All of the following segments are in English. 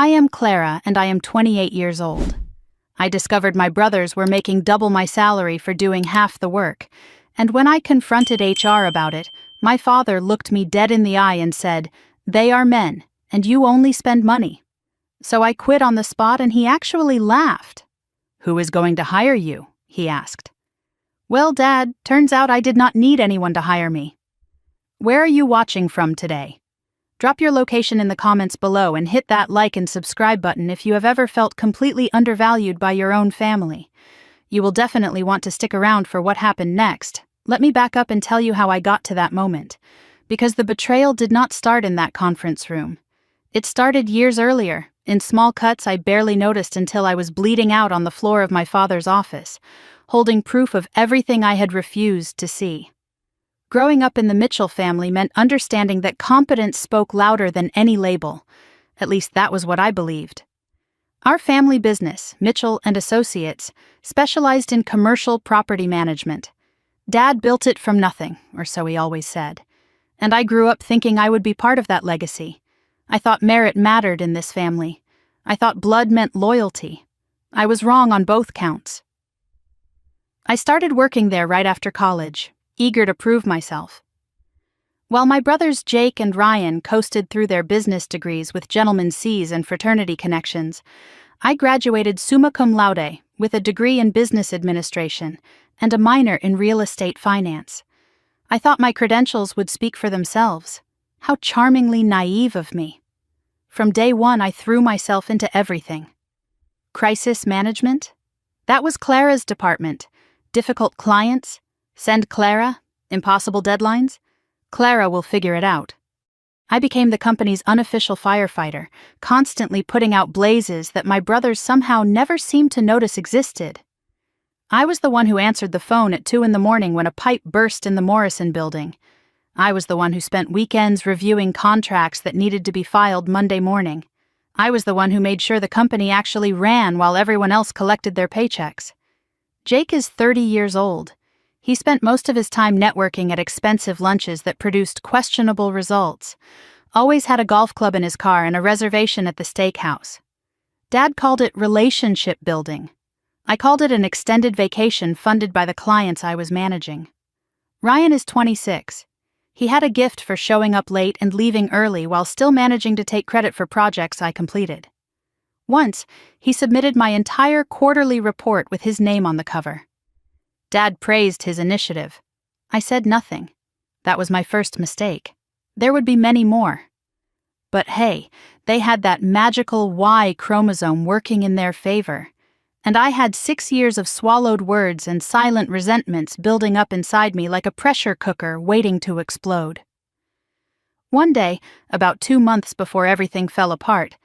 I am Clara and I am 28 years old. I discovered my brothers were making double my salary for doing half the work, and when I confronted HR about it, my father looked me dead in the eye and said, "They are men, and you only spend money." So I quit on the spot and he actually laughed. "Who is going to hire you?" he asked. "Well, Dad, turns out I did not need anyone to hire me." Where are you watching from today? Drop your location in the comments below and hit that like and subscribe button if you have ever felt completely undervalued by your own family. You will definitely want to stick around for what happened next. Let me back up and tell you how I got to that moment. Because the betrayal did not start in that conference room. It started years earlier, in small cuts I barely noticed until I was bleeding out on the floor of my father's office, holding proof of everything I had refused to see. Growing up in the Mitchell family meant understanding that competence spoke louder than any label. At least that was what I believed. Our family business, Mitchell and Associates, specialized in commercial property management. Dad built it from nothing, or so he always said. And I grew up thinking I would be part of that legacy. I thought merit mattered in this family. I thought blood meant loyalty. I was wrong on both counts. I started working there right after college, eager to prove myself. While my brothers Jake and Ryan coasted through their business degrees with gentlemen's C's and fraternity connections, I graduated summa cum laude with a degree in business administration and a minor in real estate finance. I thought my credentials would speak for themselves. How charmingly naive of me. From day one, I threw myself into everything. Crisis management? That was Clara's department. Difficult clients? Send Clara? Impossible deadlines? Clara will figure it out. I became the company's unofficial firefighter, constantly putting out blazes that my brothers somehow never seemed to notice existed. I was the one who answered the phone at 2 a.m. when a pipe burst in the Morrison building. I was the one who spent weekends reviewing contracts that needed to be filed Monday morning. I was the one who made sure the company actually ran while everyone else collected their paychecks. Jake is 30 years old. He spent most of his time networking at expensive lunches that produced questionable results. Always had a golf club in his car and a reservation at the steakhouse. Dad called it relationship building. I called it an extended vacation funded by the clients I was managing. Ryan is 26. He had a gift for showing up late and leaving early while still managing to take credit for projects I completed. Once, he submitted my entire quarterly report with his name on the cover. Dad praised his initiative. I said nothing. That was my first mistake. There would be many more. But hey, they had that magical Y chromosome working in their favor. And I had 6 years of swallowed words and silent resentments building up inside me like a pressure cooker waiting to explode. One day, about 2 months before everything fell apart,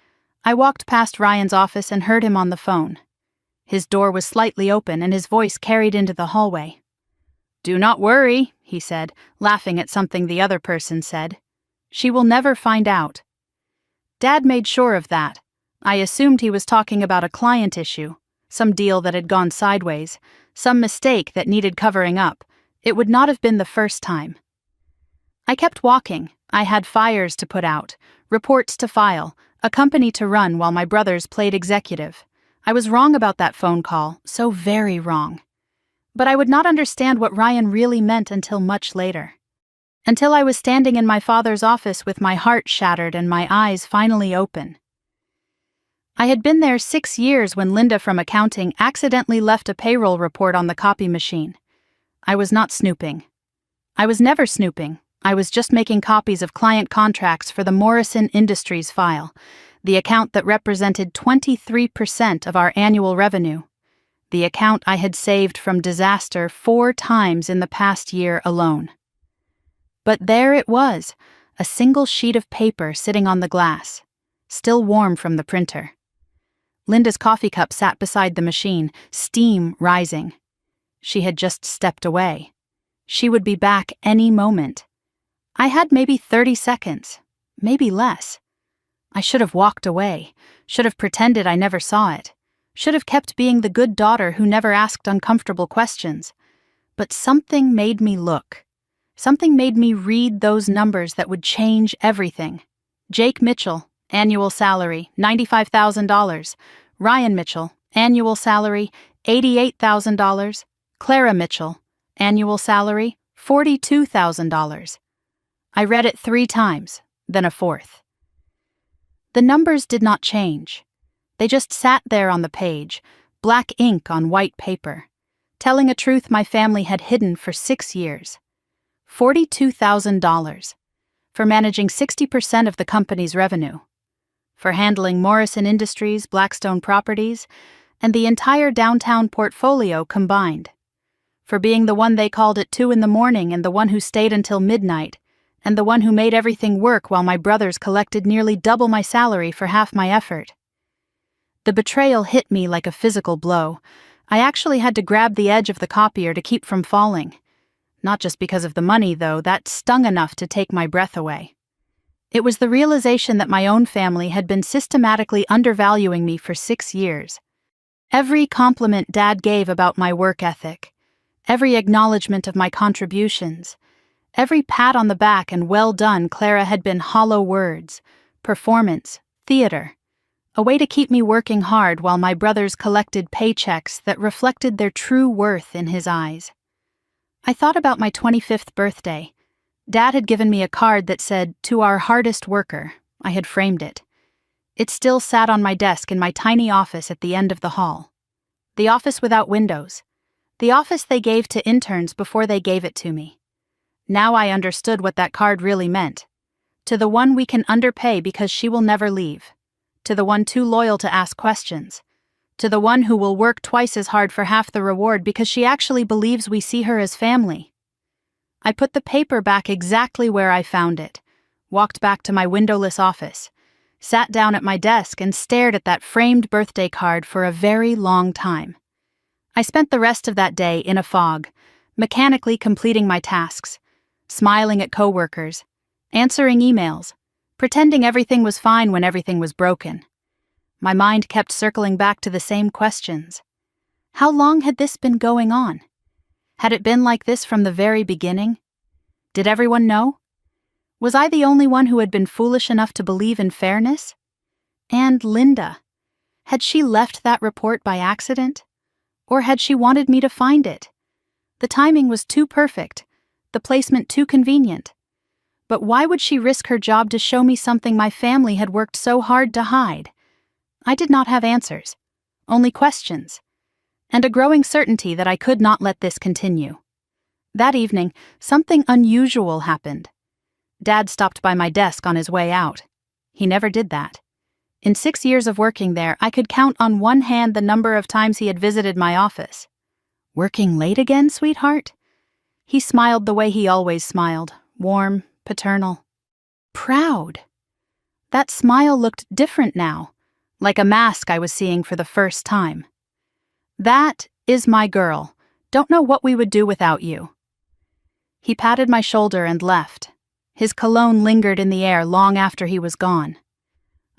I walked past Ryan's office and heard him on the phone. His door was slightly open and his voice carried into the hallway. "Do not worry," he said, laughing at something the other person said. "She will never find out." Dad made sure of that. I assumed he was talking about a client issue, some deal that had gone sideways, some mistake that needed covering up. It would not have been the first time. I kept walking. I had fires to put out, reports to file, a company to run while my brothers played executive. I was wrong about that phone call, so very wrong. But I would not understand what Ryan really meant until much later. Until I was standing in my father's office with my heart shattered and my eyes finally open. I had been there 6 years when Linda from accounting accidentally left a payroll report on the copy machine. I was not snooping. I was never snooping. I was just making copies of client contracts for the Morrison Industries file, the account that represented 23% of our annual revenue, the account I had saved from disaster 4 times in the past year alone. But there it was, a single sheet of paper sitting on the glass, still warm from the printer. Linda's coffee cup sat beside the machine, steam rising. She had just stepped away. She would be back any moment. I had maybe 30 seconds, maybe less. I should have walked away, should have pretended I never saw it, should have kept being the good daughter who never asked uncomfortable questions. But something made me look. Something made me read those numbers that would change everything. Jake Mitchell, annual salary $95,000. Ryan Mitchell, annual salary $88,000. Clara Mitchell, annual salary $42,000. I read it 3 times, then a 4th. The numbers did not change. They just sat there on the page, black ink on white paper, telling a truth my family had hidden for 6 years. $42,000 for managing 60% of the company's revenue, for handling Morrison Industries, Blackstone Properties, and the entire downtown portfolio combined, for being the one they called at 2 a.m. and the one who stayed until midnight, and the one who made everything work while my brothers collected nearly double my salary for half my effort. The betrayal hit me like a physical blow. I actually had to grab the edge of the copier to keep from falling. Not just because of the money, though, that stung enough to take my breath away. It was the realization that my own family had been systematically undervaluing me for 6 years. Every compliment Dad gave about my work ethic, every acknowledgement of my contributions, every pat on the back and well done Clara had been hollow words, performance, theater, a way to keep me working hard while my brothers collected paychecks that reflected their true worth in his eyes. I thought about my 25th birthday. Dad had given me a card that said, "To our hardest worker." I had framed it. It still sat on my desk in my tiny office at the end of the hall. The office without windows. The office they gave to interns before they gave it to me. Now I understood what that card really meant. To the one we can underpay because she will never leave. To the one too loyal to ask questions. To the one who will work twice as hard for half the reward because she actually believes we see her as family. I put the paper back exactly where I found it, walked back to my windowless office, sat down at my desk and stared at that framed birthday card for a very long time. I spent the rest of that day in a fog, mechanically completing my tasks, smiling at coworkers, answering emails, pretending everything was fine when everything was broken. My mind kept circling back to the same questions. How long had this been going on? Had it been like this from the very beginning? Did everyone know? Was I the only one who had been foolish enough to believe in fairness? And Linda, had she left that report by accident? Or had she wanted me to find it? The timing was too perfect, the placement too convenient. But why would she risk her job to show me something my family had worked so hard to hide? I did not have answers, only questions, and a growing certainty that I could not let this continue. That evening, something unusual happened. Dad stopped by my desk on his way out. He never did that. In 6 years of working there, I could count on one hand the number of times he had visited my office. "Working late again, sweetheart?" He smiled the way he always smiled, warm, paternal. Proud. That smile looked different now, like a mask I was seeing for the first time. "That is my girl. Don't know what we would do without you." He patted my shoulder and left. His cologne lingered in the air long after he was gone.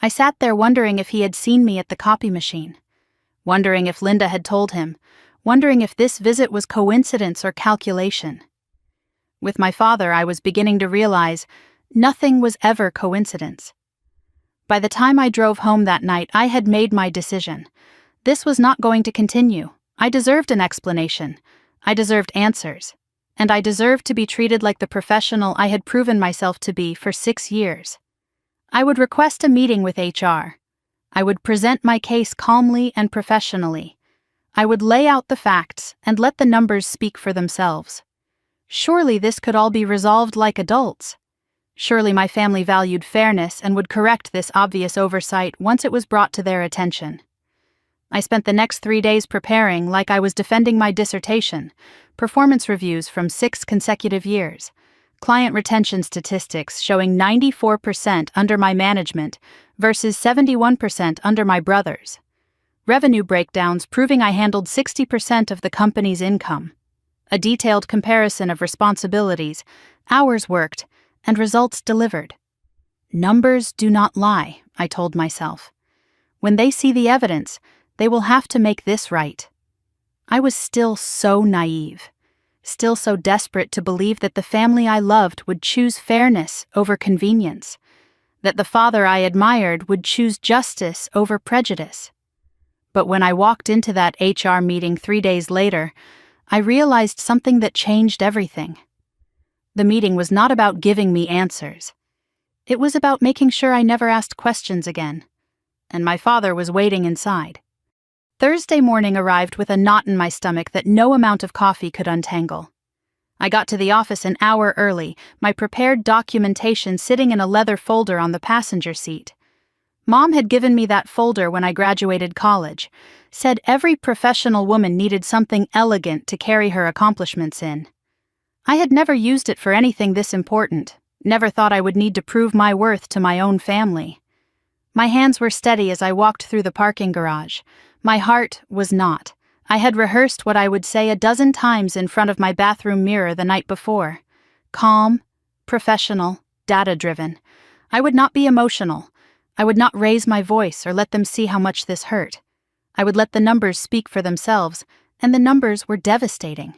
I sat there wondering if he had seen me at the copy machine, wondering if Linda had told him, wondering if this visit was coincidence or calculation. With my father, I was beginning to realize nothing was ever coincidence. By the time I drove home that night, I had made my decision. This was not going to continue. I deserved an explanation. I deserved answers. And I deserved to be treated like the professional I had proven myself to be for 6 years. I would request a meeting with HR. I would present my case calmly and professionally. I would lay out the facts and let the numbers speak for themselves. Surely this could all be resolved like adults. Surely my family valued fairness and would correct this obvious oversight once it was brought to their attention. I spent the next 3 days preparing like I was defending my dissertation, performance reviews from 6 consecutive years, client retention statistics showing 94% under my management versus 71% under my brothers, revenue breakdowns proving I handled 60% of the company's income, a detailed comparison of responsibilities, hours worked, and results delivered. Numbers do not lie, I told myself. When they see the evidence, they will have to make this right. I was still so naive, still so desperate to believe that the family I loved would choose fairness over convenience, that the father I admired would choose justice over prejudice. But when I walked into that HR meeting 3 days later, I realized something that changed everything. The meeting was not about giving me answers. It was about making sure I never asked questions again. And my father was waiting inside. Thursday morning arrived with a knot in my stomach that no amount of coffee could untangle. I got to the office an hour early, my prepared documentation sitting in a leather folder on the passenger seat. Mom had given me that folder when I graduated college, said every professional woman needed something elegant to carry her accomplishments in. I had never used it for anything this important, never thought I would need to prove my worth to my own family. My hands were steady as I walked through the parking garage. My heart was not. I had rehearsed what I would say a dozen times in front of my bathroom mirror the night before. Calm, professional, data-driven. I would not be emotional. I would not raise my voice or let them see how much this hurt. I would let the numbers speak for themselves, and the numbers were devastating.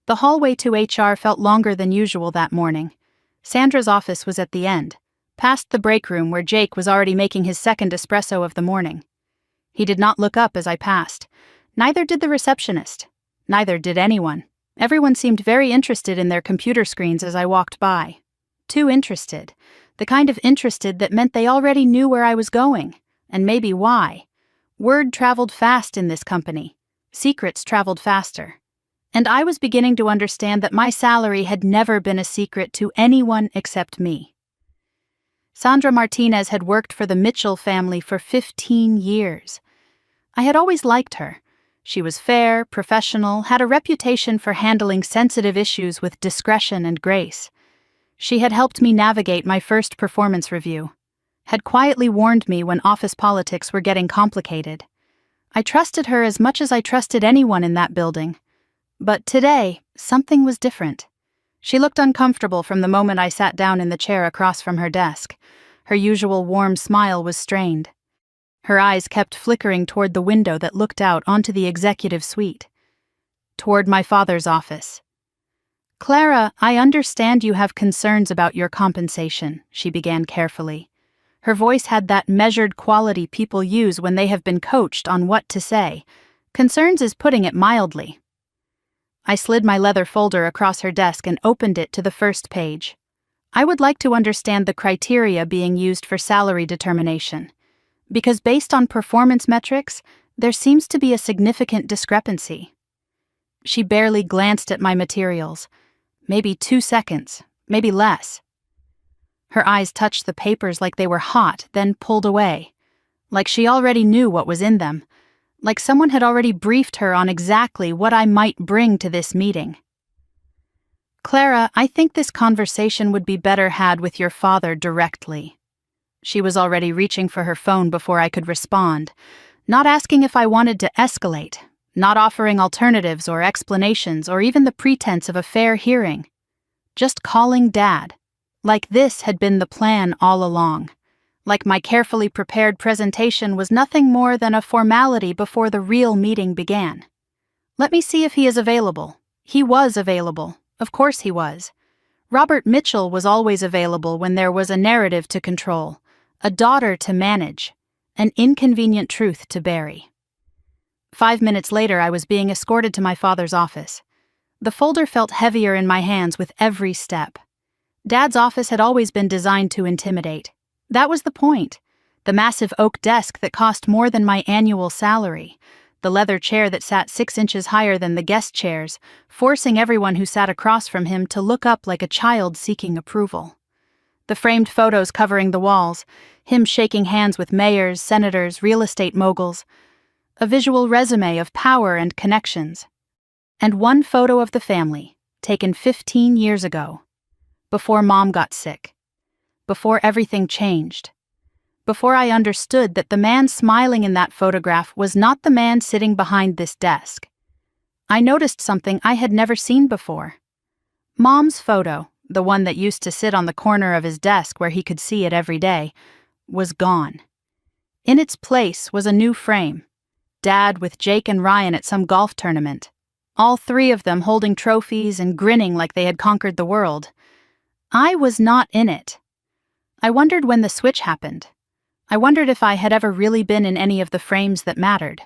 The hallway to HR felt longer than usual that morning. Sandra's office was at the end, past the break room where Jake was already making his second espresso of the morning. He did not look up as I passed. Neither did the receptionist. Neither did anyone. Everyone seemed very interested in their computer screens as I walked by. Too interested. The kind of interested that meant they already knew where I was going, and maybe why. Word traveled fast in this company. Secrets traveled faster. And I was beginning to understand that my salary had never been a secret to anyone except me. Sandra Martinez had worked for the Mitchell family for 15 years. I had always liked her. She was fair, professional, had a reputation for handling sensitive issues with discretion and grace. She had helped me navigate my first performance review, had quietly warned me when office politics were getting complicated. I trusted her as much as I trusted anyone in that building. But today, something was different. She looked uncomfortable from the moment I sat down in the chair across from her desk. Her usual warm smile was strained. Her eyes kept flickering toward the window that looked out onto the executive suite. Toward my father's office. "Clara, I understand you have concerns about your compensation," she began carefully. Her voice had that measured quality people use when they have been coached on what to say. Concerns is putting it mildly. I slid my leather folder across her desk and opened it to the first page. I would like to understand the criteria being used for salary determination. Because based on performance metrics, there seems to be a significant discrepancy. She barely glanced at my materials. Maybe 2 seconds, maybe less. Her eyes touched the papers like they were hot, then pulled away. Like she already knew what was in them. Like someone had already briefed her on exactly what I might bring to this meeting. "Clara, I think this conversation would be better had with your father directly." She was already reaching for her phone before I could respond, not asking if I wanted to escalate, not offering alternatives or explanations or even the pretense of a fair hearing. Just calling Dad. Like this had been the plan all along. Like my carefully prepared presentation was nothing more than a formality before the real meeting began. Let me see if he is available. He was available. Of course he was. Robert Mitchell was always available when there was a narrative to control, a daughter to manage, an inconvenient truth to bury. 5 minutes later, I was being escorted to my father's office. The folder felt heavier in my hands with every step. Dad's office had always been designed to intimidate. That was the point. The massive oak desk that cost more than my annual salary, the leather chair that sat 6 inches higher than the guest chairs, forcing everyone who sat across from him to look up like a child seeking approval. The framed photos covering the walls, him shaking hands with mayors, senators, real estate moguls, a visual resume of power and connections. And one photo of the family, taken 15 years ago, before Mom got sick, before everything changed, before I understood that the man smiling in that photograph was not the man sitting behind this desk. I noticed something I had never seen before. Mom's photo, the one that used to sit on the corner of his desk where he could see it every day, was gone. In its place was a new frame. Dad with Jake and Ryan at some golf tournament. All 3 of them holding trophies and grinning like they had conquered the world. I was not in it. I wondered when the switch happened. I wondered if I had ever really been in any of the frames that mattered.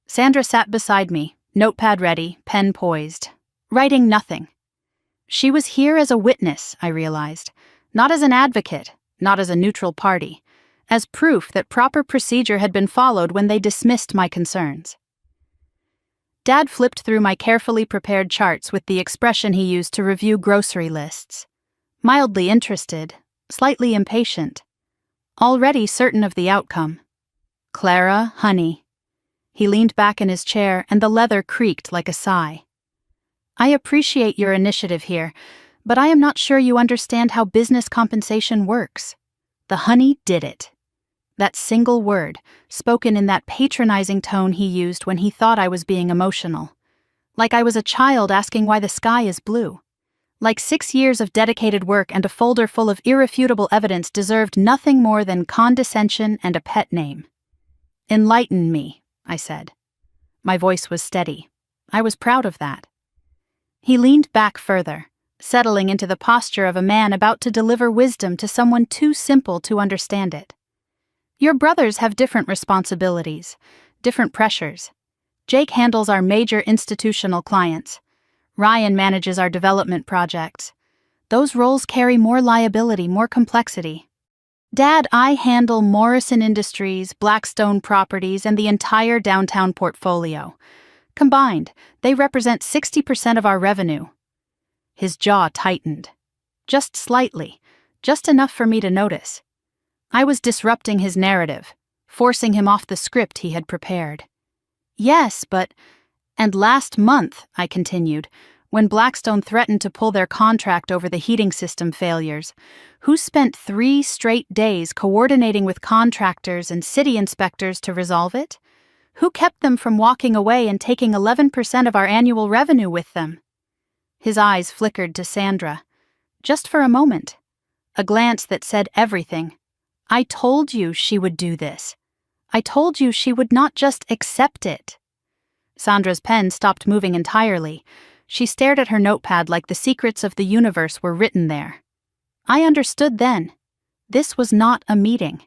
Sandra sat beside me, notepad ready, pen poised, writing nothing. She was here as a witness, I realized, not as an advocate, not as a neutral party, as proof that proper procedure had been followed when they dismissed my concerns. Dad flipped through my carefully prepared charts with the expression he used to review grocery lists. Mildly interested, slightly impatient, already certain of the outcome. Clara, honey. He leaned back in his chair and the leather creaked like a sigh. I appreciate your initiative here, but I am not sure you understand how business compensation works. The honey did it. That single word, spoken in that patronizing tone he used when he thought I was being emotional. Like I was a child asking why the sky is blue. Like 6 years of dedicated work and a folder full of irrefutable evidence deserved nothing more than condescension and a pet name. Enlighten me, I said. My voice was steady. I was proud of that. He leaned back further, settling into the posture of a man about to deliver wisdom to someone too simple to understand it. Your brothers have different responsibilities, different pressures. Jake handles our major institutional clients. Ryan manages our development projects. Those roles carry more liability, more complexity. Dad, I handle Morrison Industries, Blackstone Properties, and the entire downtown portfolio. Combined, they represent 60% of our revenue. His jaw tightened. Just slightly, just enough for me to notice. I was disrupting his narrative, forcing him off the script he had prepared. Yes, but... And last month, I continued, when Blackstone threatened to pull their contract over the heating system failures, who spent 3 straight days coordinating with contractors and city inspectors to resolve it? Who kept them from walking away and taking 11% of our annual revenue with them? His eyes flickered to Sandra. Just for a moment. A glance that said everything. I told you she would do this. I told you she would not just accept it. Sandra's pen stopped moving entirely. She stared at her notepad like the secrets of the universe were written there. I understood then. This was not a meeting.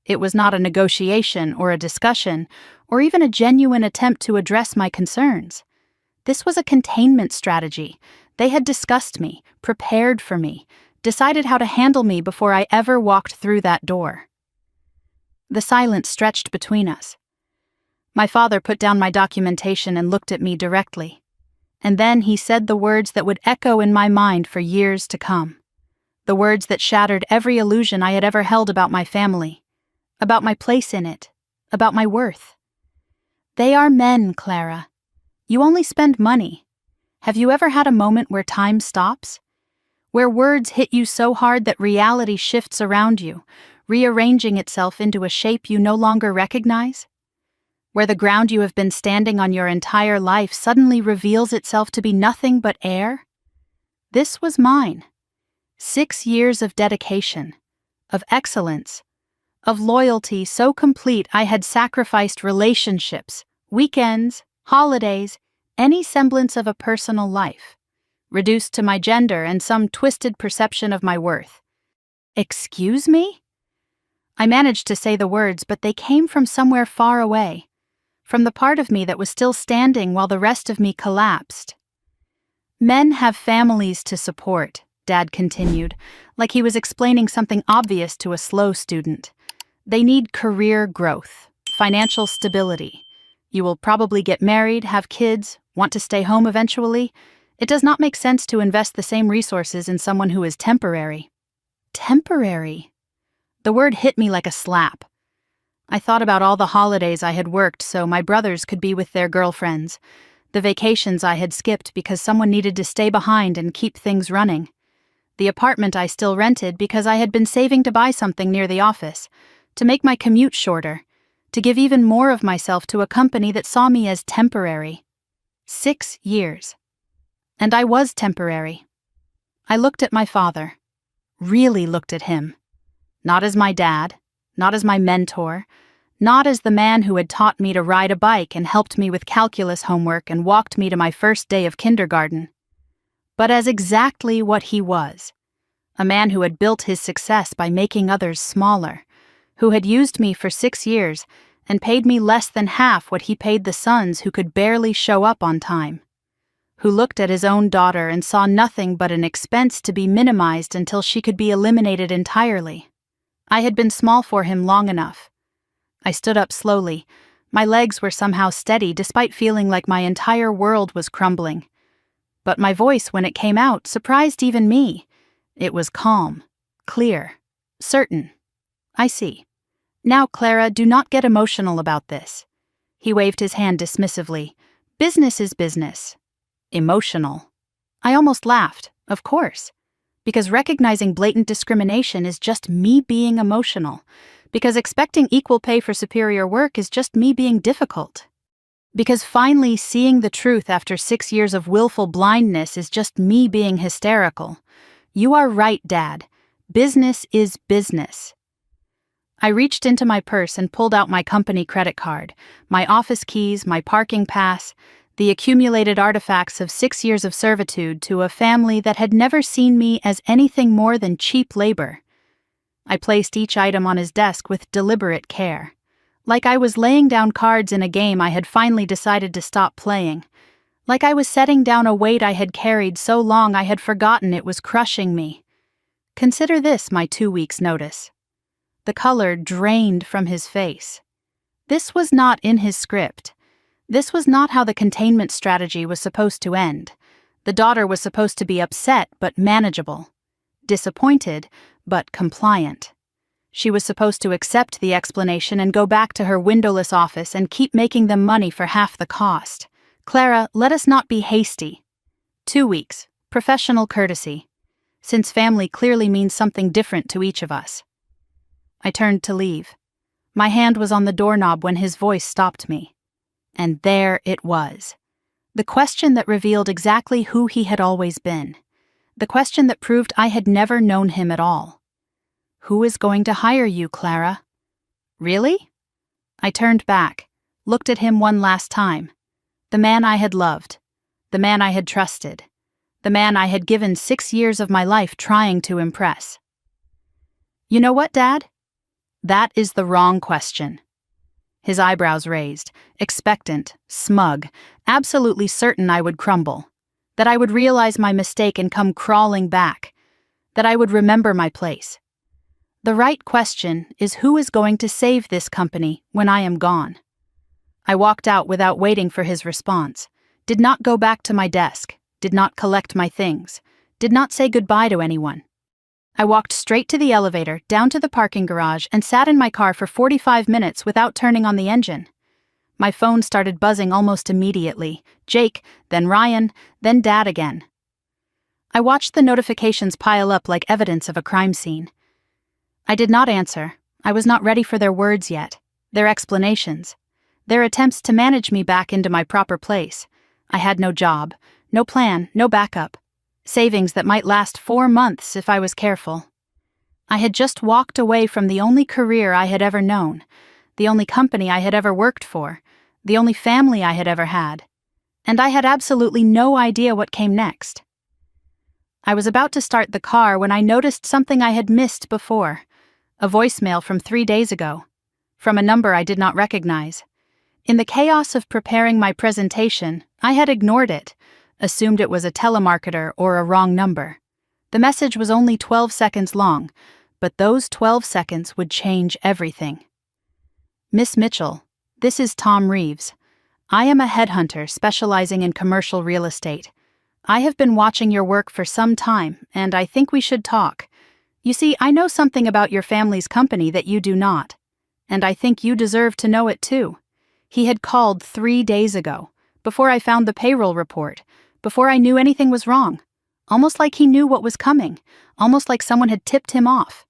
It was not a negotiation or a discussion, or even a genuine attempt to address my concerns. This was a containment strategy. They had discussed me, prepared for me, decided how to handle me before I ever walked through that door. The silence stretched between us. My father put down my documentation and looked at me directly. And then he said the words that would echo in my mind for years to come. The words that shattered every illusion I had ever held about my family, about my place in it, about my worth. They are men, Clara. You only spend money. Have you ever had a moment where time stops? Where words hit you so hard that reality shifts around you, rearranging itself into a shape you no longer recognize? Where the ground you have been standing on your entire life suddenly reveals itself to be nothing but air? This was mine. 6 years of dedication, of excellence, of loyalty so complete I had sacrificed relationships, weekends, holidays, any semblance of a personal life, reduced to my gender and some twisted perception of my worth. Excuse me? I managed to say the words, but they came from somewhere far away, from the part of me that was still standing while the rest of me collapsed. Men have families to support, Dad continued, like he was explaining something obvious to a slow student. They need career growth, financial stability. You will probably get married, have kids, want to stay home eventually. It does not make sense to invest the same resources in someone who is temporary. Temporary? The word hit me like a slap. I thought about all the holidays I had worked so my brothers could be with their girlfriends, the vacations I had skipped because someone needed to stay behind and keep things running, the apartment I still rented because I had been saving to buy something near the office, to make my commute shorter, to give even more of myself to a company that saw me as temporary. 6 years. And I was temporary. I looked at my father, really looked at him. Not as my dad, not as my mentor, not as the man who had taught me to ride a bike and helped me with calculus homework and walked me to my first day of kindergarten, but as exactly what he was, A man who had built his success by making others smaller, who had used me for 6 years and paid me less than half what he paid the sons who could barely show up on time, who looked at his own daughter and saw nothing but an expense to be minimized until she could be eliminated entirely. I had been small for him long enough. I stood up slowly. My legs were somehow steady despite feeling like my entire world was crumbling. But my voice, when it came out, surprised even me. It was calm, clear, certain. I see. Now, Clara, do not get emotional about this. He waved his hand dismissively. Business is business. Emotional. I almost laughed, of course. Because recognizing blatant discrimination is just me being emotional. Because expecting equal pay for superior work is just me being difficult. Because finally seeing the truth after 6 years of willful blindness is just me being hysterical. You are right, Dad. Business is business. I reached into my purse and pulled out my company credit card, my office keys, my parking pass, the accumulated artifacts of 6 years of servitude to a family that had never seen me as anything more than cheap labor. I placed each item on his desk with deliberate care. Like I was laying down cards in a game I had finally decided to stop playing. Like I was setting down a weight I had carried so long I had forgotten it was crushing me. Consider this my 2 weeks' notice. The color drained from his face. This was not in his script. This was not how the containment strategy was supposed to end. The daughter was supposed to be upset but manageable. Disappointed but compliant. She was supposed to accept the explanation and go back to her windowless office and keep making them money for half the cost. Clara, let us not be hasty. 2 weeks, professional courtesy, since family clearly means something different to each of us. I turned to leave. My hand was on the doorknob when his voice stopped me. And there it was. The question that revealed exactly who he had always been. The question that proved I had never known him at all. Who is going to hire you, Clara? Really? I turned back, looked at him one last time. The man I had loved. The man I had trusted. The man I had given 6 years of my life trying to impress. You know what, Dad? That is the wrong question. His eyebrows raised, expectant, smug, absolutely certain I would crumble, that I would realize my mistake and come crawling back, that I would remember my place. The right question is who is going to save this company when I am gone? I walked out without waiting for his response, did not go back to my desk, did not collect my things, did not say goodbye to anyone. I walked straight to the elevator, down to the parking garage, and sat in my car for 45 minutes without turning on the engine. My phone started buzzing almost immediately. Jake, then Ryan, then Dad again. I watched the notifications pile up like evidence of a crime scene. I did not answer. I was not ready for their words yet, their explanations, their attempts to manage me back into my proper place. I had no job, no plan, no backup. Savings that might last 4 months if I was careful. I had just walked away from the only career I had ever known, the only company I had ever worked for, the only family I had ever had, and I had absolutely no idea what came next. I was about to start the car when I noticed something I had missed before, a voicemail from 3 days ago, from a number I did not recognize. In the chaos of preparing my presentation, I had ignored it, assumed it was a telemarketer or a wrong number. The message was only 12 seconds long, but those 12 seconds would change everything. Miss Mitchell, this is Tom Reeves. I am a headhunter specializing in commercial real estate. I have been watching your work for some time, and I think we should talk. You see, I know something about your family's company that you do not, and I think you deserve to know it too. He had called 3 days ago, before I found the payroll report, before I knew anything was wrong, almost like he knew what was coming, almost like someone had tipped him off.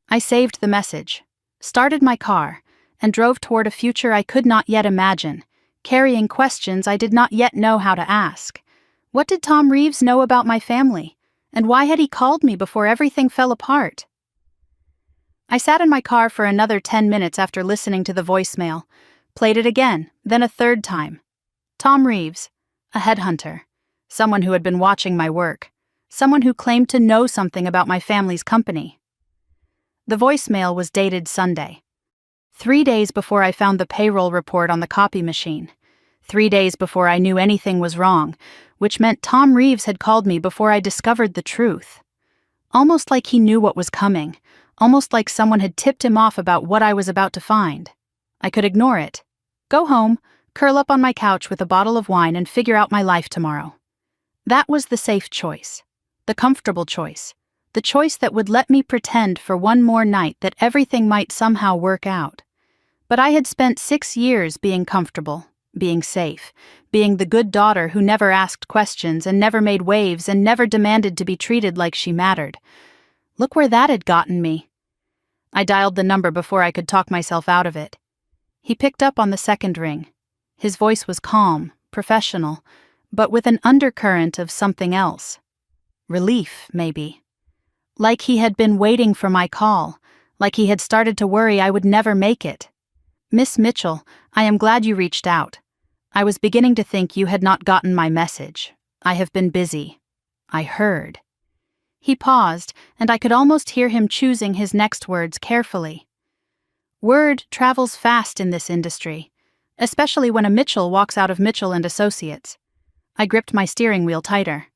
I saved the message, started my car, and drove toward a future I could not yet imagine, carrying questions I did not yet know how to ask. What did Tom Reeves know about my family, and why had he called me before everything fell apart? I sat in my car for another 10 minutes after listening to the voicemail, played it again, then a third time. Tom Reeves, a headhunter, someone who had been watching my work, someone who claimed to know something about my family's company. The voicemail was dated Sunday, 3 days before I found the payroll report on the copy machine, 3 days before I knew anything was wrong, which meant Tom Reeves had called me before I discovered the truth. Almost like he knew what was coming, almost like someone had tipped him off about what I was about to find. I could ignore it, go home, curl up on my couch with a bottle of wine and figure out my life tomorrow. That was the safe choice, the comfortable choice, the choice that would let me pretend for one more night that everything might somehow work out. But I had spent 6 years being comfortable, being safe, being the good daughter who never asked questions and never made waves and never demanded to be treated like she mattered. Look where that had gotten me. I dialed the number before I could talk myself out of it. He picked up on the second ring. His voice was calm, professional, but with an undercurrent of something else. Relief, maybe. Like he had been waiting for my call, like he had started to worry I would never make it. Miss Mitchell, I am glad you reached out. I was beginning to think you had not gotten my message. I have been busy. I heard. He paused, and I could almost hear him choosing his next words carefully. Word travels fast in this industry, especially when a Mitchell walks out of Mitchell and Associates. I gripped my steering wheel tighter.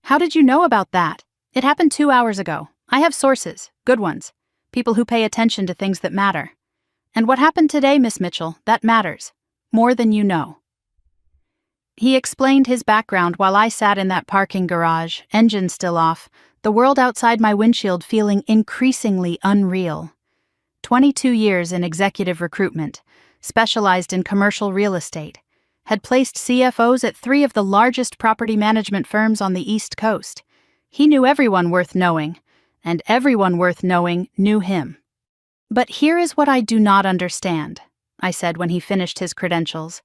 How did you know about that? It happened 2 hours ago. I have sources, good ones, people who pay attention to things that matter. And what happened today, Miss Mitchell, that matters, more than you know. He explained his background while I sat in that parking garage, engine still off, the world outside my windshield feeling increasingly unreal. 22 years in executive recruitment, specialized in commercial real estate, had placed CFOs at 3 of the largest property management firms on the East Coast. He knew everyone worth knowing, and everyone worth knowing knew him. But here is what I do not understand, I said when he finished his credentials.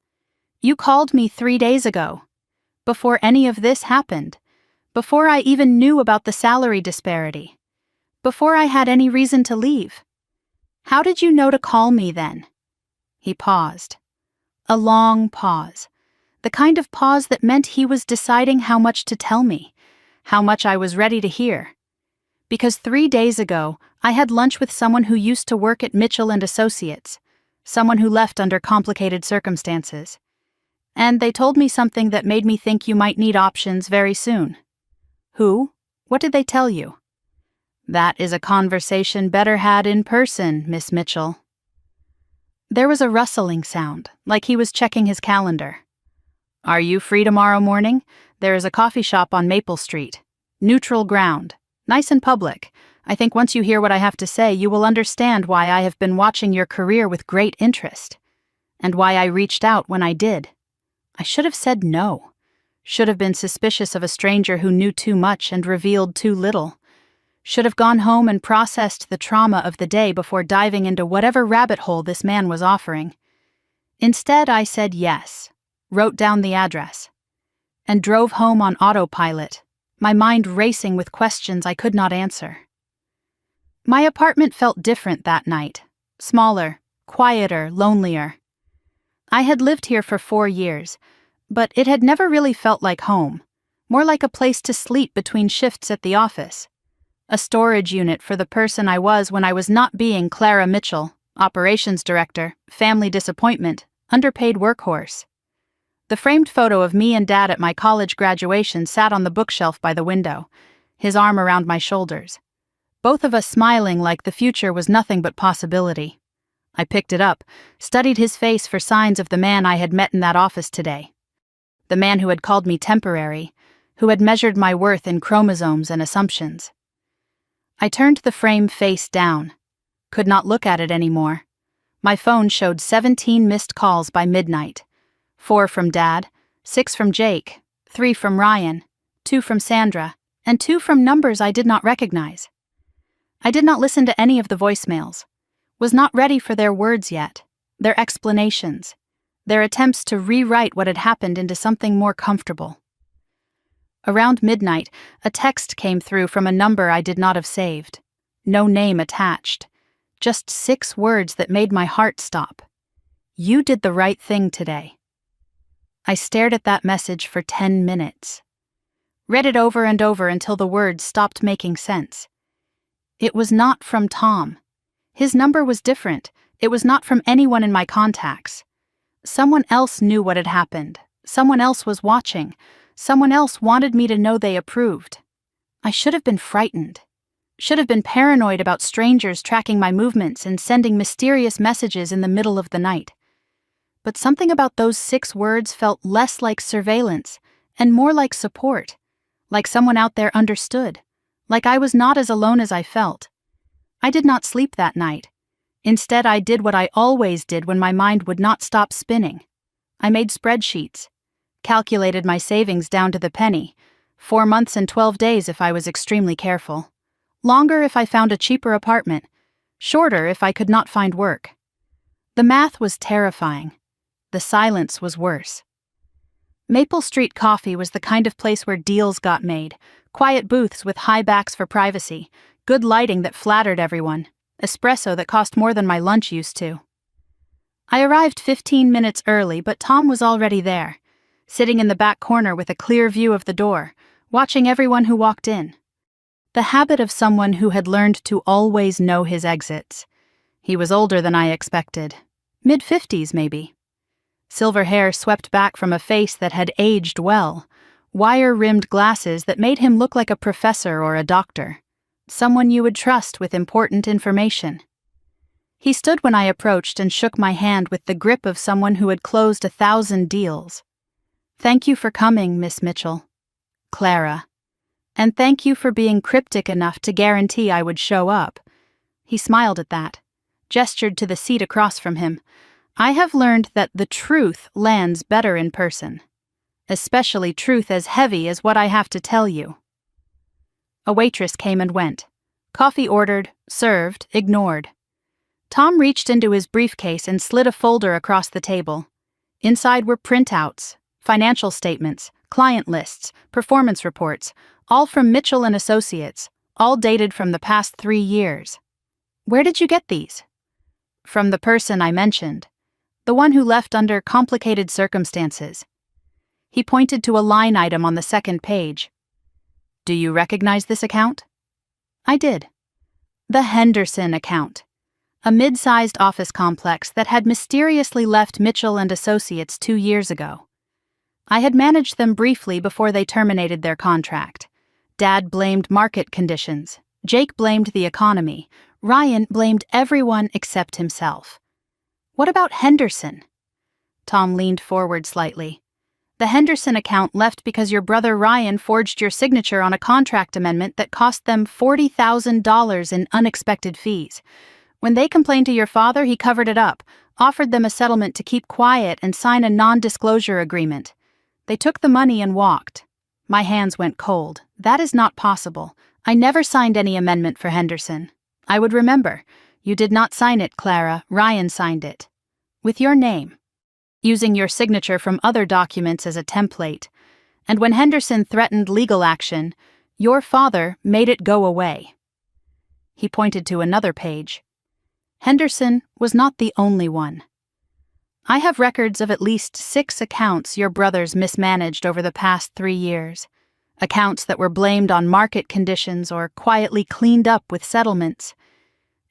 You called me 3 days ago, before any of this happened, before I even knew about the salary disparity, before I had any reason to leave. How did you know to call me then? He paused. A long pause. The kind of pause that meant he was deciding how much to tell me, how much I was ready to hear. Because 3 days ago, I had lunch with someone who used to work at Mitchell and Associates, someone who left under complicated circumstances. And they told me something that made me think you might need options very soon. Who? What did they tell you? That is a conversation better had in person, Miss Mitchell. There was a rustling sound, like he was checking his calendar. Are you free tomorrow morning? There is a coffee shop on Maple Street. Neutral ground. Nice and public. I think once you hear what I have to say, you will understand why I have been watching your career with great interest. And why I reached out when I did. I should have said no. Should have been suspicious of a stranger who knew too much and revealed too little. Should have gone home and processed the trauma of the day before diving into whatever rabbit hole this man was offering. Instead, I said yes, wrote down the address, and drove home on autopilot, my mind racing with questions I could not answer. My apartment felt different that night, smaller, quieter, lonelier. I had lived here for 4 years, but it had never really felt like home, more like a place to sleep between shifts at the office. A storage unit for the person I was when I was not being Clara Mitchell, operations director, family disappointment, underpaid workhorse. The framed photo of me and Dad at my college graduation sat on the bookshelf by the window, his arm around my shoulders. Both of us smiling like the future was nothing but possibility. I picked it up, studied his face for signs of the man I had met in that office today. The man who had called me temporary, who had measured my worth in chromosomes and assumptions. I turned the frame face down, could not look at it anymore. My phone showed 17 missed calls by midnight. 4 from Dad, 6 from Jake, 3 from Ryan, 2 from Sandra, and 2 from numbers I did not recognize. I did not listen to any of the voicemails, was not ready for their words yet, their explanations, their attempts to rewrite what had happened into something more comfortable. Around midnight, a text came through from a number I did not have saved. No name attached. Just 6 words that made my heart stop. You did the right thing today. I stared at that message for 10 minutes. Read it over and over until the words stopped making sense. It was not from Tom. His number was different. It was not from anyone in my contacts. Someone else knew what had happened. Someone else was watching. Someone else wanted me to know they approved. I should have been frightened. Should have been paranoid about strangers tracking my movements and sending mysterious messages in the middle of the night. But something about those 6 words felt less like surveillance and more like support, like someone out there understood, like I was not as alone as I felt. I did not sleep that night. Instead, I did what I always did when my mind would not stop spinning. I made spreadsheets, calculated my savings down to the penny, 4 months and 12 days if I was extremely careful, longer if I found a cheaper apartment, shorter if I could not find work. The math was terrifying. The silence was worse. Maple Street Coffee was the kind of place where deals got made, quiet booths with high backs for privacy, good lighting that flattered everyone, espresso that cost more than my lunch used to. I arrived 15 minutes early, but Tom was already there, sitting in the back corner with a clear view of the door, watching everyone who walked in. The habit of someone who had learned to always know his exits. He was older than I expected. Mid-50s, maybe. Silver hair swept back from a face that had aged well, wire-rimmed glasses that made him look like a professor or a doctor, someone you would trust with important information. He stood when I approached and shook my hand with the grip of someone who had closed 1,000 deals. "Thank you for coming, Miss Mitchell. Clara. And thank you for being cryptic enough to guarantee I would show up." He smiled at that, gestured to the seat across from him. I have learned that the truth lands better in person, especially truth as heavy as what I have to tell you. A waitress came and went. Coffee ordered, served, ignored. Tom reached into his briefcase and slid a folder across the table. Inside were printouts, financial statements, client lists, performance reports, all from Mitchell and Associates, all dated from the past 3 years. "Where did you get these?" "From the person I mentioned. The one who left under complicated circumstances." He pointed to a line item on the second page. "Do you recognize this account?" I did. The Henderson account. A mid-sized office complex that had mysteriously left Mitchell and Associates 2 years ago. I had managed them briefly before they terminated their contract. Dad blamed market conditions. Jake blamed the economy. Ryan blamed everyone except himself. "What about Henderson?" Tom leaned forward slightly. "The Henderson account left because your brother Ryan forged your signature on a contract amendment that cost them $40,000 in unexpected fees. When they complained to your father, he covered it up, offered them a settlement to keep quiet and sign a non-disclosure agreement. They took the money and walked." My hands went cold. "That is not possible. I never signed any amendment for Henderson. I would remember. You did not sign it, Clara. Ryan signed it. With your name. Using your signature from other documents as a template. And when Henderson threatened legal action, your father made it go away." He pointed to another page. Henderson was not the only one. "I have records of at least 6 accounts your brothers mismanaged over the past 3 years. Accounts that were blamed on market conditions or quietly cleaned up with settlements.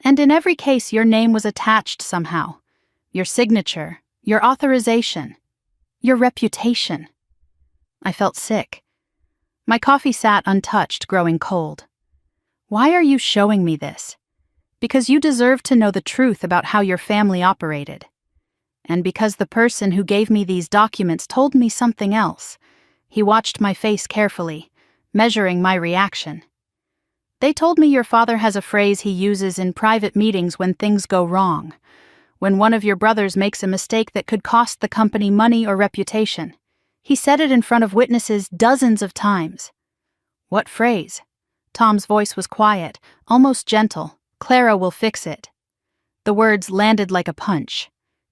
And in every case your name was attached somehow. Your signature, your authorization, your reputation." I felt sick. My coffee sat untouched, growing cold. "Why are you showing me this?" "Because you deserve to know the truth about how your family operated. And because the person who gave me these documents told me something else." He watched my face carefully, measuring my reaction. "They told me your father has a phrase he uses in private meetings when things go wrong. When one of your brothers makes a mistake that could cost the company money or reputation. He said it in front of witnesses dozens of times." "What phrase?" Tom's voice was quiet, almost gentle. "Clara will fix it." The words landed like a punch.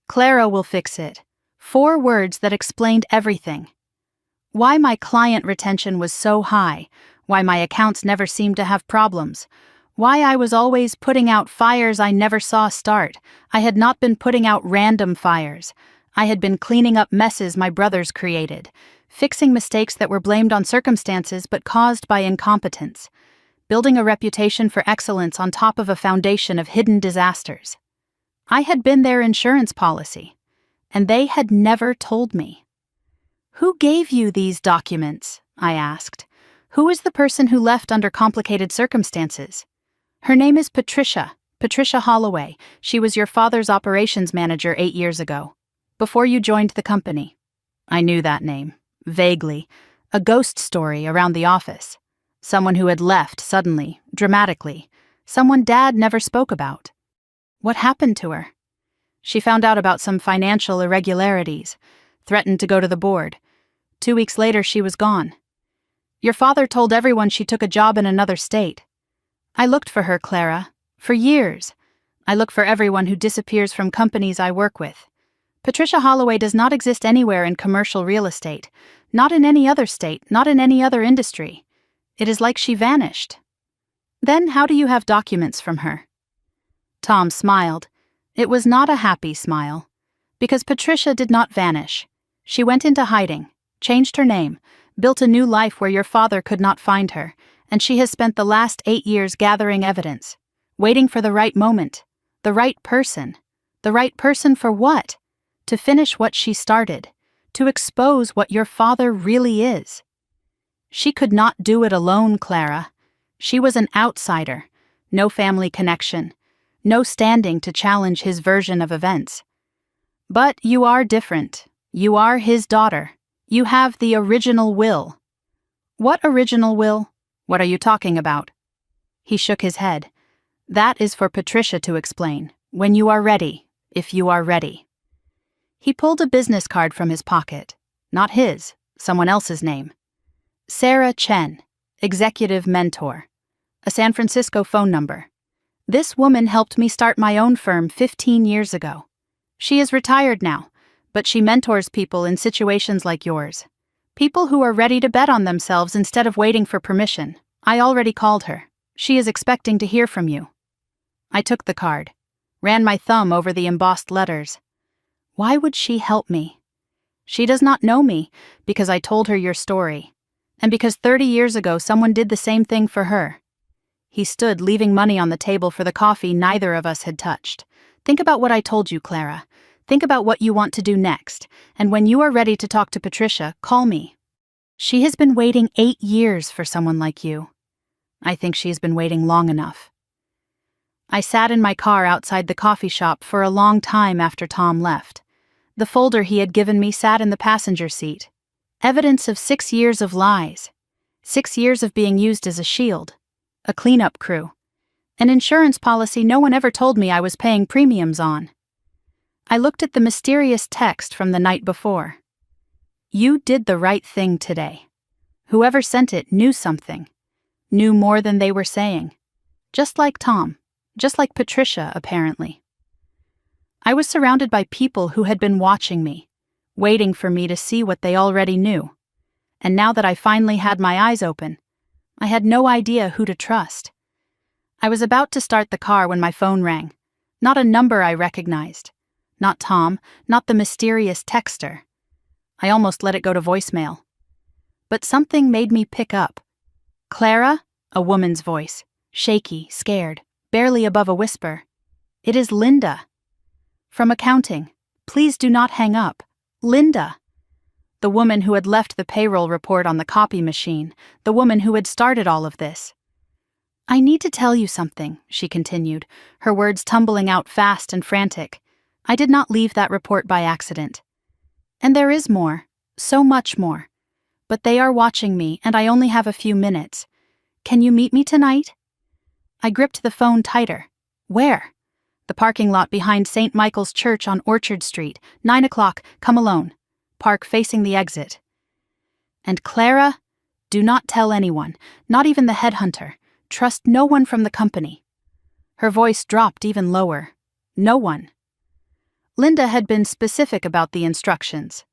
"Clara will fix it." 4 words that explained everything. Why my client retention was so high, why my accounts never seemed to have problems, why I was always putting out fires I never saw start. I had not been putting out random fires. I had been cleaning up messes my brothers created, fixing mistakes that were blamed on circumstances but caused by incompetence, building a reputation for excellence on top of a foundation of hidden disasters. I had been their insurance policy, and they had never told me. "Who gave you these documents?" I asked. "Who is the person who left under complicated circumstances?" "Her name is Patricia Holloway. She was your father's operations manager 8 years ago, before you joined the company." I knew that name, vaguely, a ghost story around the office. Someone who had left suddenly, dramatically, someone Dad never spoke about. What happened to her? She found out about some financial irregularities, threatened to go to the board. 2 weeks later, she was gone. Your father told everyone she took a job in another state. I looked for her, Clara, for years. I look for everyone who disappears from companies I work with. Patricia Holloway does not exist anywhere in commercial real estate, not in any other state, not in any other industry. It is like she vanished. Then how do you have documents from her? Tom smiled. It was not a happy smile. Because Patricia did not vanish. She went into hiding, changed her name, built a new life where your father could not find her, and she has spent the last 8 years gathering evidence, waiting for the right moment, the right person. The right person for what? To finish what she started, to expose what your father really is. She could not do it alone, Clara. She was an outsider, no family connection, no standing to challenge his version of events. But you are different. You are his daughter. You have the original will. What original will? What are you talking about? He shook his head. That is for Patricia to explain, when you are ready, if you are ready. He pulled a business card from his pocket. Not his, someone else's name. Sarah Chen, executive mentor. A San Francisco phone number. This woman helped me start my own firm 15 years ago. She is retired now, but she mentors people in situations like yours. People who are ready to bet on themselves instead of waiting for permission. I already called her. She is expecting to hear from you. I took the card, ran my thumb over the embossed letters. Why would she help me? She does not know me because I told her your story, and because 30 years ago someone did the same thing for her. He stood, leaving money on the table for the coffee neither of us had touched. Think about what I told you, Clara. Think about what you want to do next, and when you are ready to talk to Patricia, call me. She has been waiting 8 years for someone like you. I think she has been waiting long enough. I sat in my car outside the coffee shop for a long time after Tom left. The folder he had given me sat in the passenger seat. Evidence of 6 years of lies. 6 years of being used as a shield. A cleanup crew. An insurance policy no one ever told me I was paying premiums on. I looked at the mysterious text from the night before. You did the right thing today. Whoever sent it knew something. Knew more than they were saying. Just like Tom. Just like Patricia, apparently. I was surrounded by people who had been watching me, waiting for me to see what they already knew. And now that I finally had my eyes open, I had no idea who to trust. I was about to start the car when my phone rang. Not a number I recognized. Not Tom, not the mysterious texter. I almost let it go to voicemail. But something made me pick up. Clara? A woman's voice, shaky, scared. Barely above a whisper. It is Linda. From accounting. Please do not hang up. Linda. The woman who had left the payroll report on the copy machine. The woman who had started all of this. I need to tell you something, she continued, her words tumbling out fast and frantic. I did not leave that report by accident. And there is more. So much more. But they are watching me, and I only have a few minutes. Can you meet me tonight? I gripped the phone tighter. Where? The parking lot behind St. Michael's Church on Orchard Street. 9 o'clock, come alone. Park facing the exit. And Clara, do not tell anyone, not even the headhunter. Trust no one from the company. Her voice dropped even lower. No one. Linda had been specific about the instructions.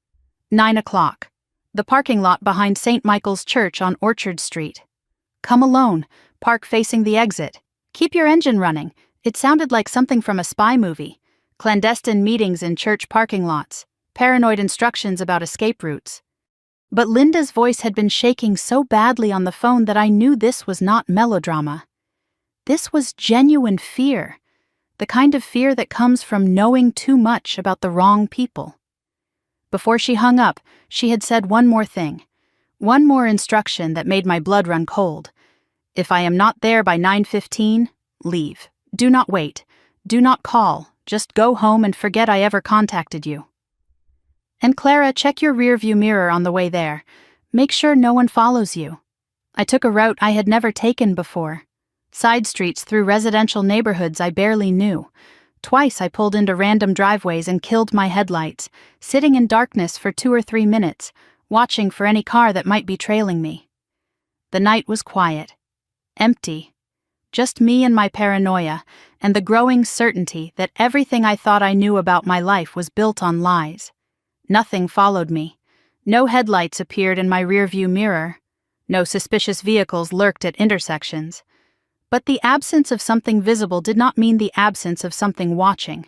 9 o'clock. The parking lot behind St. Michael's Church on Orchard Street. Come alone. Park facing the exit. Keep your engine running. It sounded like something from a spy movie. Clandestine meetings in church parking lots. paranoid instructions about escape routes. But Linda's voice had been shaking so badly on the phone that I knew this was not melodrama. This was genuine fear, the kind of fear that comes from knowing too much about the wrong people. Before she hung up, she had said one more thing, one more instruction that made my blood run cold. If I am not there by 9:15, leave. Do not wait. Do not call. Just go home and forget I ever contacted you. And Clara, check your rearview mirror on the way there. Make sure no one follows you. I took a route I had never taken before. Side streets through residential neighborhoods I barely knew. Twice I pulled into random driveways and killed my headlights, sitting in darkness for 2 or 3 minutes, watching for any car that might be trailing me. The night was quiet, empty. Just me and my paranoia, and the growing certainty that everything I thought I knew about my life was built on lies. Nothing followed me. No headlights appeared in my rearview mirror. No suspicious vehicles lurked at intersections. But the absence of something visible did not mean the absence of something watching.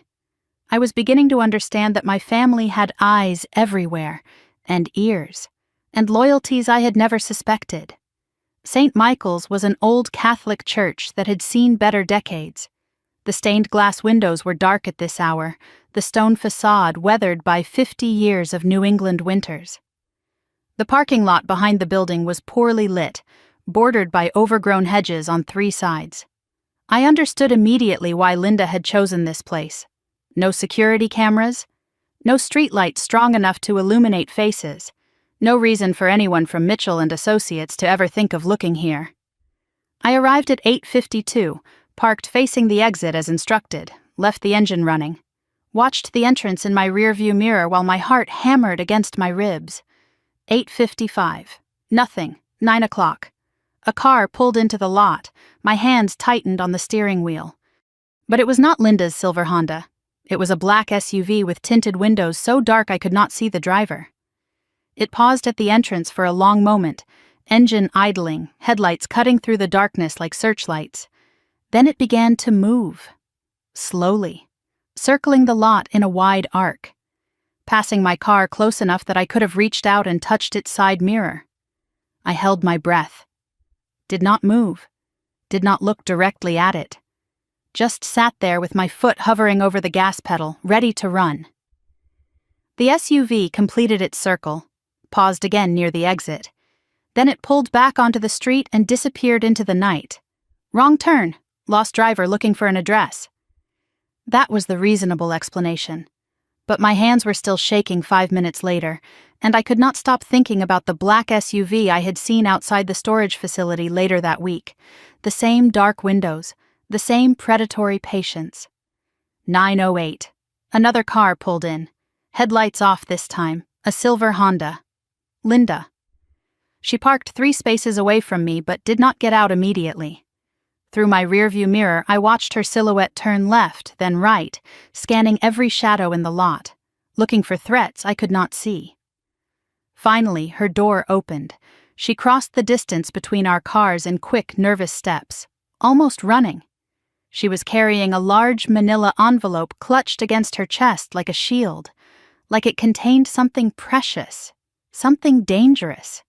I was beginning to understand that my family had eyes everywhere, and ears, and loyalties I had never suspected. St. Michael's was an old Catholic church that had seen better decades. The stained glass windows were dark at this hour, the stone facade weathered by 50 years of New England winters. The parking lot behind the building was poorly lit, bordered by overgrown hedges on 3 sides. I understood immediately why Linda had chosen this place. No security cameras, no streetlights strong enough to illuminate faces, no reason for anyone from Mitchell and Associates to ever think of looking here. I arrived at 8:52, parked facing the exit as instructed, left the engine running, watched the entrance in my rearview mirror while my heart hammered against my ribs. 8:55. Nothing. 9 o'clock. A car pulled into the lot, my hands tightened on the steering wheel. But it was not Linda's silver Honda. It was a black SUV with tinted windows so dark I could not see the driver. It paused at the entrance for a long moment, engine idling, headlights cutting through the darkness like searchlights. Then it began to move. Slowly, circling the lot in a wide arc, passing my car close enough that I could have reached out and touched its side mirror. I held my breath. Did not move, did not look directly at it. Just sat there with my foot hovering over the gas pedal, ready to run. The SUV completed its circle, paused again near the exit. Then it pulled back onto the street and disappeared into the night. Wrong turn, lost driver looking for an address. That was the reasonable explanation. But my hands were still shaking 5 minutes later, and I could not stop thinking about the black SUV I had seen outside the storage facility later that week. The same dark windows, the same predatory patience. 9:08. Another car pulled in. Headlights off this time, a silver Honda. Linda. She parked 3 spaces away from me but did not get out immediately. Through my rearview mirror, I watched her silhouette turn left, then right, scanning every shadow in the lot, looking for threats I could not see. Finally, her door opened. She crossed the distance between our cars in quick, nervous steps, almost running. She was carrying a large manila envelope clutched against her chest like a shield, like it contained something precious, something dangerous.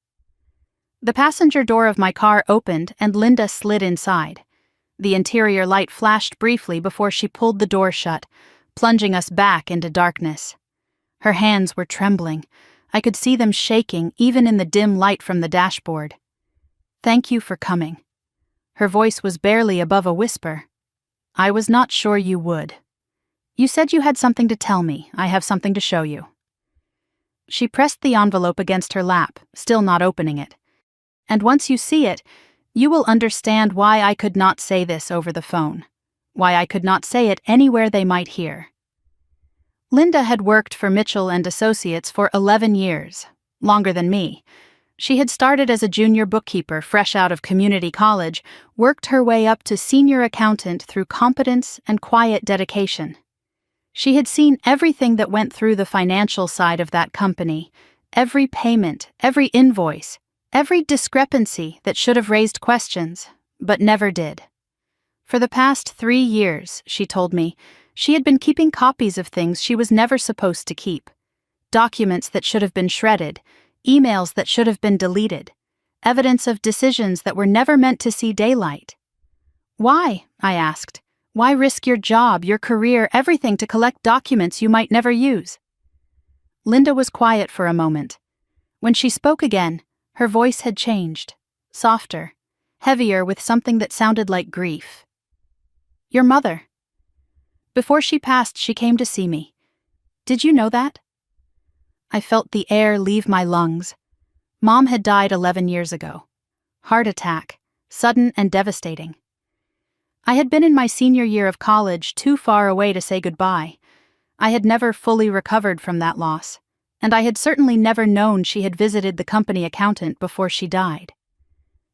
The passenger door of my car opened and Linda slid inside. The interior light flashed briefly before she pulled the door shut, plunging us back into darkness. Her hands were trembling. I could see them shaking even in the dim light from the dashboard. "Thank you for coming." Her voice was barely above a whisper. "I was not sure you would. You said you had something to tell me. I have something to show you." She pressed the envelope against her lap, still not opening it. "And once you see it, you will understand why I could not say this over the phone, why I could not say it anywhere they might hear." Linda had worked for Mitchell and Associates for 11 years, longer than me. She had started as a junior bookkeeper fresh out of community college, worked her way up to senior accountant through competence and quiet dedication. She had seen everything that went through the financial side of that company, every payment, every invoice, every discrepancy that should have raised questions, but never did. For the past 3 years, she told me, she had been keeping copies of things she was never supposed to keep. documents that should have been shredded, emails that should have been deleted, evidence of decisions that were never meant to see daylight. Why? I asked. Why risk your job, your career, everything to collect documents you might never use? Linda was quiet for a moment. When she spoke again, her voice had changed, softer, heavier with something that sounded like grief. Your mother. Before she passed, she came to see me. Did you know that? I felt the air leave my lungs. Mom had died 11 years ago. Heart attack, sudden and devastating. I had been in my senior year of college, too far away to say goodbye. I had never fully recovered from that loss, and I had certainly never known she had visited the company accountant before she died.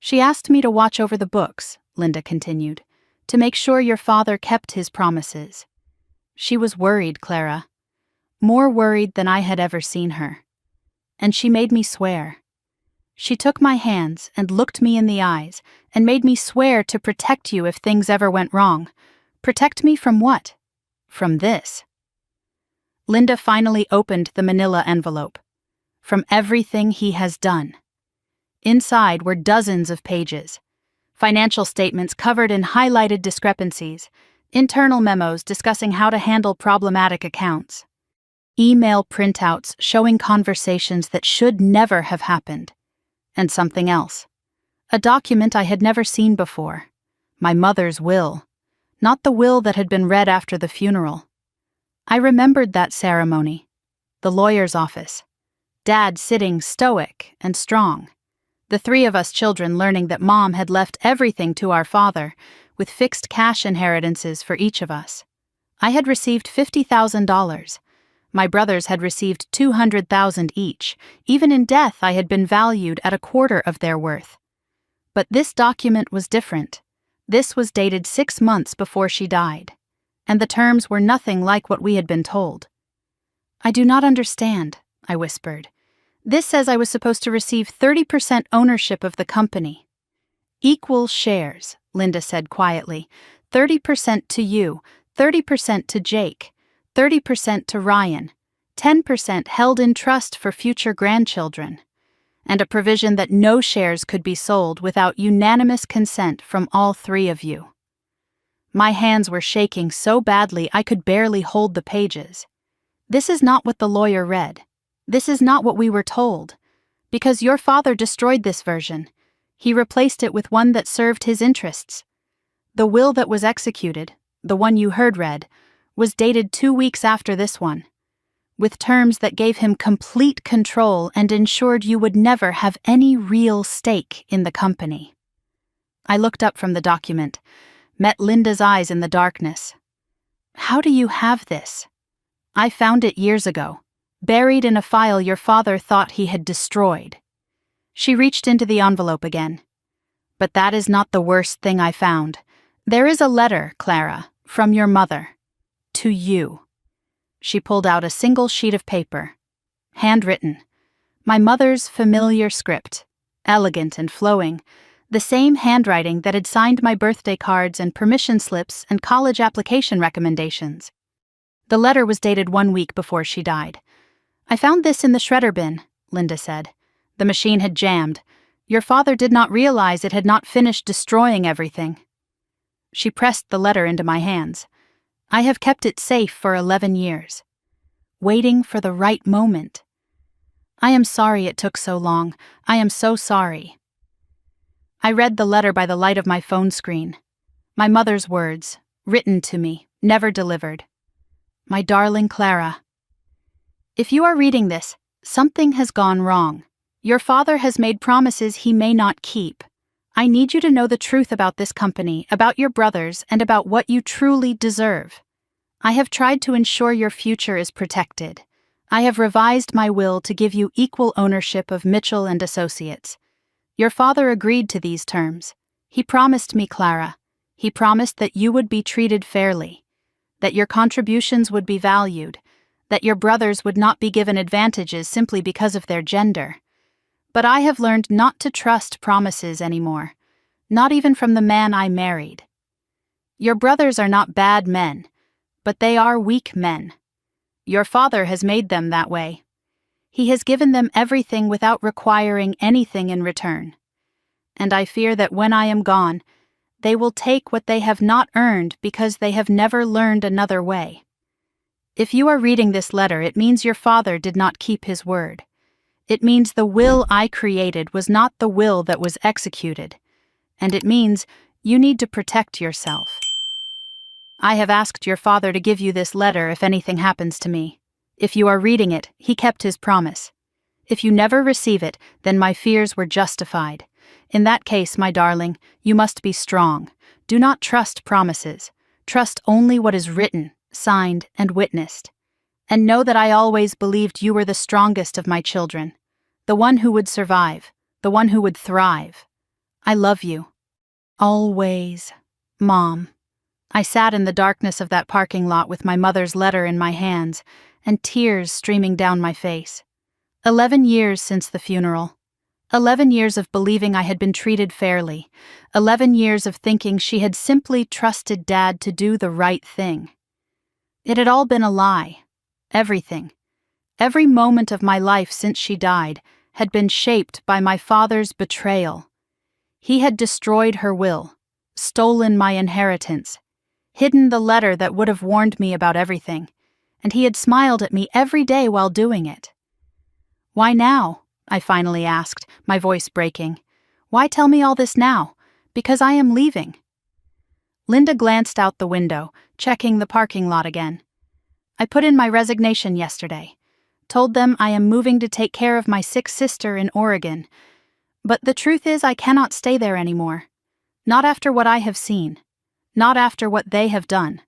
She asked me to watch over the books, Linda continued, to make sure your father kept his promises. She was worried, Clara. More worried than I had ever seen her. And she made me swear. She took my hands and looked me in the eyes and made me swear to protect you if things ever went wrong. Protect me from what? From this. Linda finally opened the manila envelope. From everything he has done. Inside were dozens of pages. Financial statements covered in highlighted discrepancies, internal memos discussing how to handle problematic accounts, email printouts showing conversations that should never have happened, and something else. A document I had never seen before. My mother's will. Not the will that had been read after the funeral. I remembered that ceremony. The lawyer's office. Dad sitting stoic and strong. The three of us children learning that Mom had left everything to our father, with fixed cash inheritances for each of us. I had received $50,000. My brothers had received $200,000 each. Even in death, I had been valued at a quarter of their worth. But this document was different. This was dated 6 months before she died, and the terms were nothing like what we had been told. I do not understand, I whispered. This says I was supposed to receive 30% ownership of the company. Equal shares, Linda said quietly. 30% to you, 30% to Jake, 30% to Ryan, 10% held in trust for future grandchildren, and a provision that no shares could be sold without unanimous consent from all three of you. My hands were shaking so badly I could barely hold the pages. This is not what the lawyer read. This is not what we were told. Because your father destroyed this version. He replaced it with one that served his interests. The will that was executed, the one you heard read, was dated 2 weeks after this one, with terms that gave him complete control and ensured you would never have any real stake in the company. I looked up from the document, met Linda's eyes in the darkness. How do you have this? I found it years ago, buried in a file your father thought he had destroyed. She reached into the envelope again. But that is not the worst thing I found. There is a letter, Clara, from your mother. To you. She pulled out a single sheet of paper. Handwritten. My mother's familiar script. Elegant and flowing. The same handwriting that had signed my birthday cards and permission slips and college application recommendations. The letter was dated 1 week before she died. I found this in the shredder bin, Linda said. The machine had jammed. Your father did not realize it had not finished destroying everything. She pressed the letter into my hands. I have kept it safe for 11 years. Waiting for the right moment. I am sorry it took so long. I am so sorry. I read the letter by the light of my phone screen. My mother's words, written to me, never delivered. My darling Clara. If you are reading this, something has gone wrong. Your father has made promises he may not keep. I need you to know the truth about this company, about your brothers, and about what you truly deserve. I have tried to ensure your future is protected. I have revised my will to give you equal ownership of Mitchell and Associates. Your father agreed to these terms. He promised me, Clara. He promised that you would be treated fairly, that your contributions would be valued, that your brothers would not be given advantages simply because of their gender. But I have learned not to trust promises anymore, not even from the man I married. Your brothers are not bad men, but they are weak men. Your father has made them that way. He has given them everything without requiring anything in return. And I fear that when I am gone, they will take what they have not earned because they have never learned another way. If you are reading this letter, it means your father did not keep his word. It means the will I created was not the will that was executed. And it means you need to protect yourself. I have asked your father to give you this letter if anything happens to me. If you are reading it, he kept his promise. If you never receive it, then my fears were justified. In that case, my darling, you must be strong. Do not trust promises. Trust only what is written, signed, and witnessed. And know that I always believed you were the strongest of my children, the one who would survive, the one who would thrive. I love you. Always, Mom. I sat in the darkness of that parking lot with my mother's letter in my hands and tears streaming down my face. 11 years since the funeral. 11 years of believing I had been treated fairly. 11 years of thinking she had simply trusted Dad to do the right thing. It had all been a lie. Everything. Every moment of my life since she died had been shaped by my father's betrayal. He had destroyed her will, stolen my inheritance, hidden the letter that would have warned me about everything, and he had smiled at me every day while doing it. Why now? I finally asked, my voice breaking. Why tell me all this now? Because I am leaving. Linda glanced out the window, checking the parking lot again. I put in my resignation yesterday. Told them I am moving to take care of my sick sister in Oregon. But the truth is I cannot stay there anymore. Not after what I have seen. Not after what they have done.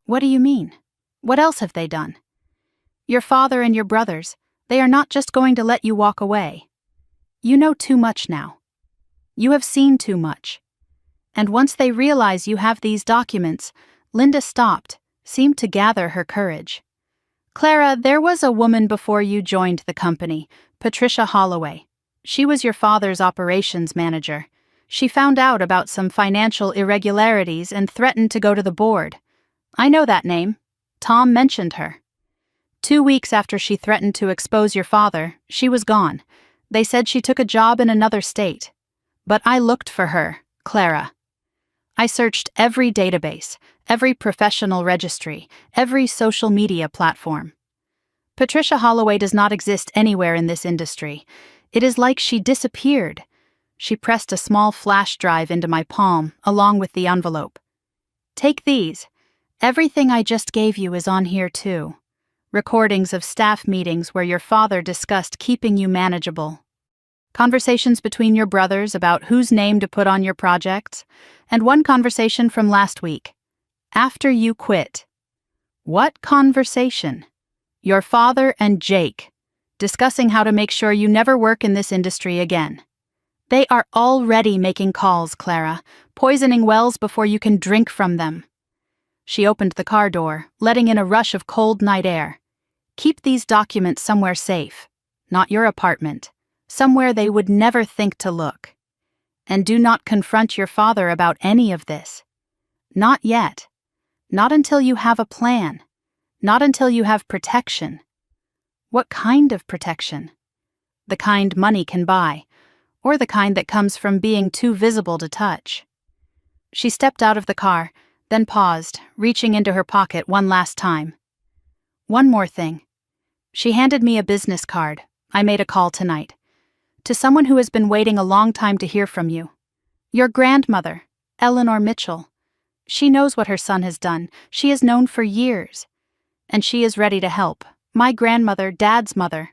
What do you mean? What else have they done? Your father and your brothers, they are not just going to let you walk away. You know too much now. You have seen too much. And once they realize you have these documents, Linda stopped, seemed to gather her courage. Clara, there was a woman before you joined the company, Patricia Holloway. She was your father's operations manager. She found out about some financial irregularities and threatened to go to the board. I know that name. Tom mentioned her. 2 weeks after she threatened to expose your father, she was gone. They said she took a job in another state. But I looked for her, Clara. I searched every database, every professional registry, every social media platform. Patricia Holloway does not exist anywhere in this industry. It is like she disappeared. She pressed a small flash drive into my palm, along with the envelope. Take these. Everything I just gave you is on here too. Recordings of staff meetings where your father discussed keeping you manageable. Conversations between your brothers about whose name to put on your projects, and one conversation from last week. After you quit. What conversation? Your father and Jake, discussing how to make sure you never work in this industry again. They are already making calls, Clara, poisoning wells before you can drink from them. She opened the car door, letting in a rush of cold night air. Keep these documents somewhere safe, not your apartment, somewhere they would never think to look. And do not confront your father about any of this. Not yet. Not until you have a plan. Not until you have protection. What kind of protection? The kind money can buy, or the kind that comes from being too visible to touch. She stepped out of the car, then paused, reaching into her pocket one last time. One more thing. She handed me a business card. I made a call tonight. To someone who has been waiting a long time to hear from you. Your grandmother, Eleanor Mitchell. She knows what her son has done. She has known for years. And she is ready to help. My grandmother, Dad's mother.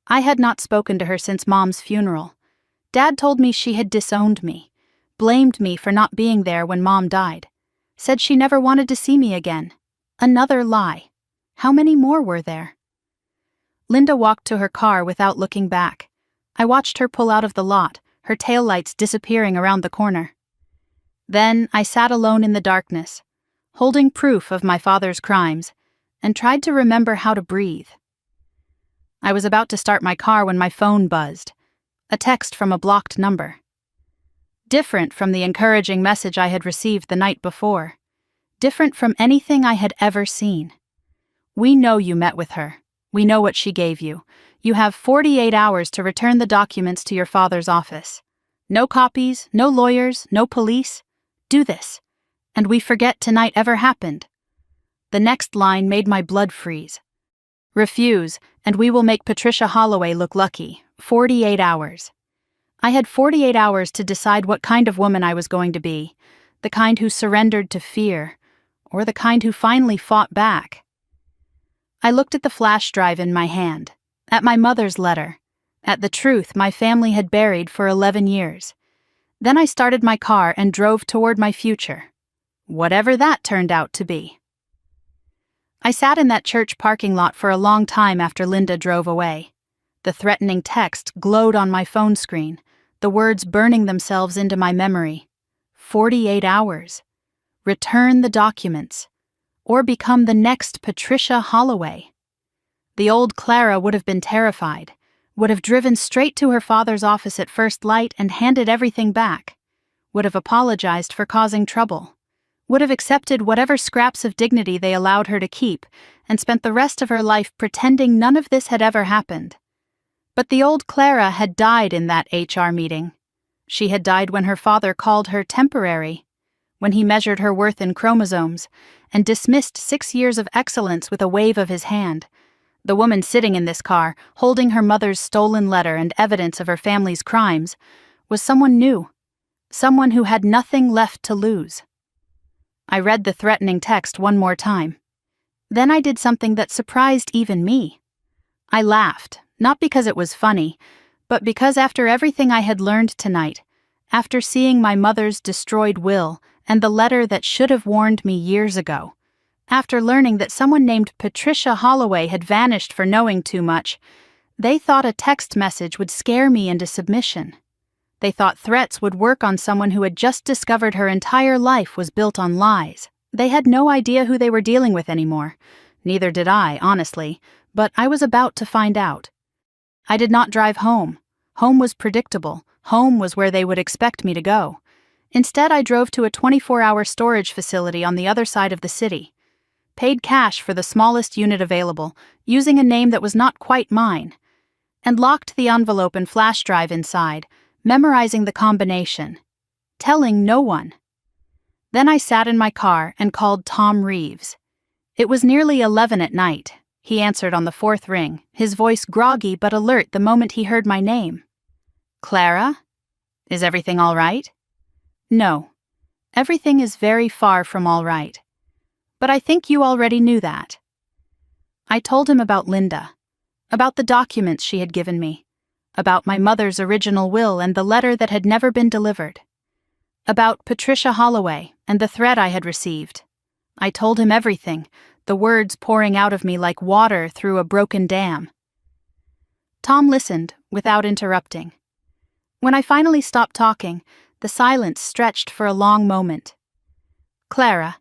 I had not spoken to her since Mom's funeral. Dad told me she had disowned me, blamed me for not being there when Mom died, said she never wanted to see me again. Another lie. How many more were there? Linda walked to her car without looking back. I watched her pull out of the lot, her taillights disappearing around the corner. Then I sat alone in the darkness, holding proof of my father's crimes, and tried to remember how to breathe. I was about to start my car when my phone buzzed. A text from a blocked number. Different from the encouraging message I had received the night before. Different from anything I had ever seen. We know you met with her. We know what she gave you. You have 48 hours to return the documents to your father's office. No copies, no lawyers, no police. Do this, and we forget tonight ever happened." The next line made my blood freeze. "Refuse, and we will make Patricia Holloway look lucky. 48 hours. I had 48 hours to decide what kind of woman I was going to be, the kind who surrendered to fear, or the kind who finally fought back. I looked at the flash drive in my hand, at my mother's letter, at the truth my family had buried for 11 years. Then I started my car and drove toward my future, whatever that turned out to be. I sat in that church parking lot for a long time after Linda drove away. The threatening text glowed on my phone screen, the words burning themselves into my memory. 48 hours. Return the documents, or become the next Patricia Holloway. The old Clara would have been terrified, would have driven straight to her father's office at first light and handed everything back, would have apologized for causing trouble, would have accepted whatever scraps of dignity they allowed her to keep, and spent the rest of her life pretending none of this had ever happened. But the old Clara had died in that HR meeting. She had died when her father called her temporary, when he measured her worth in chromosomes, and dismissed 6 years of excellence with a wave of his hand. The woman sitting in this car, holding her mother's stolen letter and evidence of her family's crimes, was someone new, someone who had nothing left to lose. I read the threatening text one more time. Then I did something that surprised even me. I laughed, not because it was funny, but because after everything I had learned tonight, after seeing my mother's destroyed will and the letter that should have warned me years ago, after learning that someone named Patricia Holloway had vanished for knowing too much, they thought a text message would scare me into submission. They thought threats would work on someone who had just discovered her entire life was built on lies. They had no idea who they were dealing with anymore. Neither did I, honestly, but I was about to find out. I did not drive home. Home was predictable. Home was where they would expect me to go. Instead, I drove to a 24-hour storage facility on the other side of the city, paid cash for the smallest unit available, using a name that was not quite mine, and locked the envelope and flash drive inside, memorizing the combination, telling no one. Then I sat in my car and called Tom Reeves. It was nearly 11 at night. He answered on the 4th ring, his voice groggy but alert the moment he heard my name. "Clara? Is everything all right?" "No. Everything is very far from all right. But I think you already knew that." I told him about Linda, about the documents she had given me, about my mother's original will and the letter that had never been delivered, about Patricia Holloway and the threat I had received. I told him everything, the words pouring out of me like water through a broken dam. Tom listened without interrupting. When I finally stopped talking, the silence stretched for a long moment. "Clara,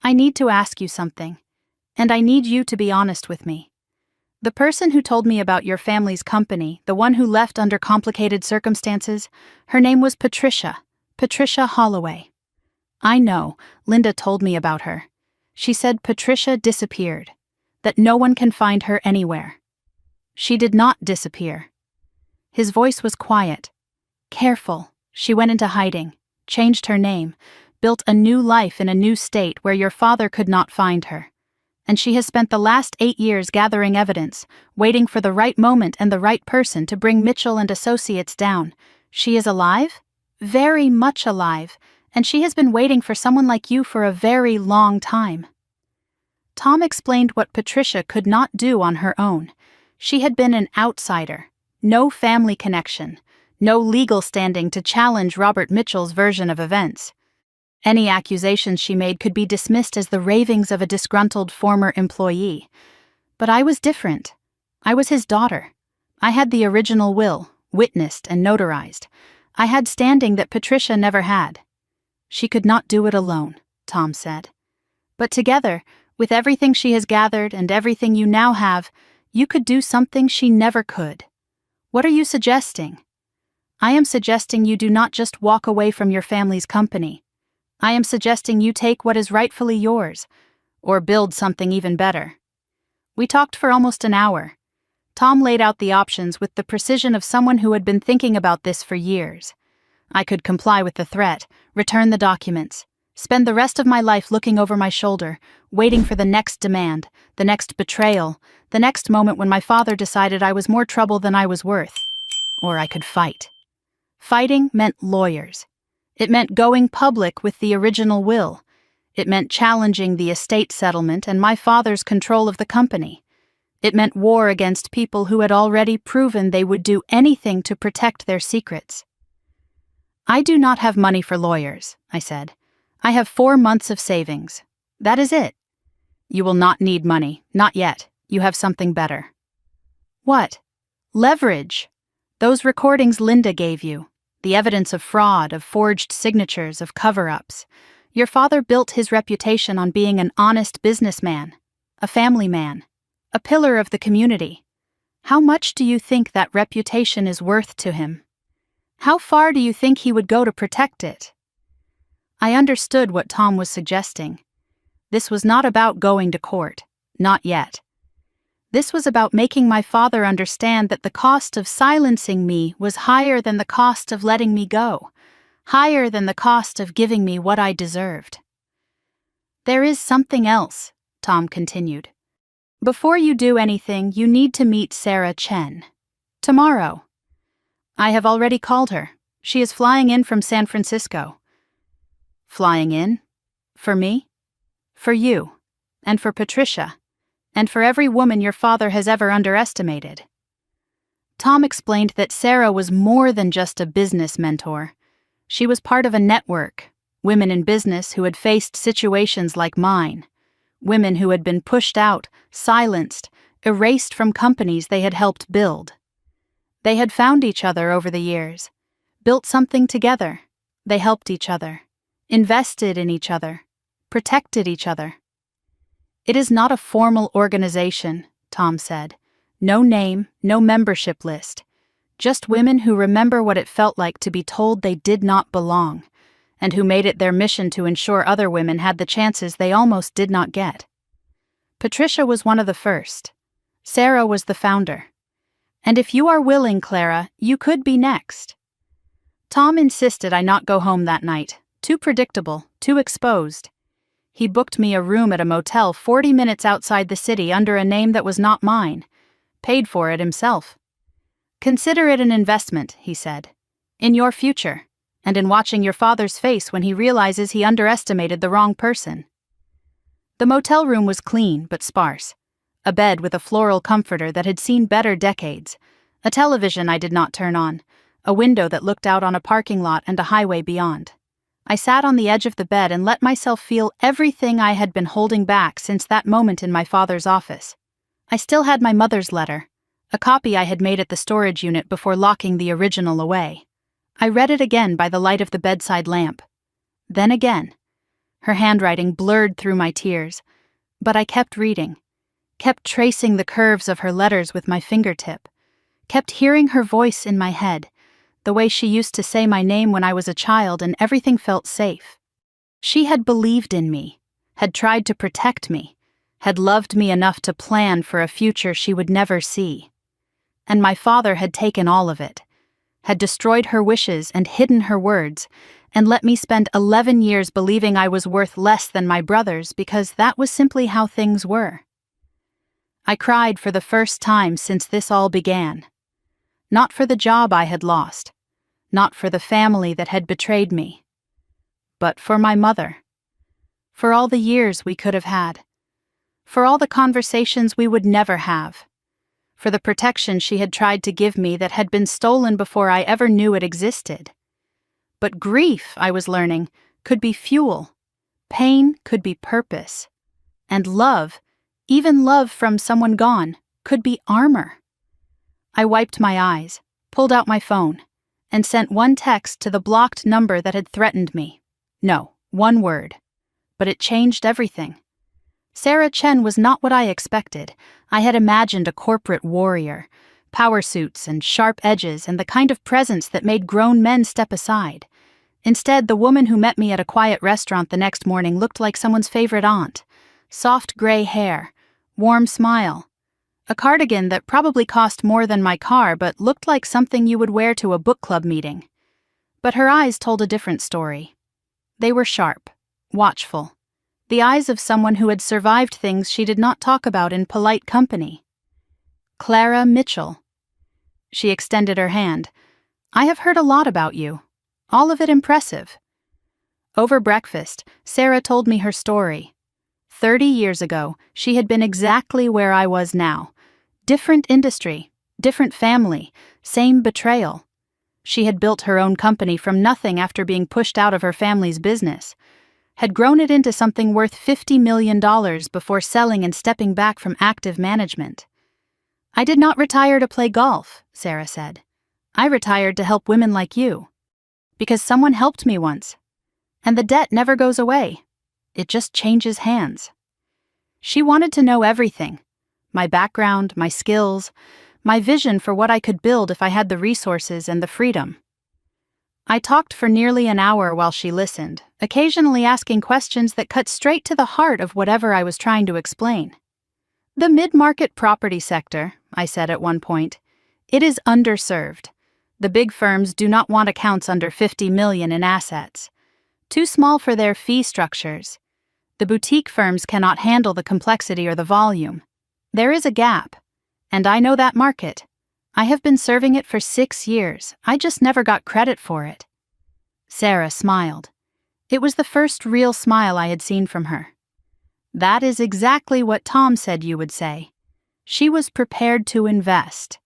I need to ask you something, and I need you to be honest with me. The person who told me about your family's company, the one who left under complicated circumstances, her name was Patricia Holloway. I know, Linda told me about her. She said Patricia disappeared, that no one can find her anywhere. She did not disappear." His voice was quiet, careful. "She went into hiding, changed her name, built a new life in a new state where your father could not find her. And she has spent the last 8 years gathering evidence, waiting for the right moment and the right person to bring Mitchell and Associates down. She is alive? Very much alive, and she has been waiting for someone like you for a very long time." Tom explained what Patricia could not do on her own. She had been an outsider, no family connection, no legal standing to challenge Robert Mitchell's version of events. Any accusations she made could be dismissed as the ravings of a disgruntled former employee. But I was different. I was his daughter. I had the original will, witnessed and notarized. I had standing that Patricia never had. She could not do it alone, Tom said. But together, with everything she has gathered and everything you now have, you could do something she never could. What are you suggesting? I am suggesting you do not just walk away from your family's company. I am suggesting you take what is rightfully yours, or build something even better. We talked for almost an hour. Tom laid out the options with the precision of someone who had been thinking about this for years. I could comply with the threat, return the documents, spend the rest of my life looking over my shoulder, waiting for the next demand, the next betrayal, the next moment when my father decided I was more trouble than I was worth. Or I could fight. Fighting meant lawyers. It meant going public with the original will. It meant challenging the estate settlement and my father's control of the company. It meant war against people who had already proven they would do anything to protect their secrets. I do not have money for lawyers, I said. I have 4 months of savings. That is it. You will not need money, not yet. You have something better. What? Leverage. Those recordings Linda gave you. The evidence of fraud, of forged signatures, of cover-ups. Your father built his reputation on being an honest businessman, a family man, a pillar of the community. How much do you think that reputation is worth to him? How far do you think he would go to protect it? I understood what Tom was suggesting. This was not about going to court, not yet. This was about making my father understand that the cost of silencing me was higher than the cost of letting me go, higher than the cost of giving me what I deserved. There is something else, Tom continued. Before you do anything, you need to meet Sarah Chen. Tomorrow. I have already called her. She is flying in from San Francisco. Flying in? For me? For you. And for Patricia. And for every woman your father has ever underestimated. Tom explained that Sarah was more than just a business mentor. She was part of a network, women in business who had faced situations like mine, women who had been pushed out, silenced, erased from companies they had helped build. They had found each other over the years, built something together. They helped each other, invested in each other, protected each other. It is not a formal organization, Tom said. No name, no membership list. Just women who remember what it felt like to be told they did not belong, and who made it their mission to ensure other women had the chances they almost did not get. Patricia was one of the first. Sarah was the founder. And if you are willing, Clara, you could be next. Tom insisted I not go home that night. Too predictable, too exposed. He booked me a room at a motel 40 minutes outside the city under a name that was not mine. Paid for it himself. Consider it an investment, he said. In your future, and in watching your father's face when he realizes he underestimated the wrong person. The motel room was clean but sparse. A bed with a floral comforter that had seen better decades. A television I did not turn on. A window that looked out on a parking lot and a highway beyond. I sat on the edge of the bed and let myself feel everything I had been holding back since that moment in my father's office. I still had my mother's letter, a copy I had made at the storage unit before locking the original away. I read it again by the light of the bedside lamp. Then again. Her handwriting blurred through my tears, but I kept reading, kept tracing the curves of her letters with my fingertip, kept hearing her voice in my head, the way she used to say my name when I was a child and everything felt safe. She had believed in me, had tried to protect me, had loved me enough to plan for a future she would never see. And my father had taken all of it, had destroyed her wishes and hidden her words, and let me spend 11 years believing I was worth less than my brothers because that was simply how things were. I cried for the first time since this all began. Not for the job I had lost, not for the family that had betrayed me, but for my mother. For all the years we could have had. For all the conversations we would never have. For the protection she had tried to give me that had been stolen before I ever knew it existed. But grief, I was learning, could be fuel. Pain could be purpose. And love, even love from someone gone, could be armor. I wiped my eyes, pulled out my phone, and sent one text to the blocked number that had threatened me. No, one word. But it changed everything. Sarah Chen was not what I expected. I had imagined a corporate warrior, power suits and sharp edges and the kind of presence that made grown men step aside. Instead, the woman who met me at a quiet restaurant the next morning looked like someone's favorite aunt. Soft gray hair, Warm smile. A cardigan that probably cost more than my car but looked like something you would wear to a book club meeting. But her eyes told a different story. They were sharp, watchful. The eyes of someone who had survived things she did not talk about in polite company. Clara Mitchell. She extended her hand. I have heard a lot about you. All of it impressive. Over breakfast, Sarah told me her story. 30 years ago, she had been exactly where I was now. Different industry, different family, same betrayal. She had built her own company from nothing after being pushed out of her family's business. Had grown it into something worth $50 million before selling and stepping back from active management. I did not retire to play golf, Sarah said. I retired to help women like you. Because someone helped me once. And the debt never goes away. It just changes hands. She wanted to know everything. My background, my skills, my vision for what I could build if I had the resources and the freedom. I talked for nearly an hour while she listened, occasionally asking questions that cut straight to the heart of whatever I was trying to explain. The mid-market property sector, I said at one point, it is underserved. The big firms do not want accounts under $50 million in assets. Too small for their fee structures. The boutique firms cannot handle the complexity or the volume. There is a gap. And I know that market. I have been serving it for 6 years. I just never got credit for it. Sarah smiled. It was the first real smile I had seen from her. That is exactly what Tom said you would say. She was prepared to invest.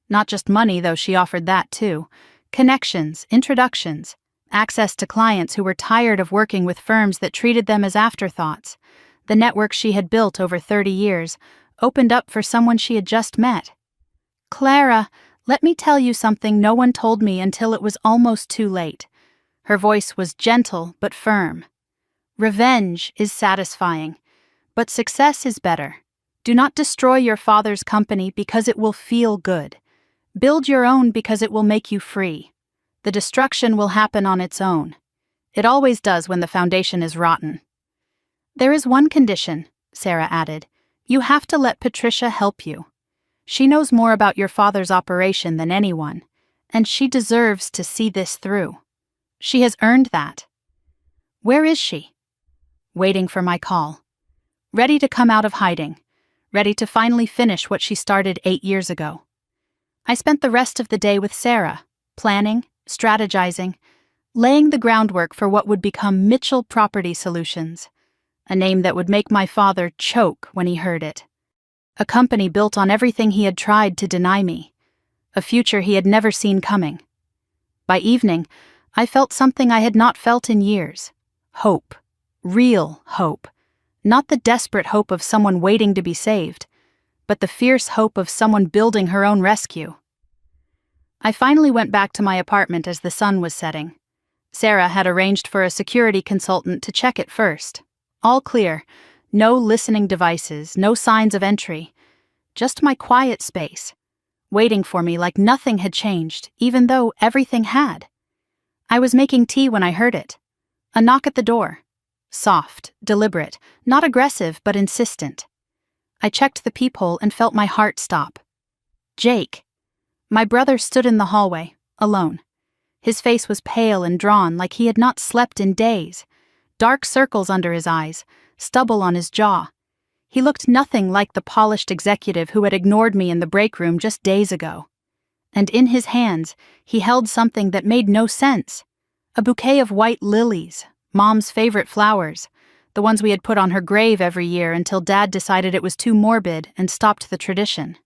Not just money, though she offered that too. Connections, introductions, access to clients who were tired of working with firms that treated them as afterthoughts. The network she had built over 30 years opened up for someone she had just met. Clara, let me tell you something no one told me until it was almost too late. Her voice was gentle but firm. Revenge is satisfying, but success is better. Do not destroy your father's company because it will feel good. Build your own because it will make you free. The destruction will happen on its own. It always does when the foundation is rotten. There is one condition, Sarah added. You have to let Patricia help you. She knows more about your father's operation than anyone, and she deserves to see this through. She has earned that. Where is she? Waiting for my call. Ready to come out of hiding. Ready to finally finish what she started 8 years ago. I spent the rest of the day with Sarah, planning, strategizing, laying the groundwork for what would become Mitchell Property Solutions, a name that would make my father choke when he heard it. A company built on everything he had tried to deny me. A future he had never seen coming. By evening, I felt something I had not felt in years. Hope. Real hope. Not the desperate hope of someone waiting to be saved, but the fierce hope of someone building her own rescue. I finally went back to my apartment as the sun was setting. Sarah had arranged for a security consultant to check it first. All clear. No listening devices, no signs of entry. Just my quiet space, waiting for me like nothing had changed, even though everything had. I was making tea when I heard it. A knock at the door. Soft, deliberate, not aggressive but insistent. I checked the peephole and felt my heart stop. Jake. My brother stood in the hallway, alone. His face was pale and drawn like he had not slept in days. Dark circles under his eyes, stubble on his jaw. He looked nothing like the polished executive who had ignored me in the break room just days ago. And in his hands, he held something that made no sense. A bouquet of white lilies, Mom's favorite flowers, the ones we had put on her grave every year until Dad decided it was too morbid and stopped the tradition.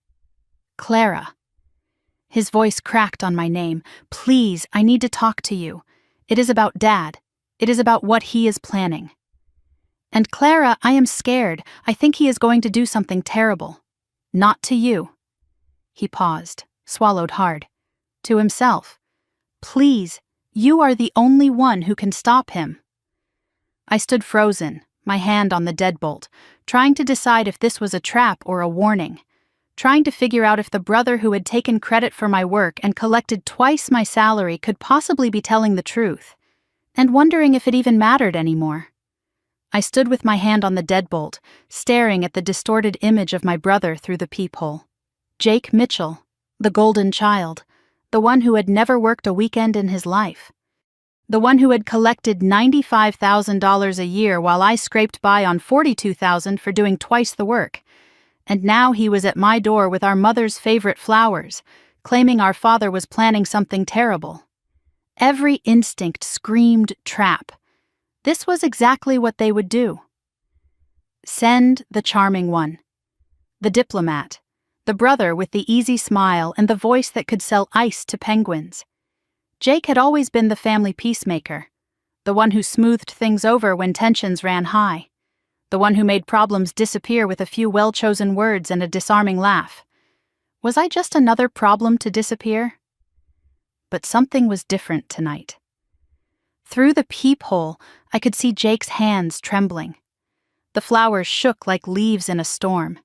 Clara. His voice cracked on my name. Please, I need to talk to you. It is about Dad. It is about what he is planning. And Clara, I am scared. I think he is going to do something terrible. Not to you. He paused, swallowed hard. To himself. Please, you are the only one who can stop him. I stood frozen, my hand on the deadbolt, trying to decide if this was a trap or a warning. Trying to figure out if the brother who had taken credit for my work and collected twice my salary could possibly be telling the truth. And wondering if it even mattered anymore. I stood with my hand on the deadbolt, staring at the distorted image of my brother through the peephole. Jake Mitchell, the golden child, the one who had never worked a weekend in his life. The one who had collected $95,000 a year while I scraped by on $42,000 for doing twice the work. And now he was at my door with our mother's favorite flowers, claiming our father was planning something terrible. Every instinct screamed trap. This was exactly what they would do. Send the charming one. The diplomat. The brother with the easy smile and the voice that could sell ice to penguins. Jake had always been the family peacemaker. The one who smoothed things over when tensions ran high. The one who made problems disappear with a few well-chosen words and a disarming laugh. Was I just another problem to disappear? But something was different tonight. Through the peephole, I could see Jake's hands trembling. The flowers shook like leaves in a storm.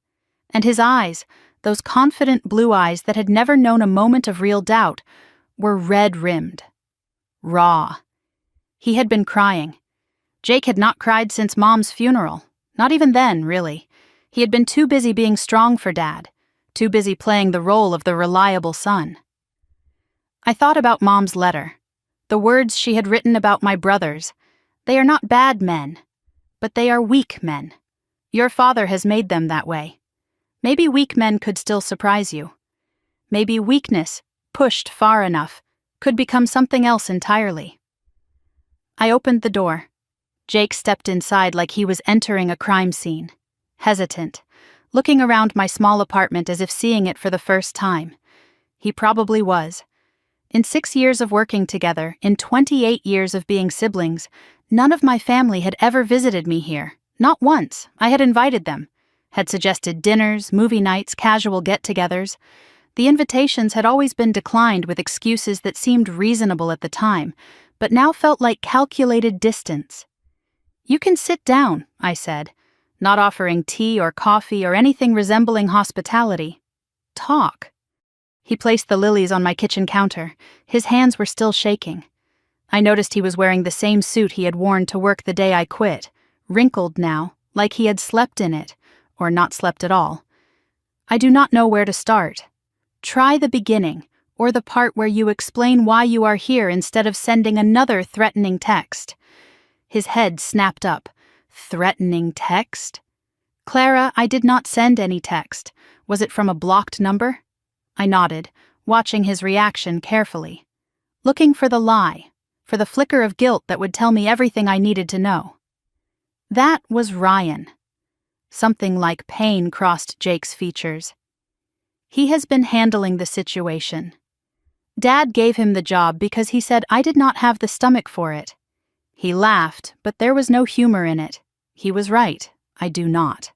And his eyes, those confident blue eyes that had never known a moment of real doubt, were red-rimmed. Raw. He had been crying. Jake had not cried since Mom's funeral. Not even then, really. He had been too busy being strong for Dad, too busy playing the role of the reliable son. I thought about Mom's letter. The words she had written about my brothers. They are not bad men, but they are weak men. Your father has made them that way. Maybe weak men could still surprise you. Maybe weakness, pushed far enough, could become something else entirely. I opened the door. Jake stepped inside like he was entering a crime scene, hesitant, looking around my small apartment as if seeing it for the first time. He probably was. In 6 years of working together, in 28 years of being siblings, none of my family had ever visited me here. Not once. I had invited them, had suggested dinners, movie nights, casual get-togethers. The invitations had always been declined with excuses that seemed reasonable at the time, but now felt like calculated distance. You can sit down, I said, not offering tea or coffee or anything resembling hospitality. Talk. He placed the lilies on my kitchen counter. His hands were still shaking. I noticed he was wearing the same suit he had worn to work the day I quit, wrinkled now, like he had slept in it, or not slept at all. I do not know where to start. Try the beginning, or the part where you explain why you are here instead of sending another threatening text. His head snapped up. Threatening text? Clara, I did not send any text. Was it from a blocked number? I nodded, watching his reaction carefully. Looking for the lie, for the flicker of guilt that would tell me everything I needed to know. That was Ryan. Something like pain crossed Jake's features. He has been handling the situation. Dad gave him the job because he said I did not have the stomach for it. He laughed, but there was no humor in it. He was right. I do not.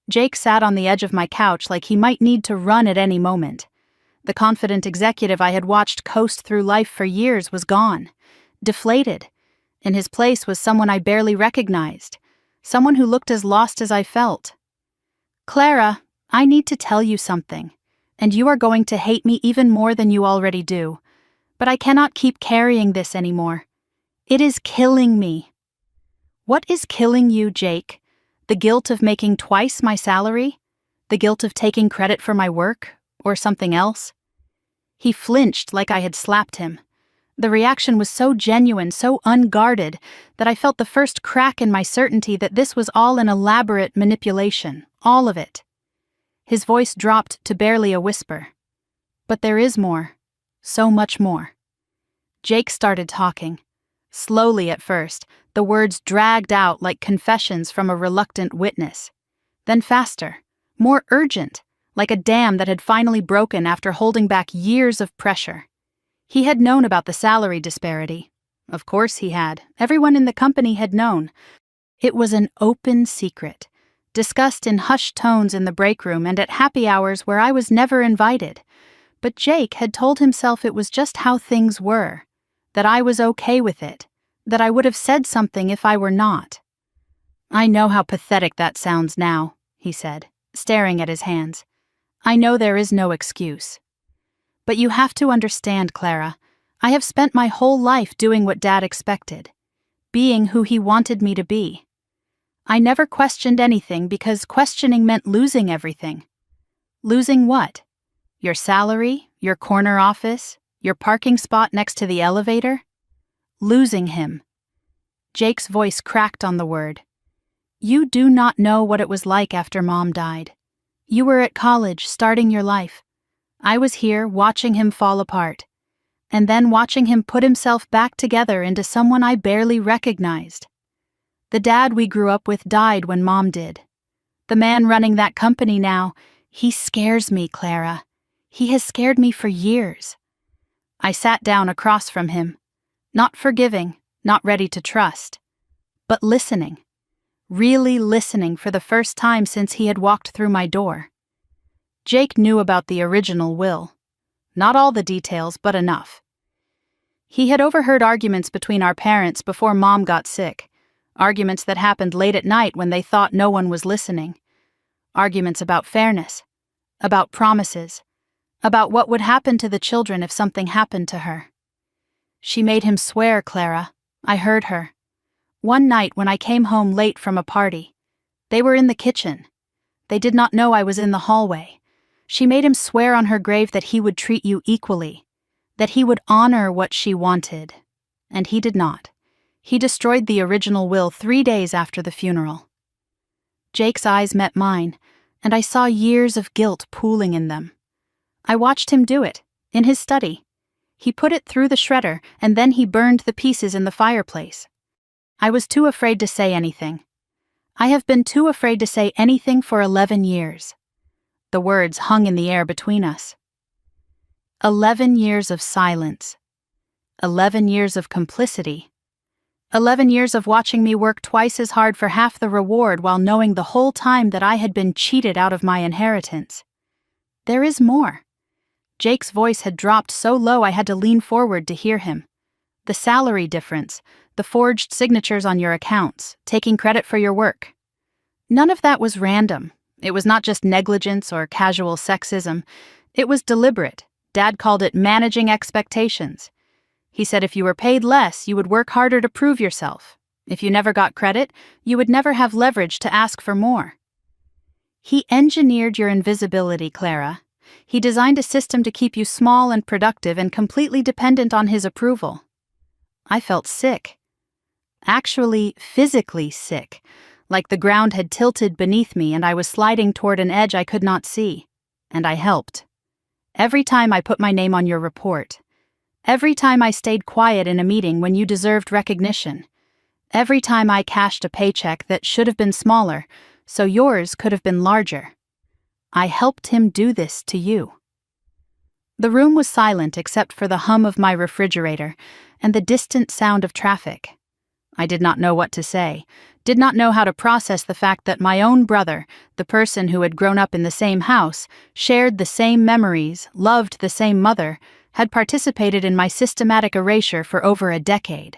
Jake sat on the edge of my couch like he might need to run at any moment. The confident executive I had watched coast through life for years was gone, deflated. In his place was someone I barely recognized, someone who looked as lost as I felt. Clara, I need to tell you something, and you are going to hate me even more than you already do. But I cannot keep carrying this anymore. It is killing me. What is killing you, Jake? The guilt of making twice my salary? The guilt of taking credit for my work? Or something else? He flinched like I had slapped him. The reaction was so genuine, so unguarded, that I felt the first crack in my certainty that this was all an elaborate manipulation, all of it. His voice dropped to barely a whisper. But there is more. So much more. Jake started talking. Slowly at first, the words dragged out like confessions from a reluctant witness. Then faster, more urgent, like a dam that had finally broken after holding back years of pressure. He had known about the salary disparity. Of course he had. Everyone in the company had known. It was an open secret, discussed in hushed tones in the break room and at happy hours where I was never invited. But Jake had told himself it was just how things were, that I was okay with it, that I would have said something if I were not. I know how pathetic that sounds now, he said, staring at his hands. I know there is no excuse. But you have to understand, Clara, I have spent my whole life doing what Dad expected, being who he wanted me to be. I never questioned anything because questioning meant losing everything. Losing what? Your salary, your corner office, your parking spot next to the elevator? Losing him. Jake's voice cracked on the word. You do not know what it was like after Mom died. You were at college, starting your life. I was here, watching him fall apart. And then watching him put himself back together into someone I barely recognized. The dad we grew up with died when Mom did. The man running that company now, he scares me, Clara. He has scared me for years. I sat down across from him, not forgiving, not ready to trust, but listening. Really listening for the first time since he had walked through my door. Jake knew about the original will. Not all the details, but enough. He had overheard arguments between our parents before Mom got sick. Arguments that happened late at night when they thought no one was listening. Arguments about fairness, about promises, about what would happen to the children if something happened to her. She made him swear, Clara. I heard her. One night when I came home late from a party, they were in the kitchen. They did not know I was in the hallway. She made him swear on her grave that he would treat you equally, that he would honor what she wanted. And he did not. He destroyed the original will 3 days after the funeral. Jake's eyes met mine, and I saw years of guilt pooling in them. I watched him do it, in his study. He put it through the shredder, and then he burned the pieces in the fireplace. I was too afraid to say anything. I have been too afraid to say anything for 11 years. The words hung in the air between us. 11 years of silence. 11 years of complicity. 11 years of watching me work twice as hard for half the reward while knowing the whole time that I had been cheated out of my inheritance. There is more. Jake's voice had dropped so low I had to lean forward to hear him. The salary difference, the forged signatures on your accounts, taking credit for your work. None of that was random. It was not just negligence or casual sexism. It was deliberate. Dad called it managing expectations. He said if you were paid less, you would work harder to prove yourself. If you never got credit, you would never have leverage to ask for more. He engineered your invisibility, Clara. He designed a system to keep you small and productive and completely dependent on his approval. I felt sick. Actually, physically sick, like the ground had tilted beneath me and I was sliding toward an edge I could not see. And I helped. Every time I put my name on your report. Every time I stayed quiet in a meeting when you deserved recognition. Every time I cashed a paycheck that should have been smaller, so yours could have been larger. I helped him do this to you. The room was silent except for the hum of my refrigerator and the distant sound of traffic. I did not know what to say, did not know how to process the fact that my own brother, the person who had grown up in the same house, shared the same memories, loved the same mother, had participated in my systematic erasure for over a decade.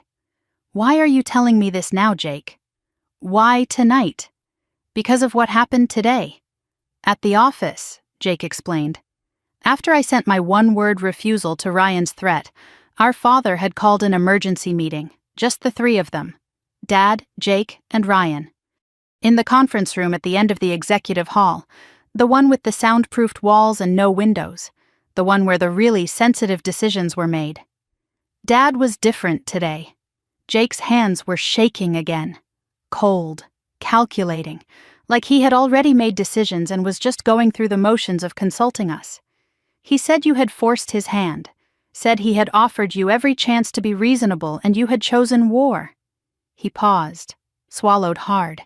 Why are you telling me this now, Jake? Why tonight? Because of what happened today. At the office, Jake explained. After I sent my one-word refusal to Ryan's threat, our father had called an emergency meeting, just the three of them, Dad, Jake, and Ryan. In the conference room at the end of the executive hall, the one with the soundproofed walls and no windows, the one where the really sensitive decisions were made. Dad was different today. Jake's hands were shaking again, cold, calculating, like he had already made decisions and was just going through the motions of consulting us. He said you had forced his hand, said he had offered you every chance to be reasonable and you had chosen war. He paused, swallowed hard,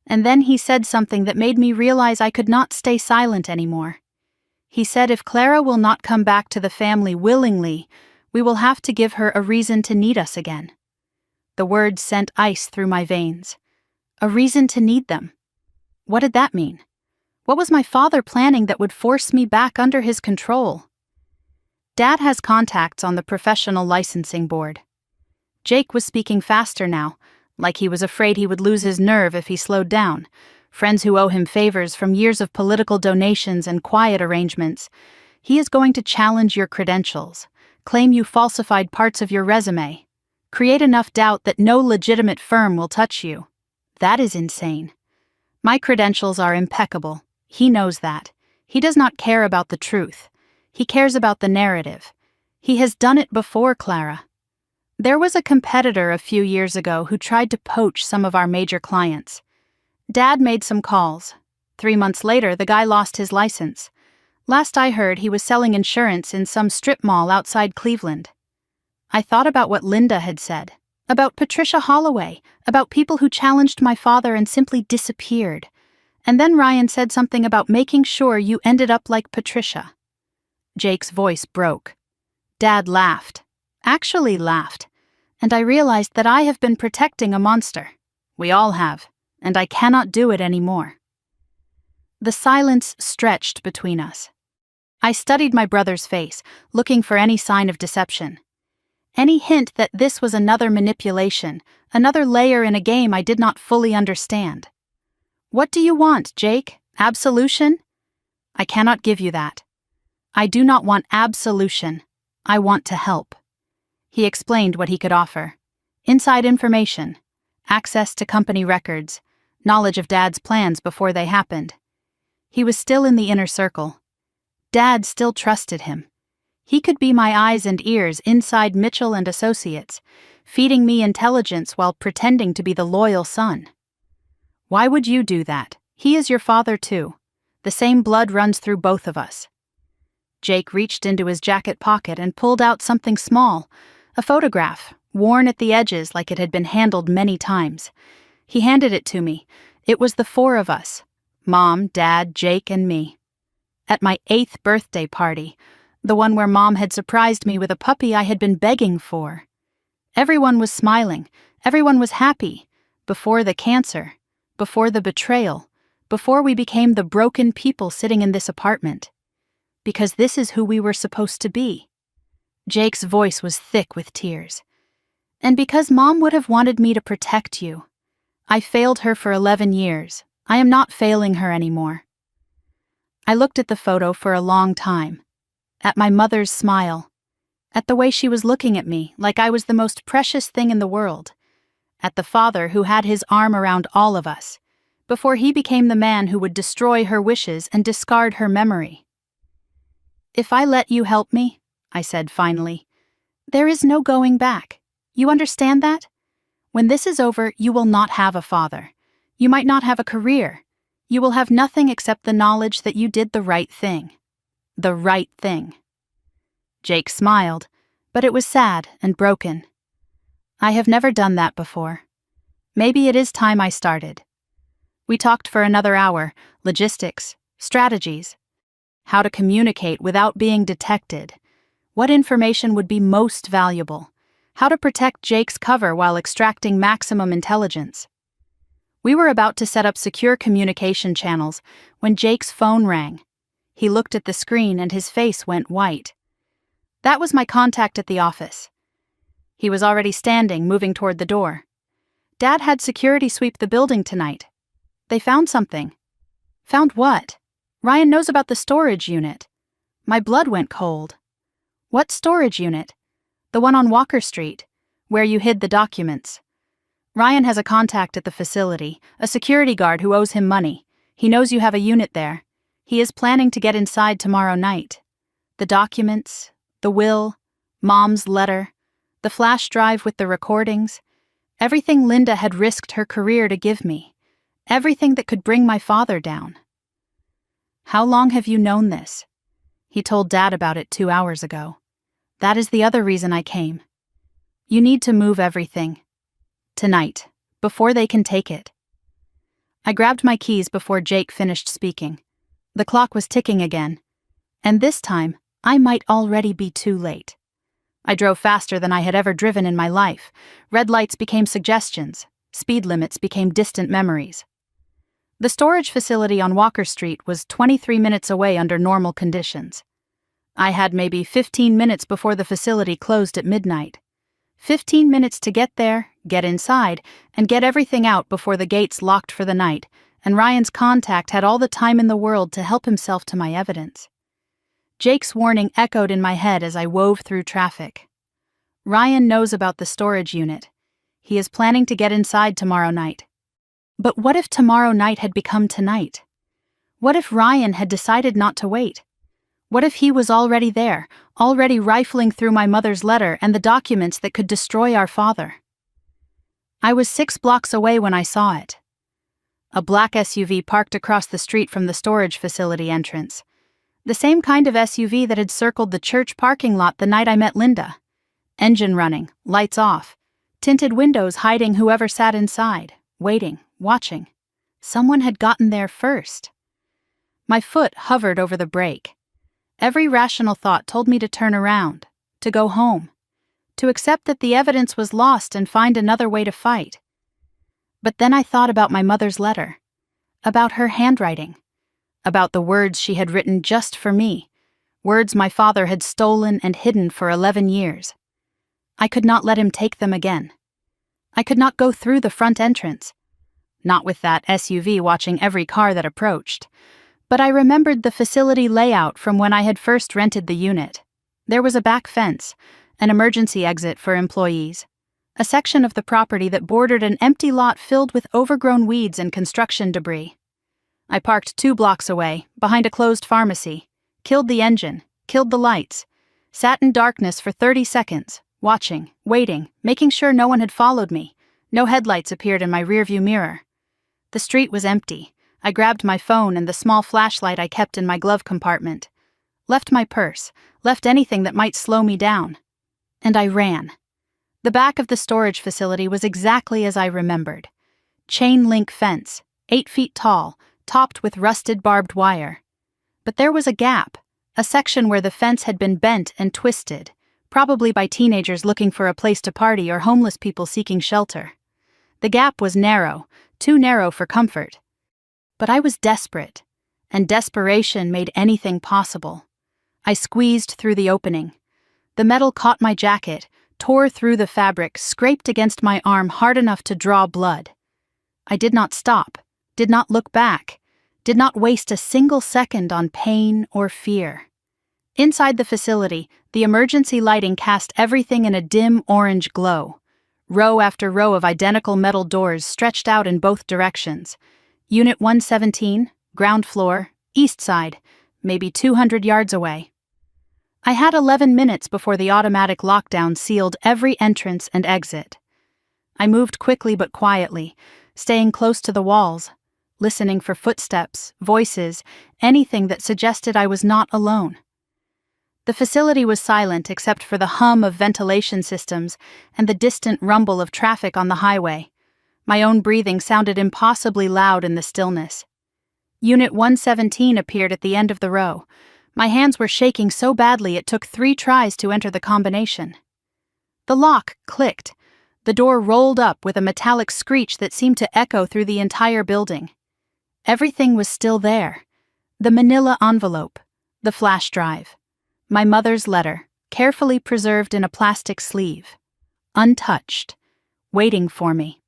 and then he said something that made me realize I could not stay silent anymore. He said if Clara will not come back to the family willingly, we will have to give her a reason to need us again. The words sent ice through my veins. A reason to need them. What did that mean? What was my father planning that would force me back under his control? Dad has contacts on the professional licensing board. Jake was speaking faster now, like he was afraid he would lose his nerve if he slowed down. Friends who owe him favors from years of political donations and quiet arrangements. He is going to challenge your credentials, claim you falsified parts of your resume, create enough doubt that no legitimate firm will touch you. That is insane. My credentials are impeccable. He knows that. He does not care about the truth. He cares about the narrative. He has done it before, Clara. There was a competitor a few years ago who tried to poach some of our major clients. Dad made some calls. 3 months later, the guy lost his license. Last I heard, he was selling insurance in some strip mall outside Cleveland. I thought about what Linda had said, about Patricia Holloway, about people who challenged my father and simply disappeared. And then Ryan said something about making sure you ended up like Patricia. Jake's voice broke. Dad laughed. Actually laughed. And I realized that I have been protecting a monster. We all have. And I cannot do it anymore. The silence stretched between us. I studied my brother's face, looking for any sign of deception. Any hint that this was another manipulation, another layer in a game I did not fully understand. What do you want, Jake? Absolution? I cannot give you that. I do not want absolution. I want to help. He explained what he could offer. Inside information, access to company records, knowledge of Dad's plans before they happened. He was still in the inner circle. Dad still trusted him. He could be my eyes and ears inside Mitchell and Associates, feeding me intelligence while pretending to be the loyal son. Why would you do that? He is your father too. The same blood runs through both of us. Jake reached into his jacket pocket and pulled out something small, a photograph, worn at the edges like it had been handled many times. He handed it to me. It was the 4 of us, Mom, Dad, Jake, and me. At my 8th birthday party, the one where Mom had surprised me with a puppy I had been begging for. Everyone was smiling. Everyone was happy. Before the cancer. Before the betrayal. Before we became the broken people sitting in this apartment. Because this is who we were supposed to be. Jake's voice was thick with tears. And because Mom would have wanted me to protect you. I failed her for 11 years. I am not failing her anymore. I looked at the photo for a long time. At my mother's smile. At the way she was looking at me like I was the most precious thing in the world. At the father who had his arm around all of us, before he became the man who would destroy her wishes and discard her memory. If I let you help me, I said finally, there is no going back. You understand that? When this is over, you will not have a father. You might not have a career. You will have nothing except the knowledge that you did the right thing. The right thing. Jake smiled, but it was sad and broken. I have never done that before. Maybe it is time I started. We talked for another hour, logistics, strategies, how to communicate without being detected, what information would be most valuable, how to protect Jake's cover while extracting maximum intelligence. We were about to set up secure communication channels when Jake's phone rang. He looked at the screen and his face went white. That was my contact at the office. He was already standing, moving toward the door. Dad had security sweep the building tonight. They found something. Found what? Ryan knows about the storage unit. My blood went cold. What storage unit? The one on Walker Street, where you hid the documents. Ryan has a contact at the facility, a security guard who owes him money. He knows you have a unit there. He is planning to get inside tomorrow night. The documents, the will, Mom's letter, the flash drive with the recordings, everything Linda had risked her career to give me, everything that could bring my father down. How long have you known this? He told Dad about it 2 hours ago. That is the other reason I came. You need to move everything. Tonight, before they can take it. I grabbed my keys before Jake finished speaking. The clock was ticking again. And this time, I might already be too late. I drove faster than I had ever driven in my life. Red lights became suggestions. Speed limits became distant memories. The storage facility on Walker Street was 23 minutes away under normal conditions. I had maybe 15 minutes before the facility closed at midnight. 15 minutes to get there, get inside, and get everything out before the gates locked for the night, and Ryan's contact had all the time in the world to help himself to my evidence. Jake's warning echoed in my head as I wove through traffic. Ryan knows about the storage unit. He is planning to get inside tomorrow night. But what if tomorrow night had become tonight? What if Ryan had decided not to wait? What if he was already there, already rifling through my mother's letter and the documents that could destroy our father? I was 6 blocks away when I saw it. A black SUV parked across the street from the storage facility entrance. The same kind of SUV that had circled the church parking lot the night I met Linda. Engine running, lights off, tinted windows hiding whoever sat inside, waiting, watching. Someone had gotten there first. My foot hovered over the brake. Every rational thought told me to turn around, to go home, to accept that the evidence was lost and find another way to fight. But then I thought about my mother's letter, about her handwriting, about the words she had written just for me, words my father had stolen and hidden for 11 years. I could not let him take them again. I could not go through the front entrance, not with that SUV watching every car that approached. But I remembered the facility layout from when I had first rented the unit. There was a back fence, an emergency exit for employees, a section of the property that bordered an empty lot filled with overgrown weeds and construction debris. I parked 2 blocks away, behind a closed pharmacy, killed the engine, killed the lights, sat in darkness for 30 seconds, watching, waiting, making sure no one had followed me. No headlights appeared in my rearview mirror. The street was empty. I grabbed my phone and the small flashlight I kept in my glove compartment, left my purse, left anything that might slow me down, and I ran. The back of the storage facility was exactly as I remembered. Chain link fence, 8 feet tall, topped with rusted barbed wire. But there was a gap, a section where the fence had been bent and twisted, probably by teenagers looking for a place to party or homeless people seeking shelter. The gap was narrow, too narrow for comfort. But I was desperate, and desperation made anything possible. I squeezed through the opening. The metal caught my jacket, tore through the fabric, scraped against my arm hard enough to draw blood. I did not stop, did not look back, did not waste a single second on pain or fear. Inside the facility, the emergency lighting cast everything in a dim orange glow. Row after row of identical metal doors stretched out in both directions. Unit 117, ground floor, east side, maybe 200 yards away. I had 11 minutes before the automatic lockdown sealed every entrance and exit. I moved quickly but quietly, staying close to the walls, listening for footsteps, voices, anything that suggested I was not alone. The facility was silent except for the hum of ventilation systems and the distant rumble of traffic on the highway. My own breathing sounded impossibly loud in the stillness. Unit 117 appeared at the end of the row. My hands were shaking so badly it took 3 tries to enter the combination. The lock clicked. The door rolled up with a metallic screech that seemed to echo through the entire building. Everything was still there. The manila envelope, the flash drive, my mother's letter, carefully preserved in a plastic sleeve, untouched, waiting for me.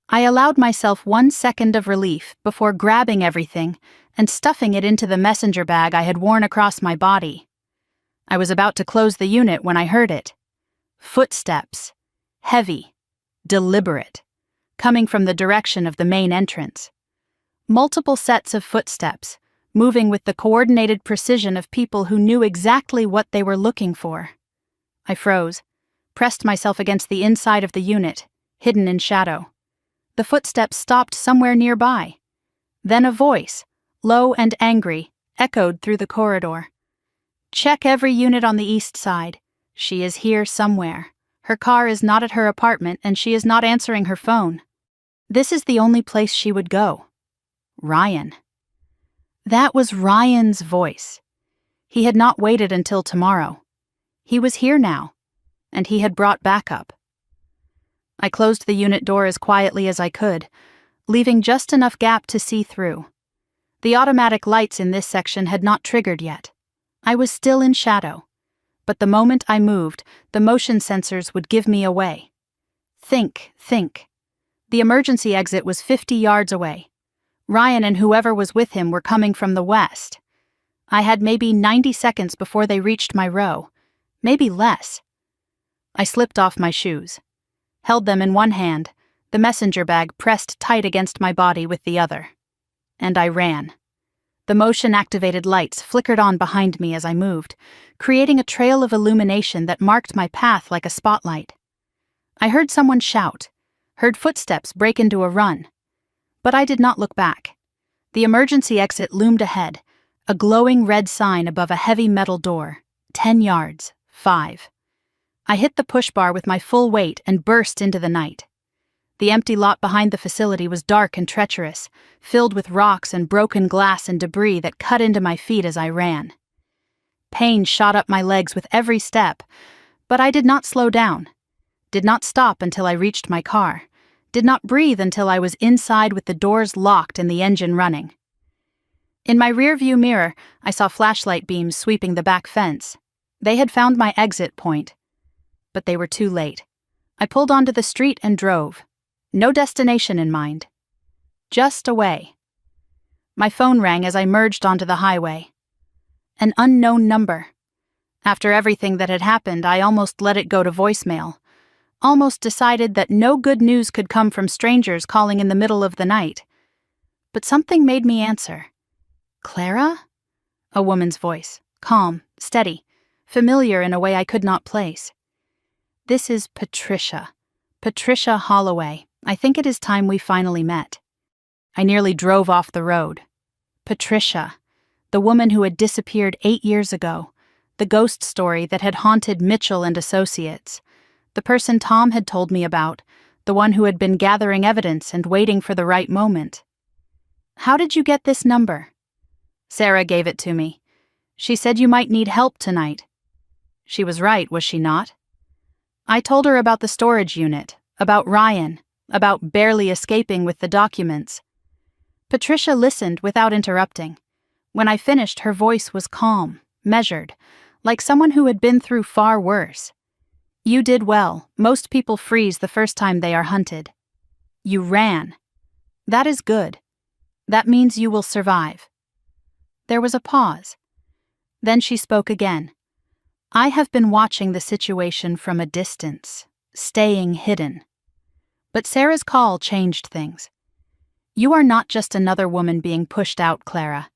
I allowed myself 1 second of relief before grabbing everything and stuffing it into the messenger bag I had worn across my body. I was about to close the unit when I heard it. Footsteps, heavy, deliberate, coming from the direction of the main entrance. Multiple sets of footsteps, moving with the coordinated precision of people who knew exactly what they were looking for. I froze, pressed myself against the inside of the unit, hidden in shadow. The footsteps stopped somewhere nearby. Then a voice, low and angry, echoed through the corridor. "Check every unit on the east side. She is here somewhere. Her car is not at her apartment and she is not answering her phone. This is the only place she would go." Ryan. That was Ryan's voice. He had not waited until tomorrow. He was here now, and he had brought backup. I closed the unit door as quietly as I could, leaving just enough gap to see through. The automatic lights in this section had not triggered yet. I was still in shadow, but the moment I moved, the motion sensors would give me away. Think. The emergency exit was 50 yards away. Ryan and whoever was with him were coming from the west. I had maybe 90 seconds before they reached my row, maybe less. I slipped off my shoes, held them in one hand, the messenger bag pressed tight against my body with the other. And I ran. The motion-activated lights flickered on behind me as I moved, creating a trail of illumination that marked my path like a spotlight. I heard someone shout, heard footsteps break into a run. But I did not look back. The emergency exit loomed ahead, a glowing red sign above a heavy metal door, 10 yards, 5. I hit the push bar with my full weight and burst into the night. The empty lot behind the facility was dark and treacherous, filled with rocks and broken glass and debris that cut into my feet as I ran. Pain shot up my legs with every step, but I did not slow down, did not stop until I reached my car, did not breathe until I was inside with the doors locked and the engine running. In my rearview mirror, I saw flashlight beams sweeping the back fence. They had found my exit point. But they were too late. I pulled onto the street and drove. No destination in mind. Just away. My phone rang as I merged onto the highway. An unknown number. After everything that had happened, I almost let it go to voicemail. Almost decided that no good news could come from strangers calling in the middle of the night. But something made me answer. Clara? A woman's voice, calm, steady, familiar in a way I could not place. This is Patricia. Patricia Holloway. I think it is time we finally met. I nearly drove off the road. Patricia, the woman who had disappeared 8 years ago, the ghost story that had haunted Mitchell and Associates, the person Tom had told me about, the one who had been gathering evidence and waiting for the right moment. How did you get this number? Sarah gave it to me. She said you might need help tonight. She was right, was she not? I told her about the storage unit, about Ryan, about barely escaping with the documents. Patricia listened without interrupting. When I finished, her voice was calm, measured, like someone who had been through far worse. You did well. Most people freeze the first time they are hunted. You ran. That is good. That means you will survive. There was a pause. Then she spoke again. I have been watching the situation from a distance, staying hidden. But Sarah's call changed things. You are not just another woman being pushed out, Clara.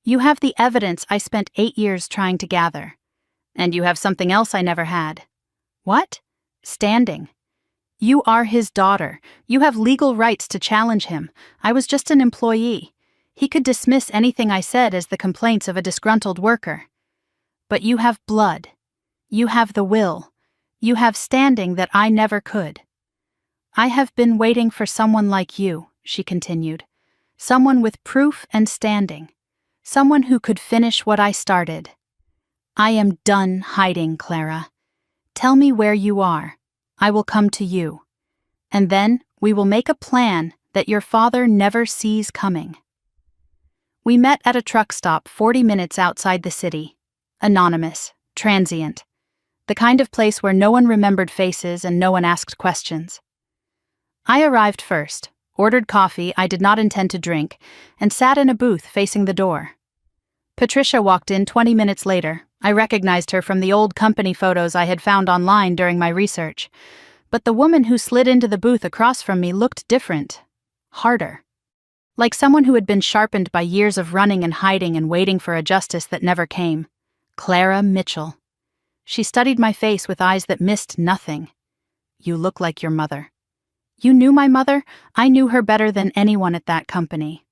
You have the evidence I spent 8 years trying to gather. And you have something else I never had. What? Standing. You are his daughter. You have legal rights to challenge him. I was just an employee. He could dismiss anything I said as the complaints of a disgruntled worker. But you have blood. You have the will. You have standing that I never could. I have been waiting for someone like you, she continued. Someone with proof and standing. Someone who could finish what I started. I am done hiding, Clara. Tell me where you are. I will come to you. And then we will make a plan that your father never sees coming. We met at a truck stop 40 minutes outside the city. Anonymous, transient. The kind of place where no one remembered faces and no one asked questions. I arrived first, ordered coffee I did not intend to drink, and sat in a booth facing the door. Patricia walked in 20 minutes later. I recognized her from the old company photos I had found online during my research. But the woman who slid into the booth across from me looked different. Harder. Like someone who had been sharpened by years of running and hiding and waiting for a justice that never came. Clara Mitchell. She studied my face with eyes that missed nothing. You look like your mother. You knew my mother? I knew her better than anyone at that company.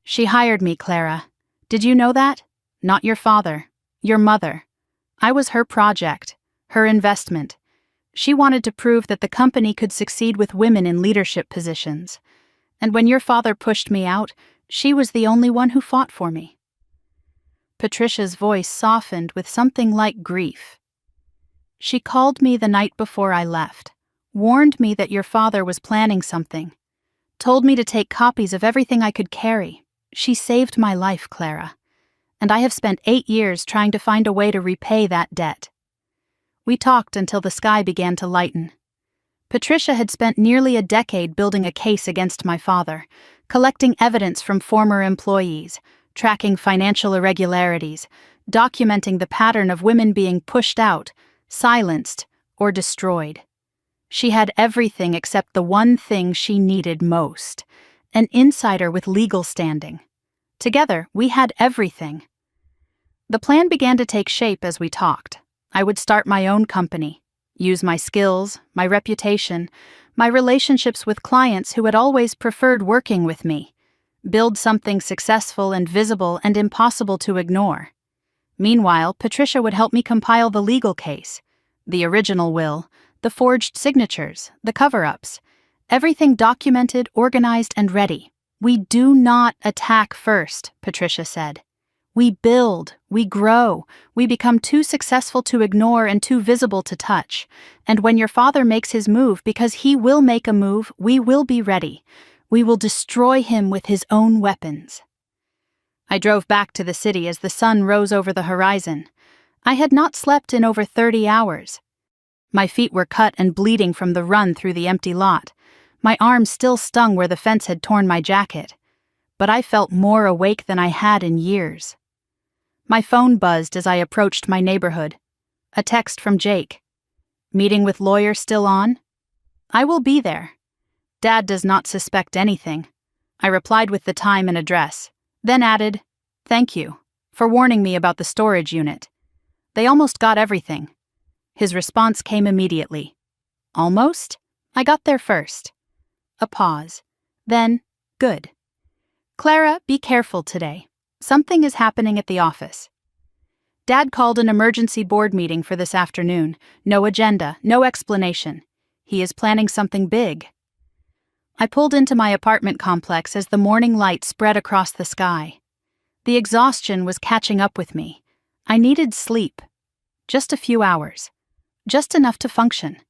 She hired me, Clara. Did you know that? Not your father. Your mother. I was her project, her investment. She wanted to prove that the company could succeed with women in leadership positions. And when your father pushed me out, she was the only one who fought for me. Patricia's voice softened with something like grief. She called me the night before I left, warned me that your father was planning something, told me to take copies of everything I could carry. She saved my life, Clara. And I have spent 8 years trying to find a way to repay that debt. We talked until the sky began to lighten. Patricia had spent nearly a decade building a case against my father, collecting evidence from former employees, tracking financial irregularities, documenting the pattern of women being pushed out, silenced, or destroyed. She had everything except the one thing she needed most: an insider with legal standing. Together, we had everything. The plan began to take shape as we talked. I would start my own company, use my skills, my reputation, my relationships with clients who had always preferred working with me, build something successful and visible and impossible to ignore. Meanwhile, Patricia would help me compile the legal case, the original will, the forged signatures, the cover-ups, everything documented, organized, and ready. "We do not attack first," Patricia said. "We build, we grow, we become too successful to ignore and too visible to touch. And when your father makes his move, because he will make a move, we will be ready. We will destroy him with his own weapons." I drove back to the city as the sun rose over the horizon. I had not slept in over 30 hours. My feet were cut and bleeding from the run through the empty lot. My arms still stung where the fence had torn my jacket. But I felt more awake than I had in years. My phone buzzed as I approached my neighborhood. A text from Jake. "Meeting with lawyer still on?" "I will be there. Dad does not suspect anything." I replied with the time and address, then added, "Thank you for warning me about the storage unit. They almost got everything." His response came immediately. "Almost? I got there first." A pause. Then, "Good. Clara, be careful today. Something is happening at the office." Dad called an emergency board meeting for this afternoon. No agenda, no explanation. He is planning something big. I pulled into my apartment complex as the morning light spread across the sky. The exhaustion was catching up with me. I needed sleep. Just a few hours. Just enough to function.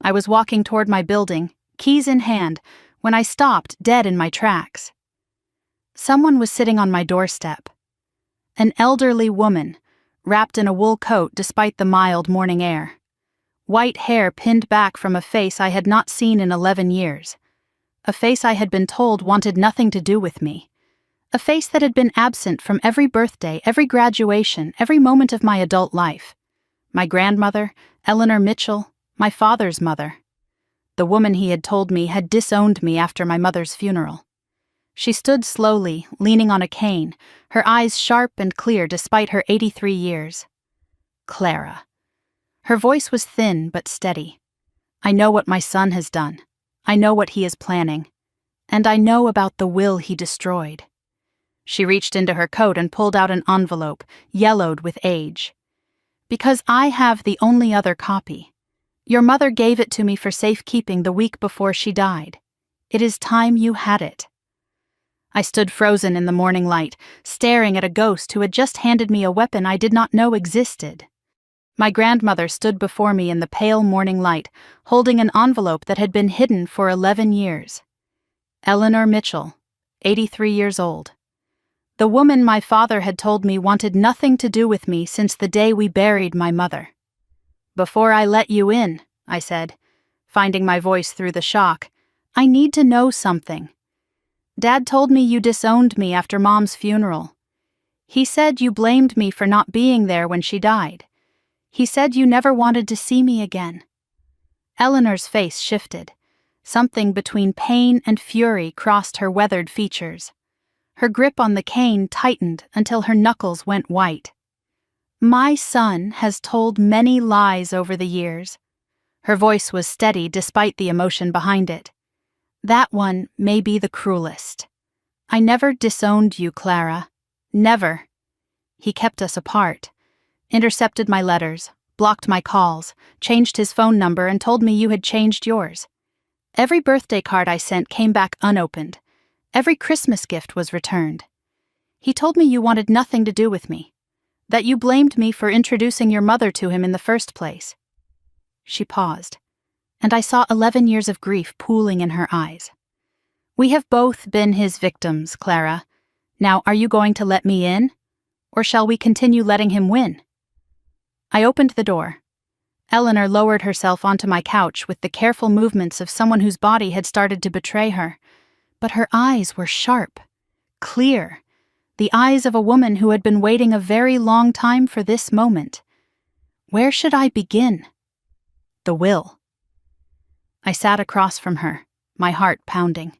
I was walking toward my building, keys in hand, when I stopped dead in my tracks. Someone was sitting on my doorstep. An elderly woman, wrapped in a wool coat despite the mild morning air. White hair pinned back from a face I had not seen in 11 years. A face I had been told wanted nothing to do with me. A face that had been absent from every birthday, every graduation, every moment of my adult life. My grandmother, Eleanor Mitchell, my father's mother. The woman he had told me had disowned me after my mother's funeral. She stood slowly, leaning on a cane, her eyes sharp and clear despite her 83 years. Clara. Her voice was thin but steady. "I know what my son has done. I know what he is planning. And I know about the will he destroyed." She reached into her coat and pulled out an envelope, yellowed with age. "Because I have the only other copy. Your mother gave it to me for safekeeping the week before she died. It is time you had it." I stood frozen in the morning light, staring at a ghost who had just handed me a weapon I did not know existed. My grandmother stood before me in the pale morning light, holding an envelope that had been hidden for 11 years. Eleanor Mitchell, 83 years old. The woman my father had told me wanted nothing to do with me since the day we buried my mother. "Before I let you in," I said, finding my voice through the shock, "I need to know something. Dad told me you disowned me after Mom's funeral. He said you blamed me for not being there when she died. He said you never wanted to see me again." Eleanor's face shifted. Something between pain and fury crossed her weathered features. Her grip on the cane tightened until her knuckles went white. "My son has told many lies over the years." Her voice was steady despite the emotion behind it. "That one may be the cruelest. I never disowned you, Clara. Never. He kept us apart. Intercepted my letters, blocked my calls, changed his phone number and told me you had changed yours. Every birthday card I sent came back unopened. Every Christmas gift was returned. He told me you wanted nothing to do with me, that you blamed me for introducing your mother to him in the first place." She paused, and I saw 11 years of grief pooling in her eyes. "We have both been his victims, Clara. Now, are you going to let me in? Or shall we continue letting him win?" I opened the door. Eleanor lowered herself onto my couch with the careful movements of someone whose body had started to betray her. But her eyes were sharp, clear, the eyes of a woman who had been waiting a very long time for this moment. Where should I begin? The will. I sat across from her, my heart pounding.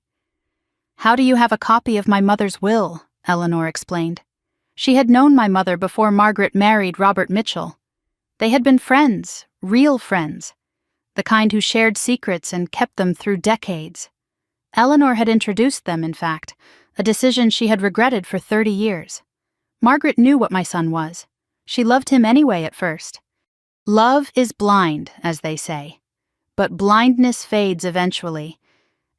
"How do you have a copy of my mother's will?" Eleanor explained. She had known my mother before Margaret married Robert Mitchell. They had been friends, real friends, the kind who shared secrets and kept them through decades. Eleanor had introduced them, in fact, a decision she had regretted for 30 years. Margaret knew what my son was. She loved him anyway at first. Love is blind, as they say. But blindness fades eventually.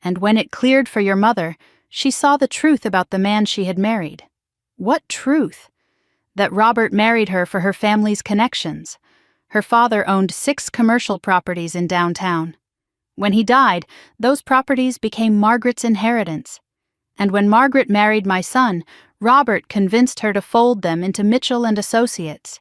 And when it cleared for your mother, she saw the truth about the man she had married. What truth? That Robert married her for her family's connections. Her father owned 6 commercial properties in downtown. When he died, those properties became Margaret's inheritance. And when Margaret married my son, Robert convinced her to fold them into Mitchell and Associates.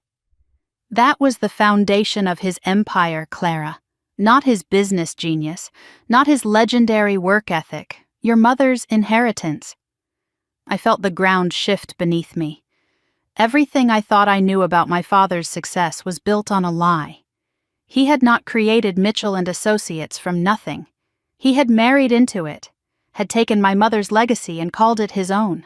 That was the foundation of his empire, Clara. Not his business genius, not his legendary work ethic, your mother's inheritance. I felt the ground shift beneath me. Everything I thought I knew about my father's success was built on a lie. He had not created Mitchell and Associates from nothing. He had married into it, had taken my mother's legacy and called it his own.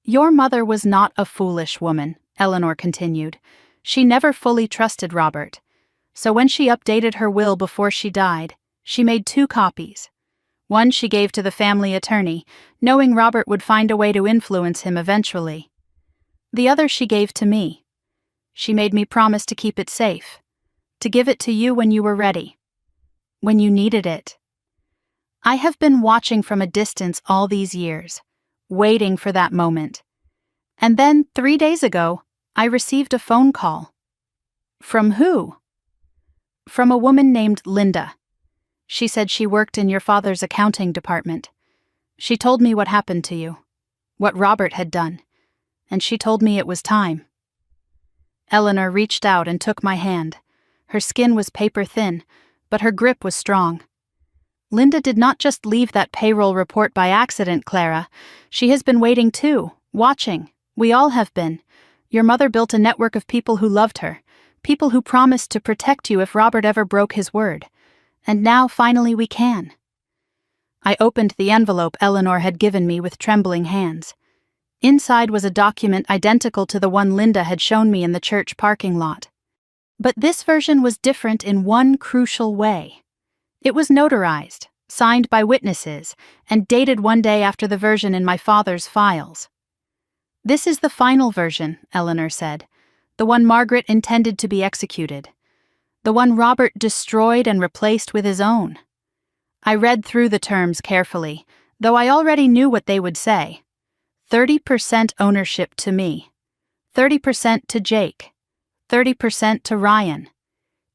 Your mother was not a foolish woman, Eleanor continued. She never fully trusted Robert. So when she updated her will before she died, she made 2 copies. One she gave to the family attorney, knowing Robert would find a way to influence him eventually. The other she gave to me. She made me promise to keep it safe, to give it to you when you were ready, when you needed it. I have been watching from a distance all these years, waiting for that moment. And then 3 days ago, I received a phone call. From who? From a woman named Linda. She said she worked in your father's accounting department. She told me what happened to you, what Robert had done, and she told me it was time. Eleanor reached out and took my hand. Her skin was paper thin, but her grip was strong. Linda did not just leave that payroll report by accident, Clara. She has been waiting too, watching. We all have been. Your mother built a network of people who loved her, people who promised to protect you if Robert ever broke his word. And now, finally, we can. I opened the envelope Eleanor had given me with trembling hands. Inside was a document identical to the one Linda had shown me in the church parking lot. But this version was different in one crucial way. It was notarized, signed by witnesses, and dated one day after the version in my father's files. This is the final version, Eleanor said, the one Margaret intended to be executed, the one Robert destroyed and replaced with his own. I read through the terms carefully, though I already knew what they would say. 30% ownership to me, 30% to Jake, 30% to Ryan,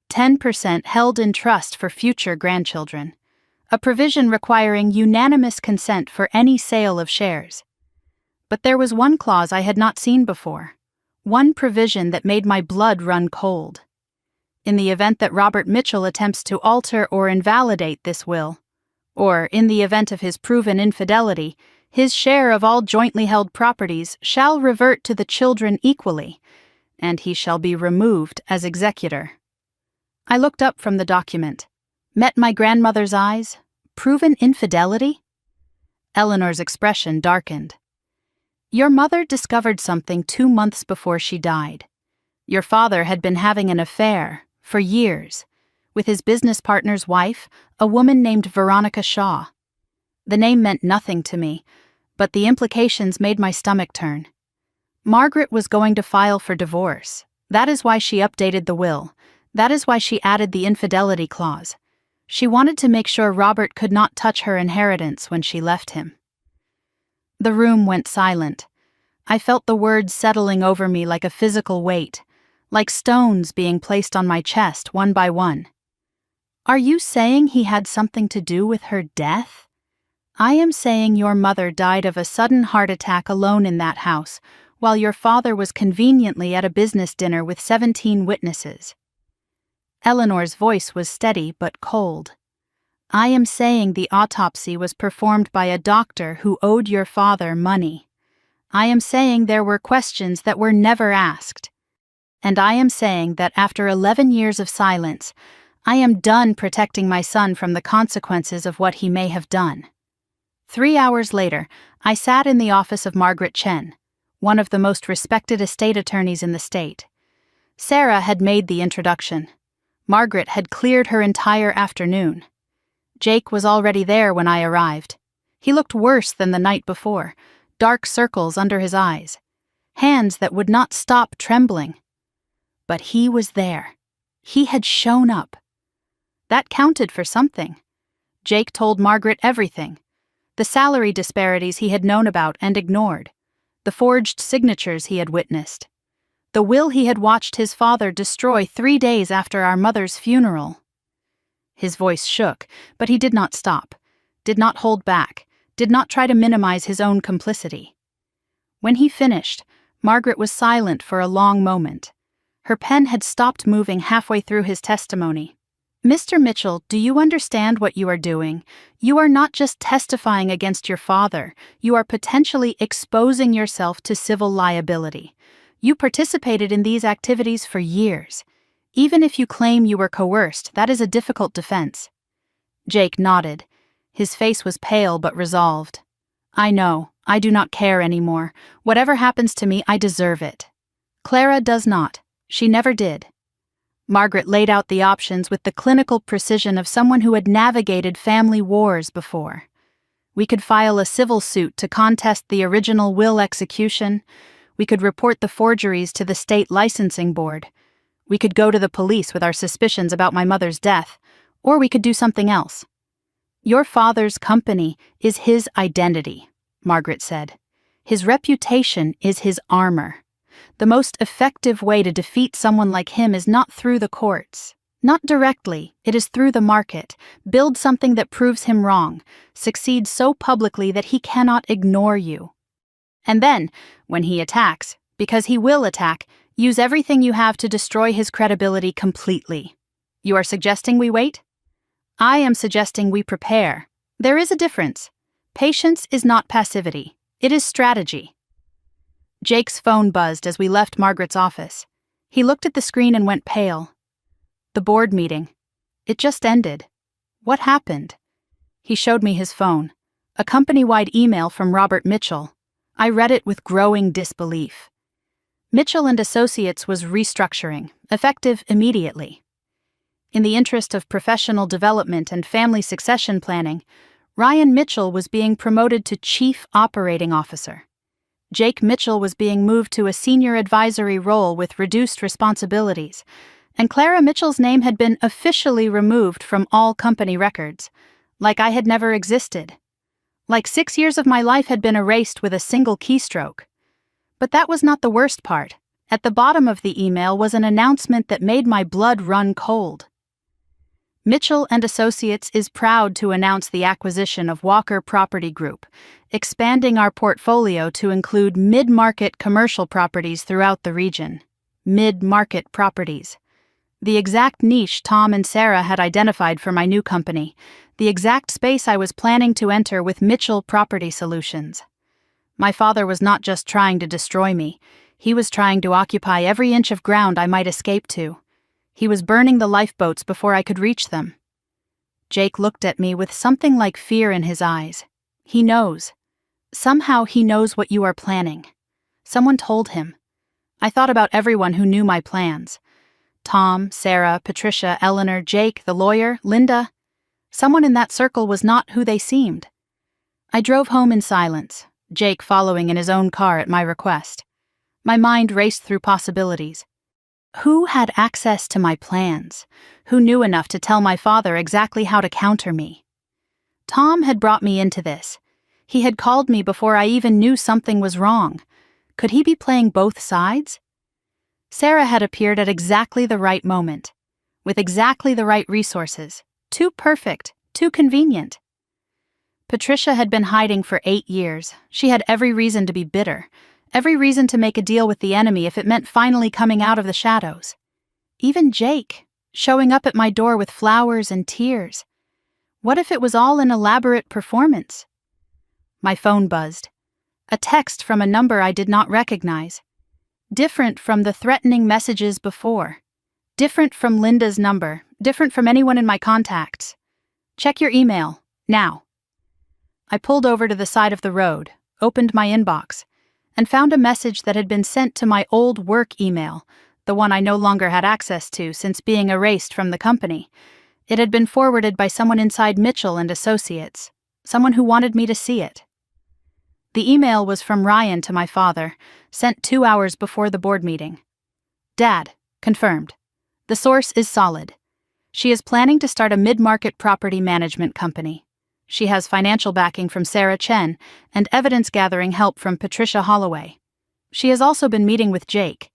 10% held in trust for future grandchildren, a provision requiring unanimous consent for any sale of shares. But there was one clause I had not seen before, one provision that made my blood run cold. In the event that Robert Mitchell attempts to alter or invalidate this will, or in the event of his proven infidelity, his share of all jointly held properties shall revert to the children equally, and he shall be removed as executor. I looked up from the document, met my grandmother's eyes. Proven infidelity? Eleanor's expression darkened. Your mother discovered something 2 months before she died. Your father had been having an affair, for years, with his business partner's wife, a woman named Veronica Shaw. The name meant nothing to me, but the implications made my stomach turn. Margaret was going to file for divorce. That is why she updated the will. That is why she added the infidelity clause. She wanted to make sure Robert could not touch her inheritance when she left him. The room went silent. I felt the words settling over me like a physical weight, like stones being placed on my chest one by one. Are you saying he had something to do with her death? I am saying your mother died of a sudden heart attack alone in that house, while your father was conveniently at a business dinner with 17 witnesses. Eleanor's voice was steady but cold. I am saying the autopsy was performed by a doctor who owed your father money. I am saying there were questions that were never asked. And I am saying that after 11 years of silence, I am done protecting my son from the consequences of what he may have done. 3 hours later, I sat in the office of Margaret Chen, one of the most respected estate attorneys in the state. Sarah had made the introduction. Margaret had cleared her entire afternoon. Jake was already there when I arrived. He looked worse than the night before, dark circles under his eyes, hands that would not stop trembling. But he was there. He had shown up. That counted for something. Jake told Margaret everything. The salary disparities he had known about and ignored. The forged signatures he had witnessed. The will he had watched his father destroy 3 days after our mother's funeral. His voice shook, but he did not stop, did not hold back, did not try to minimize his own complicity. When he finished, Margaret was silent for a long moment. Her pen had stopped moving halfway through his testimony. "Mr. Mitchell, do you understand what you are doing? You are not just testifying against your father, you are potentially exposing yourself to civil liability. You participated in these activities for years. Even if you claim you were coerced, that is a difficult defense." Jake nodded. His face was pale but resolved. "I know. I do not care anymore. Whatever happens to me, I deserve it. Clara does not. She never did." Margaret laid out the options with the clinical precision of someone who had navigated family wars before. We could file a civil suit to contest the original will execution. We could report the forgeries to the state licensing board. We could go to the police with our suspicions about my mother's death, or we could do something else. "Your father's company is his identity," Margaret said. "His reputation is his armor. The most effective way to defeat someone like him is not through the courts. Not directly, it is through the market. Build something that proves him wrong. Succeed so publicly that he cannot ignore you. And then, when he attacks, because he will attack, use everything you have to destroy his credibility completely. You are suggesting we wait? I am suggesting we prepare. There is a difference. Patience is not passivity. It is strategy." Jake's phone buzzed as we left Margaret's office. He looked at the screen and went pale. The board meeting. It just ended. What happened? He showed me his phone. A company-wide email from Robert Mitchell. I read it with growing disbelief. Mitchell and Associates was restructuring, effective immediately. In the interest of professional development and family succession planning, Ryan Mitchell was being promoted to Chief Operating Officer. Jake Mitchell was being moved to a senior advisory role with reduced responsibilities, and Clara Mitchell's name had been officially removed from all company records, like I had never existed. Like 6 years of my life had been erased with a single keystroke. But that was not the worst part. At the bottom of the email was an announcement that made my blood run cold. Mitchell and Associates is proud to announce the acquisition of Walker Property Group, expanding our portfolio to include mid-market commercial properties throughout the region. Mid-market properties. The exact niche Tom and Sarah had identified for my new company, the exact space I was planning to enter with Mitchell Property Solutions. My father was not just trying to destroy me, he was trying to occupy every inch of ground I might escape to. He was burning the lifeboats before I could reach them. Jake looked at me with something like fear in his eyes. He knows. Somehow he knows what you are planning. Someone told him. I thought about everyone who knew my plans. Tom, Sarah, Patricia, Eleanor, Jake, the lawyer, Linda. Someone in that circle was not who they seemed. I drove home in silence, Jake following in his own car at my request. My mind raced through possibilities. Who had access to my plans? Who knew enough to tell my father exactly how to counter me? Tom had brought me into this. He had called me before I even knew something was wrong. Could he be playing both sides? Sarah had appeared at exactly the right moment, with exactly the right resources. Too perfect, too convenient. Patricia had been hiding for 8 years. She had every reason to be bitter. Every reason to make a deal with the enemy if it meant finally coming out of the shadows. Even Jake, showing up at my door with flowers and tears. What if it was all an elaborate performance? My phone buzzed. A text from a number I did not recognize. Different from the threatening messages before. Different from Linda's number, different from anyone in my contacts. Check your email, now. I pulled over to the side of the road, opened my inbox, and found a message that had been sent to my old work email, the one I no longer had access to since being erased from the company. It had been forwarded by someone inside Mitchell and Associates, someone who wanted me to see it. The email was from Ryan to my father, sent 2 hours before the board meeting. Dad, confirmed. The source is solid. She is planning to start a mid-market property management company. She has financial backing from Sarah Chen and evidence-gathering help from Patricia Holloway. She has also been meeting with Jake.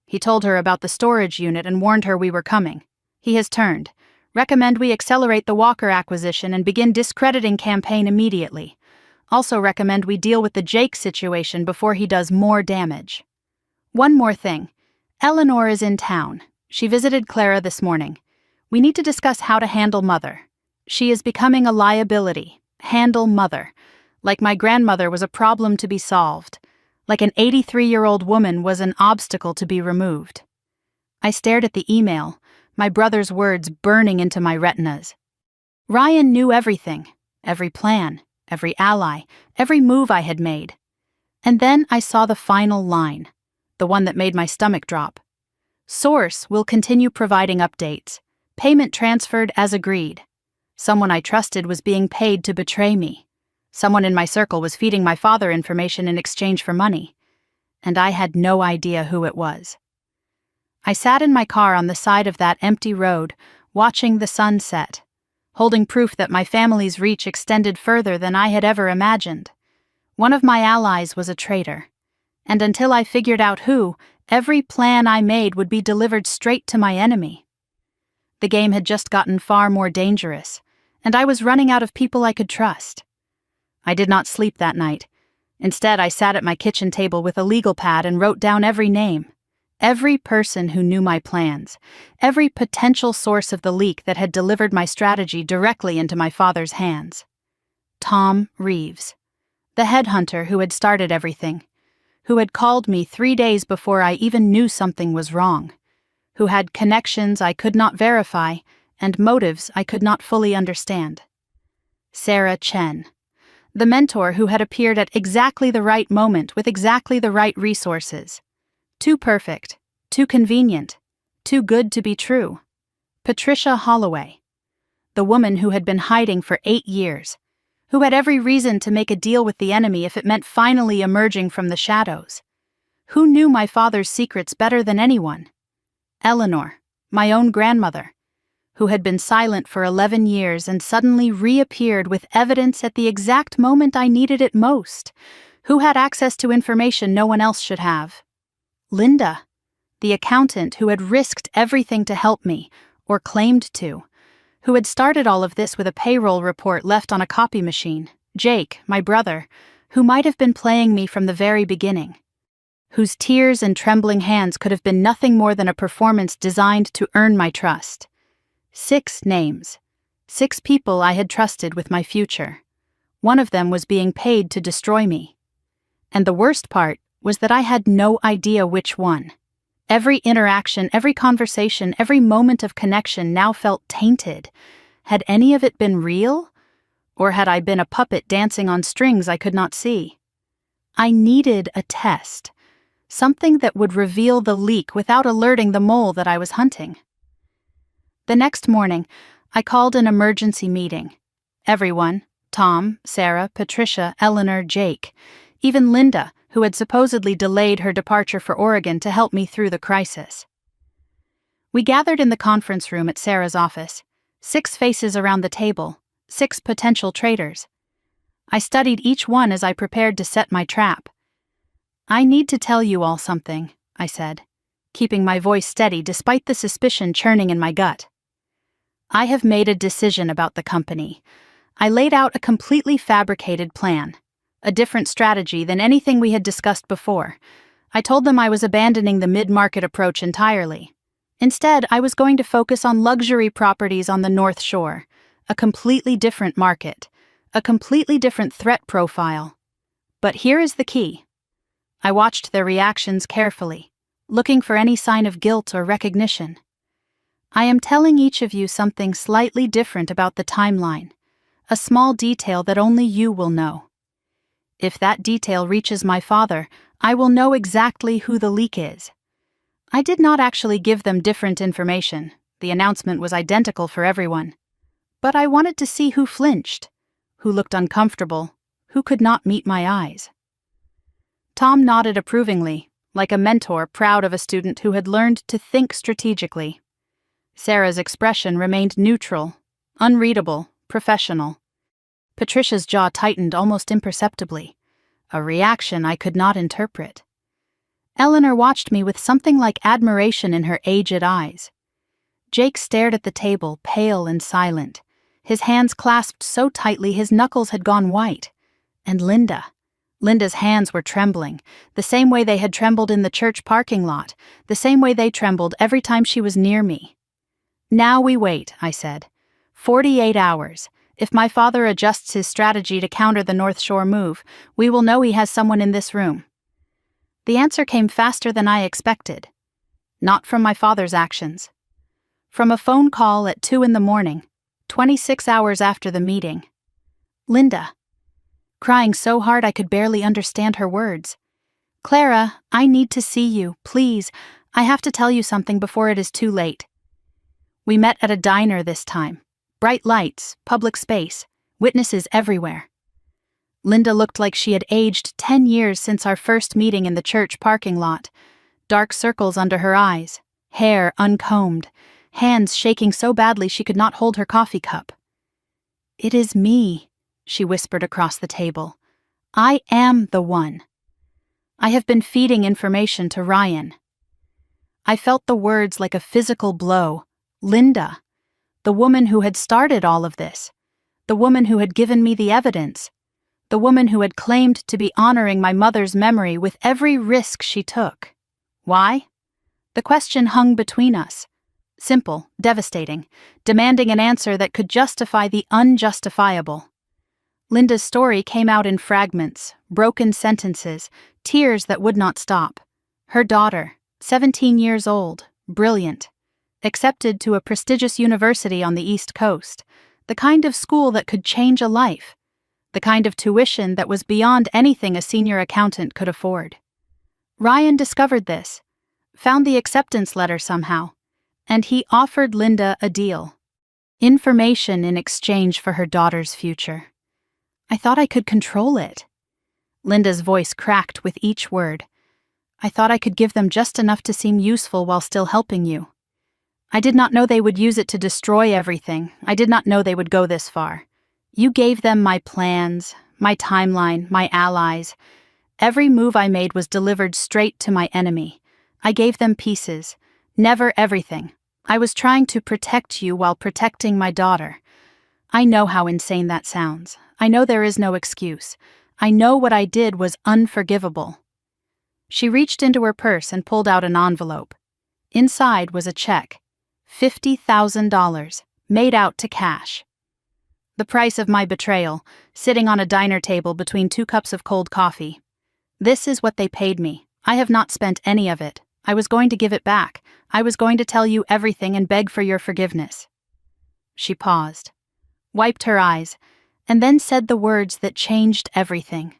He told her about the storage unit and warned her we were coming. He has turned. Recommend we accelerate the Walker acquisition and begin discrediting campaign immediately. Also recommend we deal with the Jake situation before he does more damage. One more thing. Eleanor is in town. She visited Clara this morning. We need to discuss how to handle Mother. She is becoming a liability. Handle Mother. Like my grandmother was a problem to be solved. Like an 83-year-old woman was an obstacle to be removed. I stared at the email, my brother's words burning into my retinas. Ryan knew everything, every plan, every ally, every move I had made. And then I saw the final line, the one that made my stomach drop. Source will continue providing updates. Payment transferred as agreed. Someone I trusted was being paid to betray me. Someone in my circle was feeding my father information in exchange for money. And I had no idea who it was. I sat in my car on the side of that empty road, watching the sun set, holding proof that my family's reach extended further than I had ever imagined. One of my allies was a traitor. And until I figured out who, every plan I made would be delivered straight to my enemy. The game had just gotten far more dangerous, and I was running out of people I could trust. I did not sleep that night. Instead, I sat at my kitchen table with a legal pad and wrote down every name, every person who knew my plans, every potential source of the leak that had delivered my strategy directly into my father's hands. Tom Reeves, the headhunter who had started everything, who had called me 3 days before I even knew something was wrong, who had connections I could not verify and motives I could not fully understand. Sarah Chen, the mentor who had appeared at exactly the right moment with exactly the right resources. Too perfect, too convenient, too good to be true. Patricia Holloway, the woman who had been hiding for 8 years, who had every reason to make a deal with the enemy if it meant finally emerging from the shadows. Who knew my father's secrets better than anyone? Eleanor, my own grandmother, who had been silent for 11 years and suddenly reappeared with evidence at the exact moment I needed it most, who had access to information no one else should have. Linda, the accountant who had risked everything to help me, or claimed to, who had started all of this with a payroll report left on a copy machine. Jake, my brother, who might have been playing me from the very beginning, whose tears and trembling hands could have been nothing more than a performance designed to earn my trust. 6 names. 6 people I had trusted with my future. One of them was being paid to destroy me. And the worst part was that I had no idea which one. Every interaction, every conversation, every moment of connection now felt tainted. Had any of it been real? Or had I been a puppet dancing on strings I could not see? I needed a test. Something that would reveal the leak without alerting the mole that I was hunting. The next morning, I called an emergency meeting. Everyone, Tom, Sarah, Patricia, Eleanor, Jake, even Linda, who had supposedly delayed her departure for Oregon to help me through the crisis. We gathered in the conference room at Sarah's office, 6 faces around the table, 6 potential traitors. I studied each one as I prepared to set my trap. I need to tell you all something, I said, keeping my voice steady despite the suspicion churning in my gut. I have made a decision about the company. I laid out a completely fabricated plan, a different strategy than anything we had discussed before. I told them I was abandoning the mid-market approach entirely. Instead, I was going to focus on luxury properties on the North Shore, a completely different market, a completely different threat profile. But here is the key. I watched their reactions carefully, looking for any sign of guilt or recognition. I am telling each of you something slightly different about the timeline, a small detail that only you will know. If that detail reaches my father, I will know exactly who the leak is. I did not actually give them different information. The announcement was identical for everyone. But I wanted to see who flinched, who looked uncomfortable, who could not meet my eyes. Tom nodded approvingly, like a mentor proud of a student who had learned to think strategically. Sarah's expression remained neutral, unreadable, professional. Patricia's jaw tightened almost imperceptibly, a reaction I could not interpret. Eleanor watched me with something like admiration in her aged eyes. Jake stared at the table, pale and silent, his hands clasped so tightly his knuckles had gone white. And Linda's hands were trembling, the same way they had trembled in the church parking lot, the same way they trembled every time she was near me. "Now we wait," I said. 48 hours. If my father adjusts his strategy to counter the North Shore move, we will know he has someone in this room. The answer came faster than I expected. Not from my father's actions. From a phone call at 2 a.m, 26 hours after the meeting. Linda. Crying so hard I could barely understand her words. "Clara, I need to see you, please. I have to tell you something before it is too late." We met at a diner this time. Bright lights, public space, witnesses everywhere. Linda looked like she had aged 10 years since our first meeting in the church parking lot. Dark circles under her eyes, hair uncombed, hands shaking so badly she could not hold her coffee cup. "It is me," she whispered across the table. "I am the one. I have been feeding information to Ryan." I felt the words like a physical blow. Linda. The woman who had started all of this. The woman who had given me the evidence. The woman who had claimed to be honoring my mother's memory with every risk she took. Why? The question hung between us. Simple, devastating, demanding an answer that could justify the unjustifiable. Linda's story came out in fragments, broken sentences, tears that would not stop. Her daughter, 17 years old, brilliant, accepted to a prestigious university on the East Coast, the kind of school that could change a life, the kind of tuition that was beyond anything a senior accountant could afford. Ryan discovered this, found the acceptance letter somehow, and he offered Linda a deal. Information in exchange for her daughter's future. I thought I could control it. Linda's voice cracked with each word. I thought I could give them just enough to seem useful while still helping you. I did not know they would use it to destroy everything. I did not know they would go this far. You gave them my plans, my timeline, my allies. Every move I made was delivered straight to my enemy. I gave them pieces, never everything. I was trying to protect you while protecting my daughter. I know how insane that sounds. I know there is no excuse. I know what I did was unforgivable. She reached into her purse and pulled out an envelope. Inside was a check. $50,000, made out to cash. The price of my betrayal, sitting on a diner table between 2 cups of cold coffee. This is what they paid me. I have not spent any of it. I was going to give it back. I was going to tell you everything and beg for your forgiveness. She paused, wiped her eyes, and then said the words that changed everything.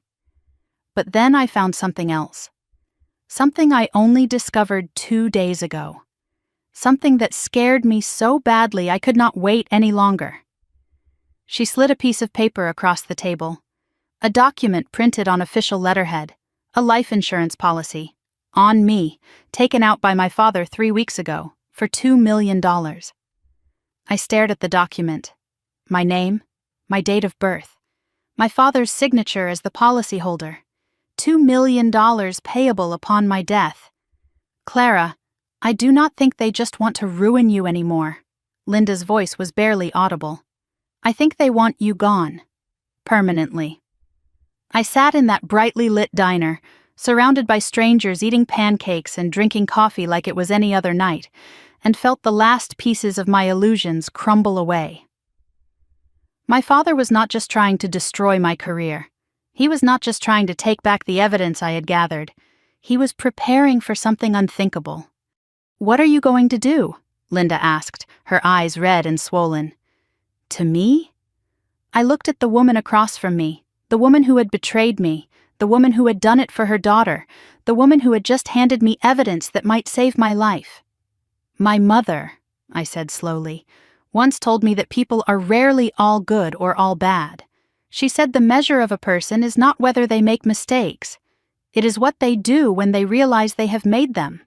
But then I found something else. Something I only discovered 2 days ago. Something that scared me so badly I could not wait any longer. She slid a piece of paper across the table. A document printed on official letterhead. A life insurance policy. On me, taken out by my father 3 weeks ago, for $2 million. I stared at the document. My name, my date of birth, my father's signature as the policyholder. $2 million payable upon my death. Clara, I do not think they just want to ruin you anymore. Linda's voice was barely audible. I think they want you gone. Permanently. I sat in that brightly lit diner, surrounded by strangers eating pancakes and drinking coffee like it was any other night, and felt the last pieces of my illusions crumble away. My father was not just trying to destroy my career. He was not just trying to take back the evidence I had gathered. He was preparing for something unthinkable. "What are you going to do?" Linda asked, her eyes red and swollen. To me? I looked at the woman across from me, the woman who had betrayed me, the woman who had done it for her daughter, the woman who had just handed me evidence that might save my life. My mother, I said slowly, once told me that people are rarely all good or all bad. She said the measure of a person is not whether they make mistakes. It is what they do when they realize they have made them.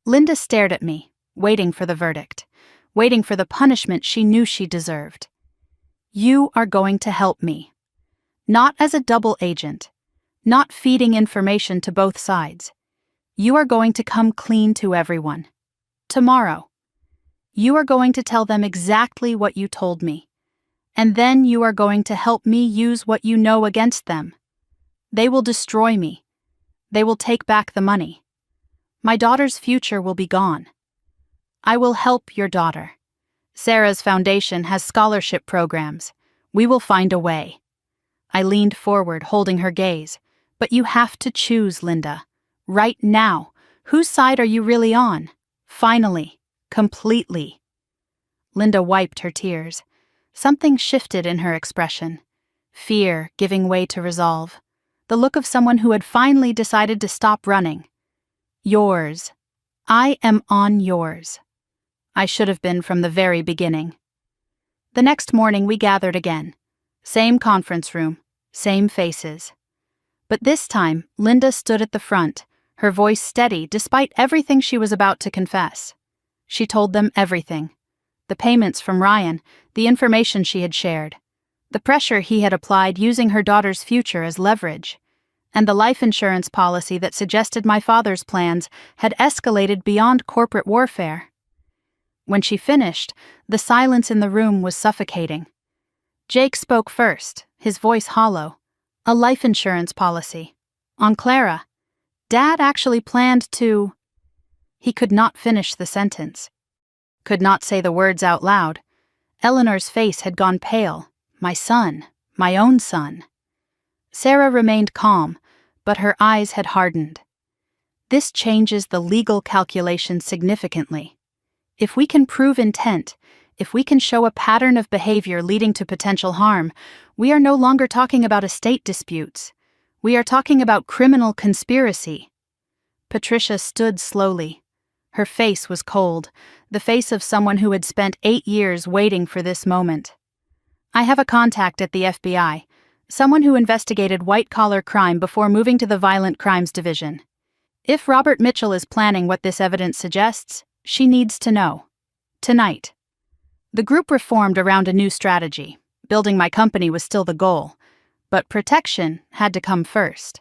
Linda stared at me, waiting for the verdict, waiting for the punishment she knew she deserved. You are going to help me. Not as a double agent, not feeding information to both sides. You are going to come clean to everyone. Tomorrow. You are going to tell them exactly what you told me. And then you are going to help me use what you know against them. They will destroy me. They will take back the money. My daughter's future will be gone. I will help your daughter. Sarah's foundation has scholarship programs. We will find a way. I leaned forward, holding her gaze. But you have to choose, Linda. Right now. Whose side are you really on? Finally. Completely. Linda wiped her tears. Something shifted in her expression. Fear giving way to resolve. The look of someone who had finally decided to stop running. Yours. I am on yours. I should have been from the very beginning. The next morning we gathered again. Same conference room, same faces. But this time, Linda stood at the front, her voice steady despite everything she was about to confess. She told them everything. The payments from Ryan, the information she had shared, the pressure he had applied using her daughter's future as leverage, and the life insurance policy that suggested my father's plans had escalated beyond corporate warfare. When she finished, the silence in the room was suffocating. Jake spoke first, his voice hollow. A life insurance policy. On Clara. Dad actually planned to... He could not finish the sentence. Could not say the words out loud. Eleanor's face had gone pale. My son. My own son. Sarah remained calm, but her eyes had hardened. This changes the legal calculation significantly. If we can prove intent, if we can show a pattern of behavior leading to potential harm, we are no longer talking about estate disputes. We are talking about criminal conspiracy. Patricia stood slowly. Her face was cold, the face of someone who had spent 8 years waiting for this moment. I have a contact at the FBI, someone who investigated white-collar crime before moving to the Violent Crimes Division. If Robert Mitchell is planning what this evidence suggests, she needs to know. Tonight. The group reformed around a new strategy. Building my company was still the goal, but protection had to come first.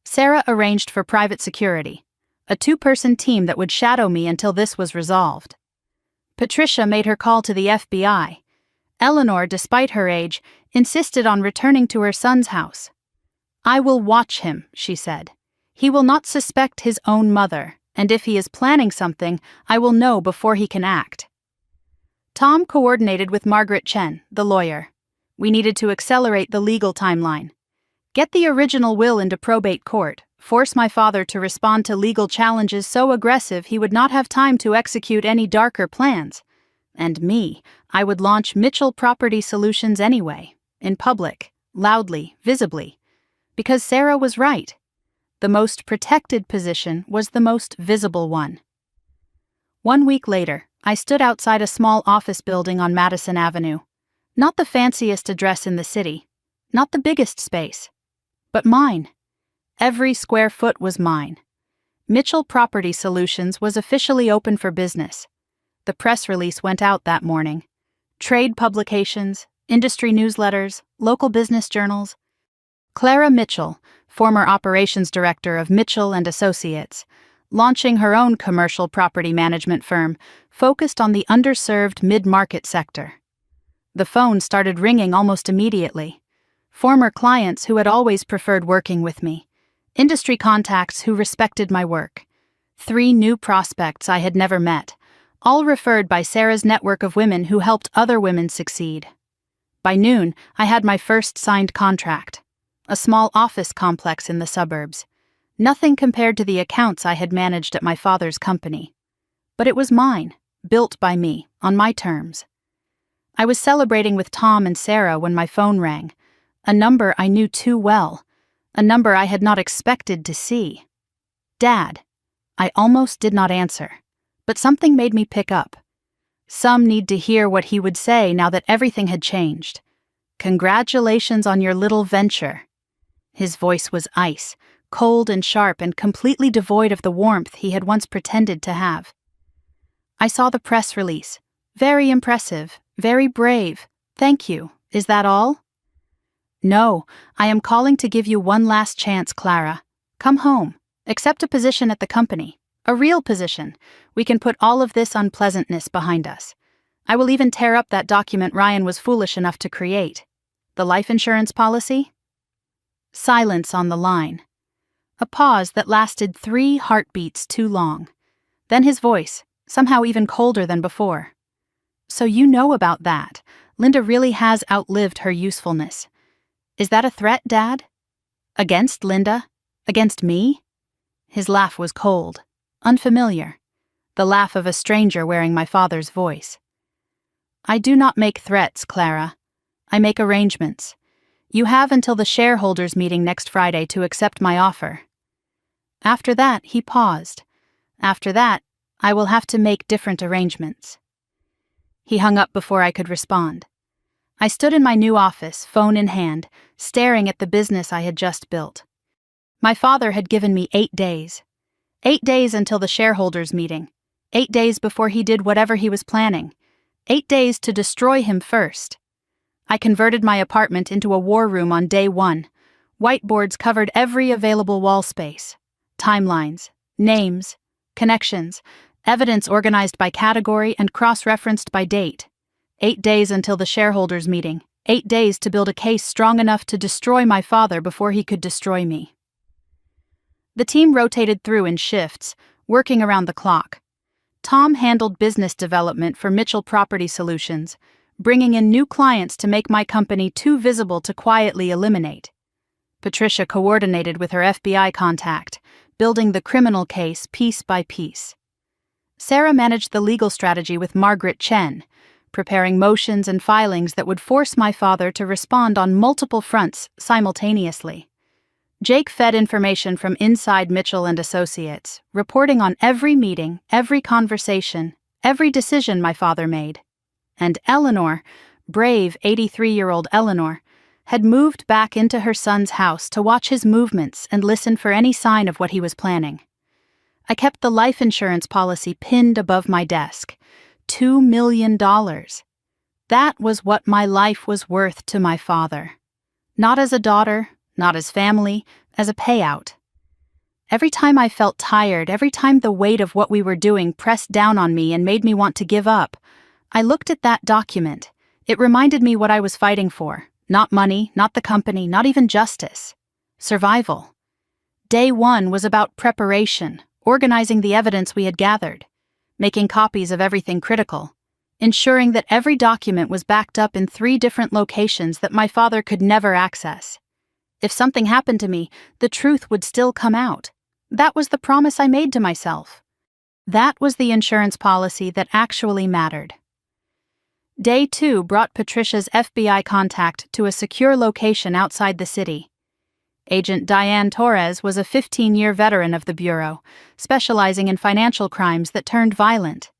Sarah arranged for private security, a 2-person team that would shadow me until this was resolved. Patricia made her call to the FBI. Eleanor, despite her age, insisted on returning to her son's house. I will watch him, she said. He will not suspect his own mother, and if he is planning something, I will know before he can act. Tom coordinated with Margaret Chen, the lawyer. We needed to accelerate the legal timeline. Get the original will into probate court, force my father to respond to legal challenges so aggressive he would not have time to execute any darker plans. And me, I would launch Mitchell Property Solutions anyway, in public, loudly, visibly. Because Sarah was right. The most protected position was the most visible one. 1 week later, I stood outside a small office building on Madison Avenue. Not the fanciest address in the city, not the biggest space, but mine. Every square foot was mine. Mitchell Property Solutions was officially open for business. The press release went out that morning. Trade publications, industry newsletters, local business journals. Clara Mitchell, former operations director of Mitchell and Associates, launching her own commercial property management firm focused on the underserved mid-market sector. The phone started ringing almost immediately. Former clients who had always preferred working with me. Industry contacts who respected my work. 3 new prospects I had never met, all referred by Sarah's network of women who helped other women succeed. By noon, I had my first signed contract. A small office complex in the suburbs. Nothing compared to the accounts I had managed at my father's company. But it was mine, built by me, on my terms. I was celebrating with Tom and Sarah when my phone rang, a number I knew too well, a number I had not expected to see. Dad. I almost did not answer, but something made me pick up. Some need to hear what he would say now that everything had changed. Congratulations on your little venture. His voice was ice, cold and sharp and completely devoid of the warmth he had once pretended to have. I saw the press release. Very impressive, very brave. Thank you. Is that all? No, I am calling to give you one last chance, Clara. Come home. Accept a position at the company. A real position. We can put all of this unpleasantness behind us. I will even tear up that document Ryan was foolish enough to create. The life insurance policy? Silence on the line. A pause that lasted 3 heartbeats too long. Then his voice, somehow even colder than before. So you know about that. Linda really has outlived her usefulness. Is that a threat, Dad? Against Linda? Against me? His laugh was cold, unfamiliar, the laugh of a stranger wearing my father's voice. I do not make threats, Clara. I make arrangements. You have until the shareholders' meeting next Friday to accept my offer. After that, he paused. After that, I will have to make different arrangements. He hung up before I could respond. I stood in my new office, phone in hand, staring at the business I had just built. My father had given me 8 days. 8 days until the shareholders' meeting. 8 days before he did whatever he was planning. 8 days to destroy him first. I converted my apartment into a war room on day 1. Whiteboards covered every available wall space. Timelines, names, connections, evidence organized by category and cross-referenced by date. 8 days until the shareholders' meeting. 8 days to build a case strong enough to destroy my father before he could destroy me. The team rotated through in shifts, working around the clock. Tom handled business development for Mitchell Property Solutions, bringing in new clients to make my company too visible to quietly eliminate. Patricia coordinated with her FBI contact, building the criminal case piece by piece. Sarah managed the legal strategy with Margaret Chen, preparing motions and filings that would force my father to respond on multiple fronts simultaneously. Jake fed information from inside Mitchell and Associates, reporting on every meeting, every conversation, every decision my father made. And Eleanor, brave 83-year-old Eleanor, had moved back into her son's house to watch his movements and listen for any sign of what he was planning. I kept the life insurance policy pinned above my desk. $2 million. That was what my life was worth to my father. Not as a daughter, not as family, as a payout. Every time I felt tired, every time the weight of what we were doing pressed down on me and made me want to give up, I looked at that document. It reminded me what I was fighting for. Not money, not the company, not even justice. Survival. Day 1 was about preparation, organizing the evidence we had gathered, making copies of everything critical, ensuring that every document was backed up in 3 different locations that my father could never access. If something happened to me, the truth would still come out. That was the promise I made to myself. That was the insurance policy that actually mattered. Day 2 brought Patricia's FBI contact to a secure location outside the city. Agent Diane Torres was a 15-year veteran of the Bureau, specializing in financial crimes that turned violent.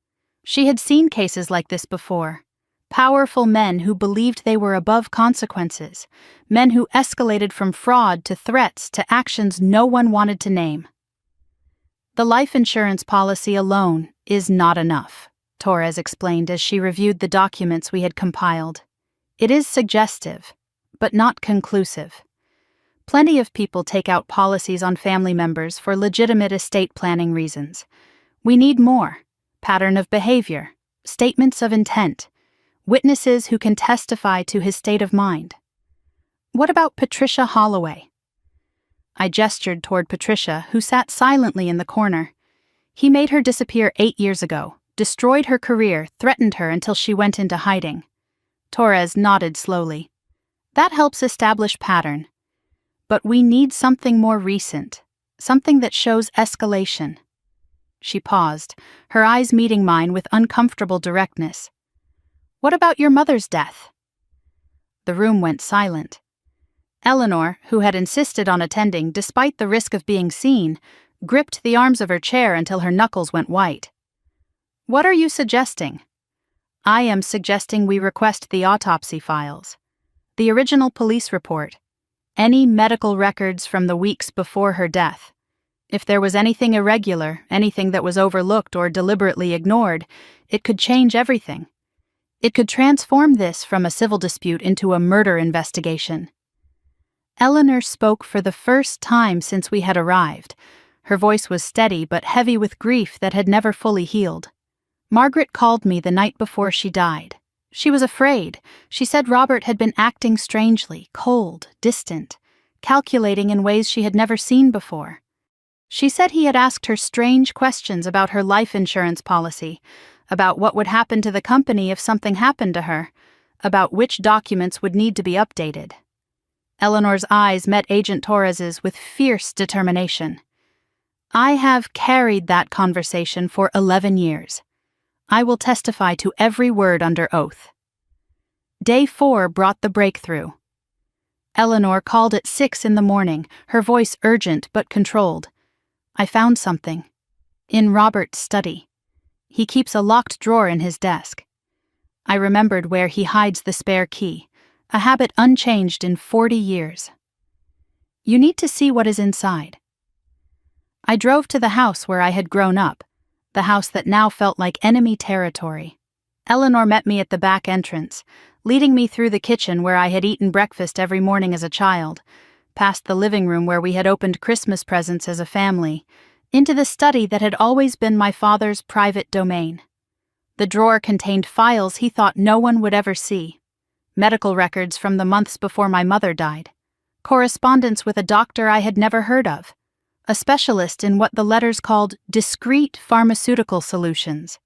She had seen cases like this before. Powerful men who believed they were above consequences, men who escalated from fraud to threats to actions no one wanted to name. The life insurance policy alone is not enough, Torres explained as she reviewed the documents we had compiled. It is suggestive, but not conclusive. Plenty of people take out policies on family members for legitimate estate planning reasons. We need more. Pattern of behavior, statements of intent, witnesses who can testify to his state of mind. What about Patricia Holloway? I gestured toward Patricia, who sat silently in the corner. He made her disappear 8 years ago, destroyed her career, threatened her until she went into hiding. Torres nodded slowly. That helps establish pattern. But we need something more recent, something that shows escalation. She paused, her eyes meeting mine with uncomfortable directness. What about your mother's death? The room went silent. Eleanor, who had insisted on attending despite the risk of being seen, gripped the arms of her chair until her knuckles went white. What are you suggesting? I am suggesting we request the autopsy files. The original police report. Any medical records from the weeks before her death. If there was anything irregular, anything that was overlooked or deliberately ignored, it could change everything. It could transform this from a civil dispute into a murder investigation. Eleanor spoke for the first time since we had arrived. Her voice was steady but heavy with grief that had never fully healed. Margaret called me the night before she died. She was afraid. She said Robert had been acting strangely, cold, distant, calculating in ways she had never seen before. She said he had asked her strange questions about her life insurance policy, about what would happen to the company if something happened to her, about which documents would need to be updated. Eleanor's eyes met Agent Torres's with fierce determination. I have carried that conversation for 11 years. I will testify to every word under oath. Day 4 brought the breakthrough. Eleanor called at 6 in the morning, her voice urgent but controlled. I found something. In Robert's study. He keeps a locked drawer in his desk. I remembered where he hides the spare key, a habit unchanged in 40 years. You need to see what is inside. I drove to the house where I had grown up, the house that now felt like enemy territory. Eleanor met me at the back entrance, leading me through the kitchen where I had eaten breakfast every morning as a child, past the living room where we had opened Christmas presents as a family, into the study that had always been my father's private domain. The drawer contained files he thought no one would ever see, medical records from the months before my mother died, correspondence with a doctor I had never heard of, a specialist in what the letters called discrete pharmaceutical solutions.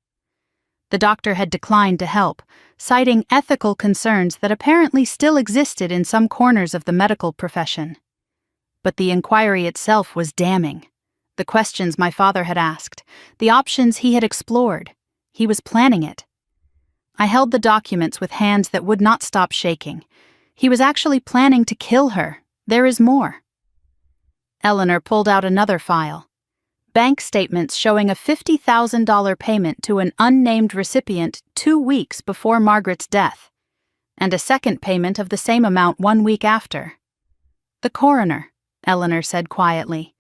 The doctor had declined to help, citing ethical concerns that apparently still existed in some corners of the medical profession. But the inquiry itself was damning. The questions my father had asked, the options he had explored. He was planning it. I held the documents with hands that would not stop shaking. He was actually planning to kill her. There is more. Eleanor pulled out another file. Bank statements showing a $50,000 payment to an unnamed recipient 2 weeks before Margaret's death, and a second payment of the same amount 1 week after. The coroner, Eleanor said quietly,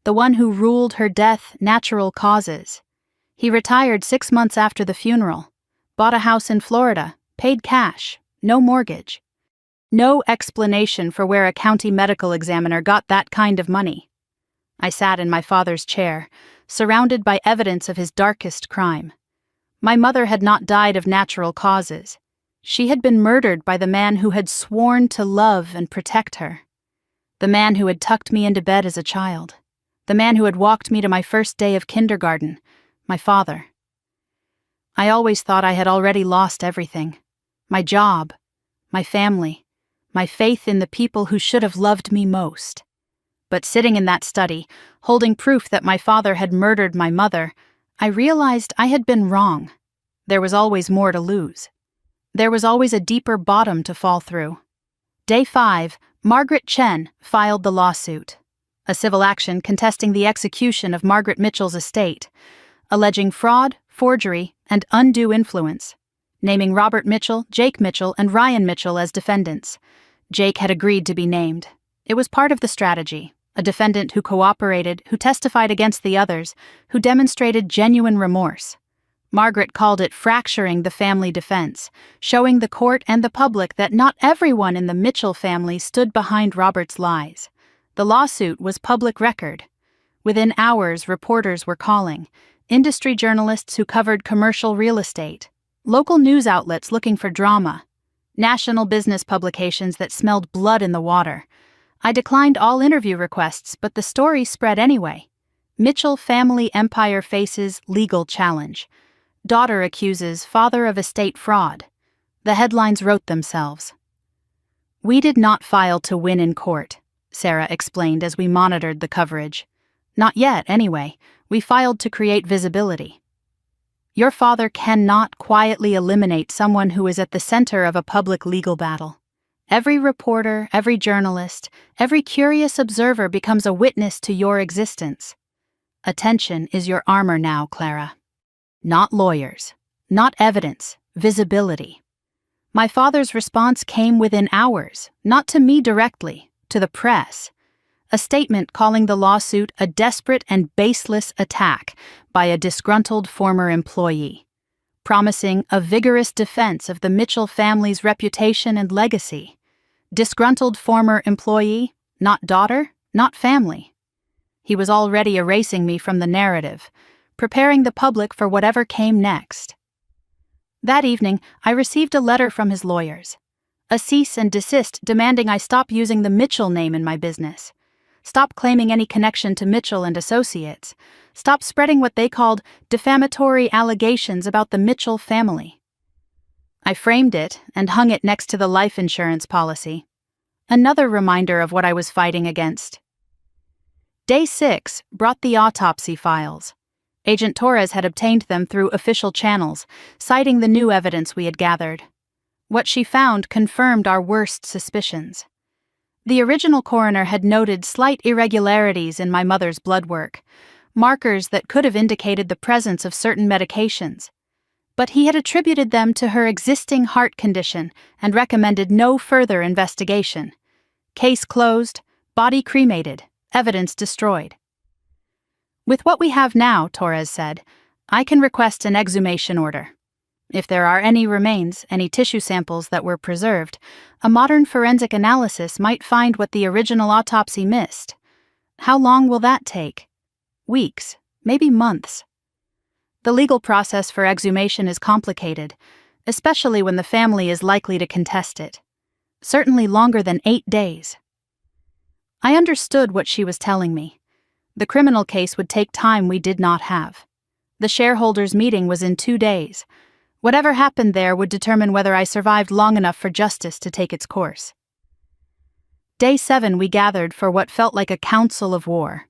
the one who ruled her death natural causes. He retired 6 months after the funeral, bought a house in Florida, paid cash, no mortgage. No explanation for where a county medical examiner got that kind of money. I sat in my father's chair, surrounded by evidence of his darkest crime. My mother had not died of natural causes. She had been murdered by the man who had sworn to love and protect her. The man who had tucked me into bed as a child. The man who had walked me to my first day of kindergarten. My father. I always thought I had already lost everything. My job, my family, my faith in the people who should have loved me most. But sitting in that study, holding proof that my father had murdered my mother, I realized I had been wrong. There was always more to lose. There was always a deeper bottom to fall through. Day 5, Margaret Chen filed the lawsuit, a civil action contesting the execution of Margaret Mitchell's estate, alleging fraud, forgery, and undue influence, naming Robert Mitchell, Jake Mitchell, and Ryan Mitchell as defendants. Jake had agreed to be named. It was part of the strategy, a defendant who cooperated, who testified against the others, who demonstrated genuine remorse. Margaret called it fracturing the family defense, showing the court and the public that not everyone in the Mitchell family stood behind Robert's lies. The lawsuit was public record. Within hours, reporters were calling, industry journalists who covered commercial real estate, local news outlets looking for drama, national business publications that smelled blood in the water. I declined all interview requests, but the story spread anyway. Mitchell family empire faces legal challenge. Daughter accuses father of estate fraud. The headlines wrote themselves. We did not file to win in court, Sarah explained as we monitored the coverage. Not yet, anyway. We filed to create visibility. Your father cannot quietly eliminate someone who is at the center of a public legal battle. Every reporter, every journalist, every curious observer becomes a witness to your existence. Attention is your armor now, Clara. Not lawyers, not evidence, visibility. My father's response came within hours, not to me directly, to the press. A statement calling the lawsuit a desperate and baseless attack by a disgruntled former employee, promising a vigorous defense of the Mitchell family's reputation and legacy. Disgruntled former employee, not daughter, not family. He was already erasing me from the narrative, preparing the public for whatever came next. That evening, I received a letter from his lawyers. A cease and desist demanding I stop using the Mitchell name in my business. Stop claiming any connection to Mitchell and Associates. Stop spreading what they called defamatory allegations about the Mitchell family. I framed it and hung it next to the life insurance policy. Another reminder of what I was fighting against. Day 6 brought the autopsy files. Agent Torres had obtained them through official channels, citing the new evidence we had gathered. What she found confirmed our worst suspicions. The original coroner had noted slight irregularities in my mother's blood work, markers that could have indicated the presence of certain medications. But he had attributed them to her existing heart condition and recommended no further investigation. Case closed, body cremated, evidence destroyed. With what we have now, Torres said, I can request an exhumation order. If there are any remains, any tissue samples that were preserved, a modern forensic analysis might find what the original autopsy missed. How long will that take? Weeks, maybe months. The legal process for exhumation is complicated, especially when the family is likely to contest it. Certainly longer than 8 days. I understood what she was telling me. The criminal case would take time we did not have. The shareholders' meeting was in 2 days. Whatever happened there would determine whether I survived long enough for justice to take its course. Day 7 we gathered for what felt like a council of war.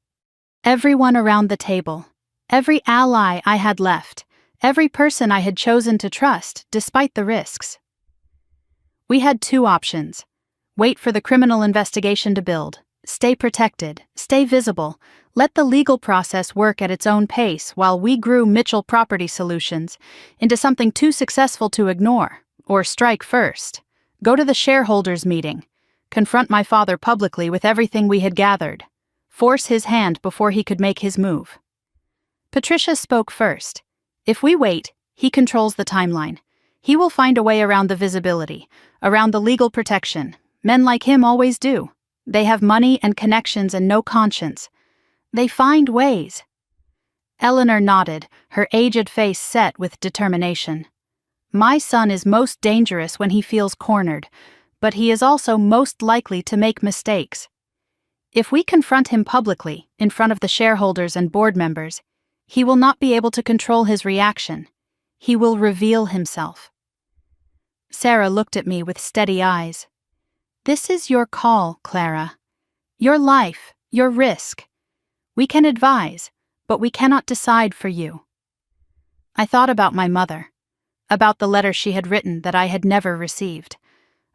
Everyone around the table, every ally I had left, every person I had chosen to trust, despite the risks. We had 2 options. Wait for the criminal investigation to build. Stay protected, stay visible, let the legal process work at its own pace while we grew Mitchell Property Solutions into something too successful to ignore, or strike first. Go to the shareholders' meeting, confront my father publicly with everything we had gathered, force his hand before he could make his move. Patricia spoke first. If we wait, he controls the timeline. He will find a way around the visibility, around the legal protection. Men like him always do. They have money and connections and no conscience. They find ways. Eleanor nodded, her aged face set with determination. My son is most dangerous when he feels cornered, but he is also most likely to make mistakes. If we confront him publicly, in front of the shareholders and board members, he will not be able to control his reaction. He will reveal himself. Sarah looked at me with steady eyes. This is your call, Clara. Your life, your risk. We can advise, but we cannot decide for you. I thought about my mother, about the letter she had written that I had never received,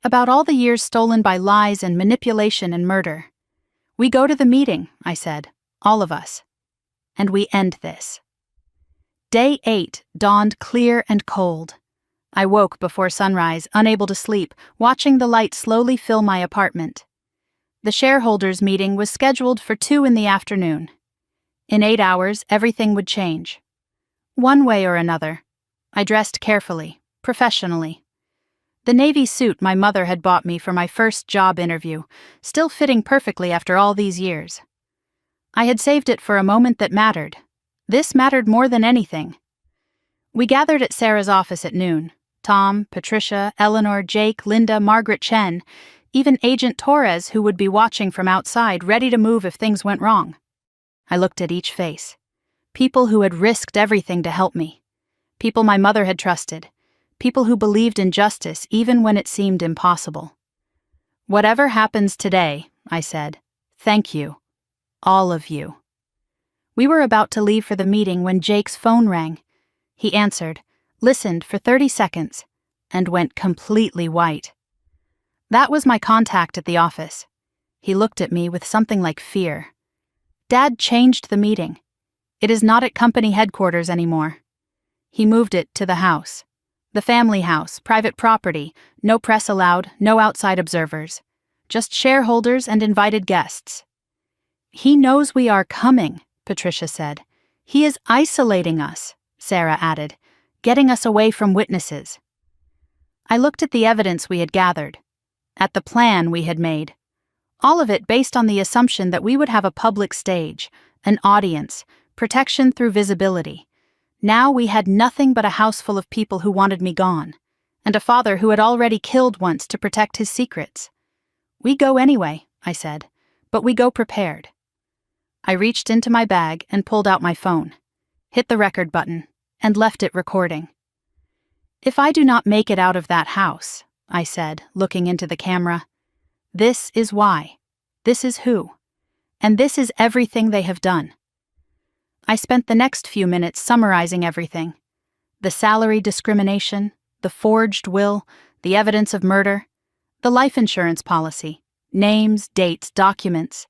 about all the years stolen by lies and manipulation and murder. We go to the meeting, I said, all of us, and we end this. Day 8 dawned clear and cold. I woke before sunrise, unable to sleep, watching the light slowly fill my apartment. The shareholders' meeting was scheduled for 2 p.m. In 8 hours, everything would change. One way or another. I dressed carefully, professionally. The navy suit my mother had bought me for my first job interview, still fitting perfectly after all these years. I had saved it for a moment that mattered. This mattered more than anything. We gathered at Sarah's office at noon. Tom, Patricia, Eleanor, Jake, Linda, Margaret Chen, even Agent Torres, who would be watching from outside, ready to move if things went wrong. I looked at each face. People who had risked everything to help me. People my mother had trusted. People who believed in justice even when it seemed impossible. Whatever happens today, I said, thank you. All of you. We were about to leave for the meeting when Jake's phone rang. He answered, listened for 30 seconds, and went completely white. That was my contact at the office. He looked at me with something like fear. Dad changed the meeting. It is not at company headquarters anymore. He moved it to the house. The family house, private property, no press allowed, no outside observers. Just shareholders and invited guests. He knows we are coming, Patricia said. He is isolating us, Sarah added, getting us away from witnesses. I looked at the evidence we had gathered, at the plan we had made. All of it based on the assumption that we would have a public stage, an audience, protection through visibility. Now we had nothing but a house full of people who wanted me gone, and a father who had already killed once to protect his secrets. We go anyway, I said, but we go prepared. I reached into my bag and pulled out my phone, hit the record button, and left it recording. If I do not make it out of that house, I said, looking into the camera, this is why, this is who, and this is everything they have done. I spent the next few minutes summarizing everything. The salary discrimination, the forged will, the evidence of murder, the life insurance policy, names, dates, documents.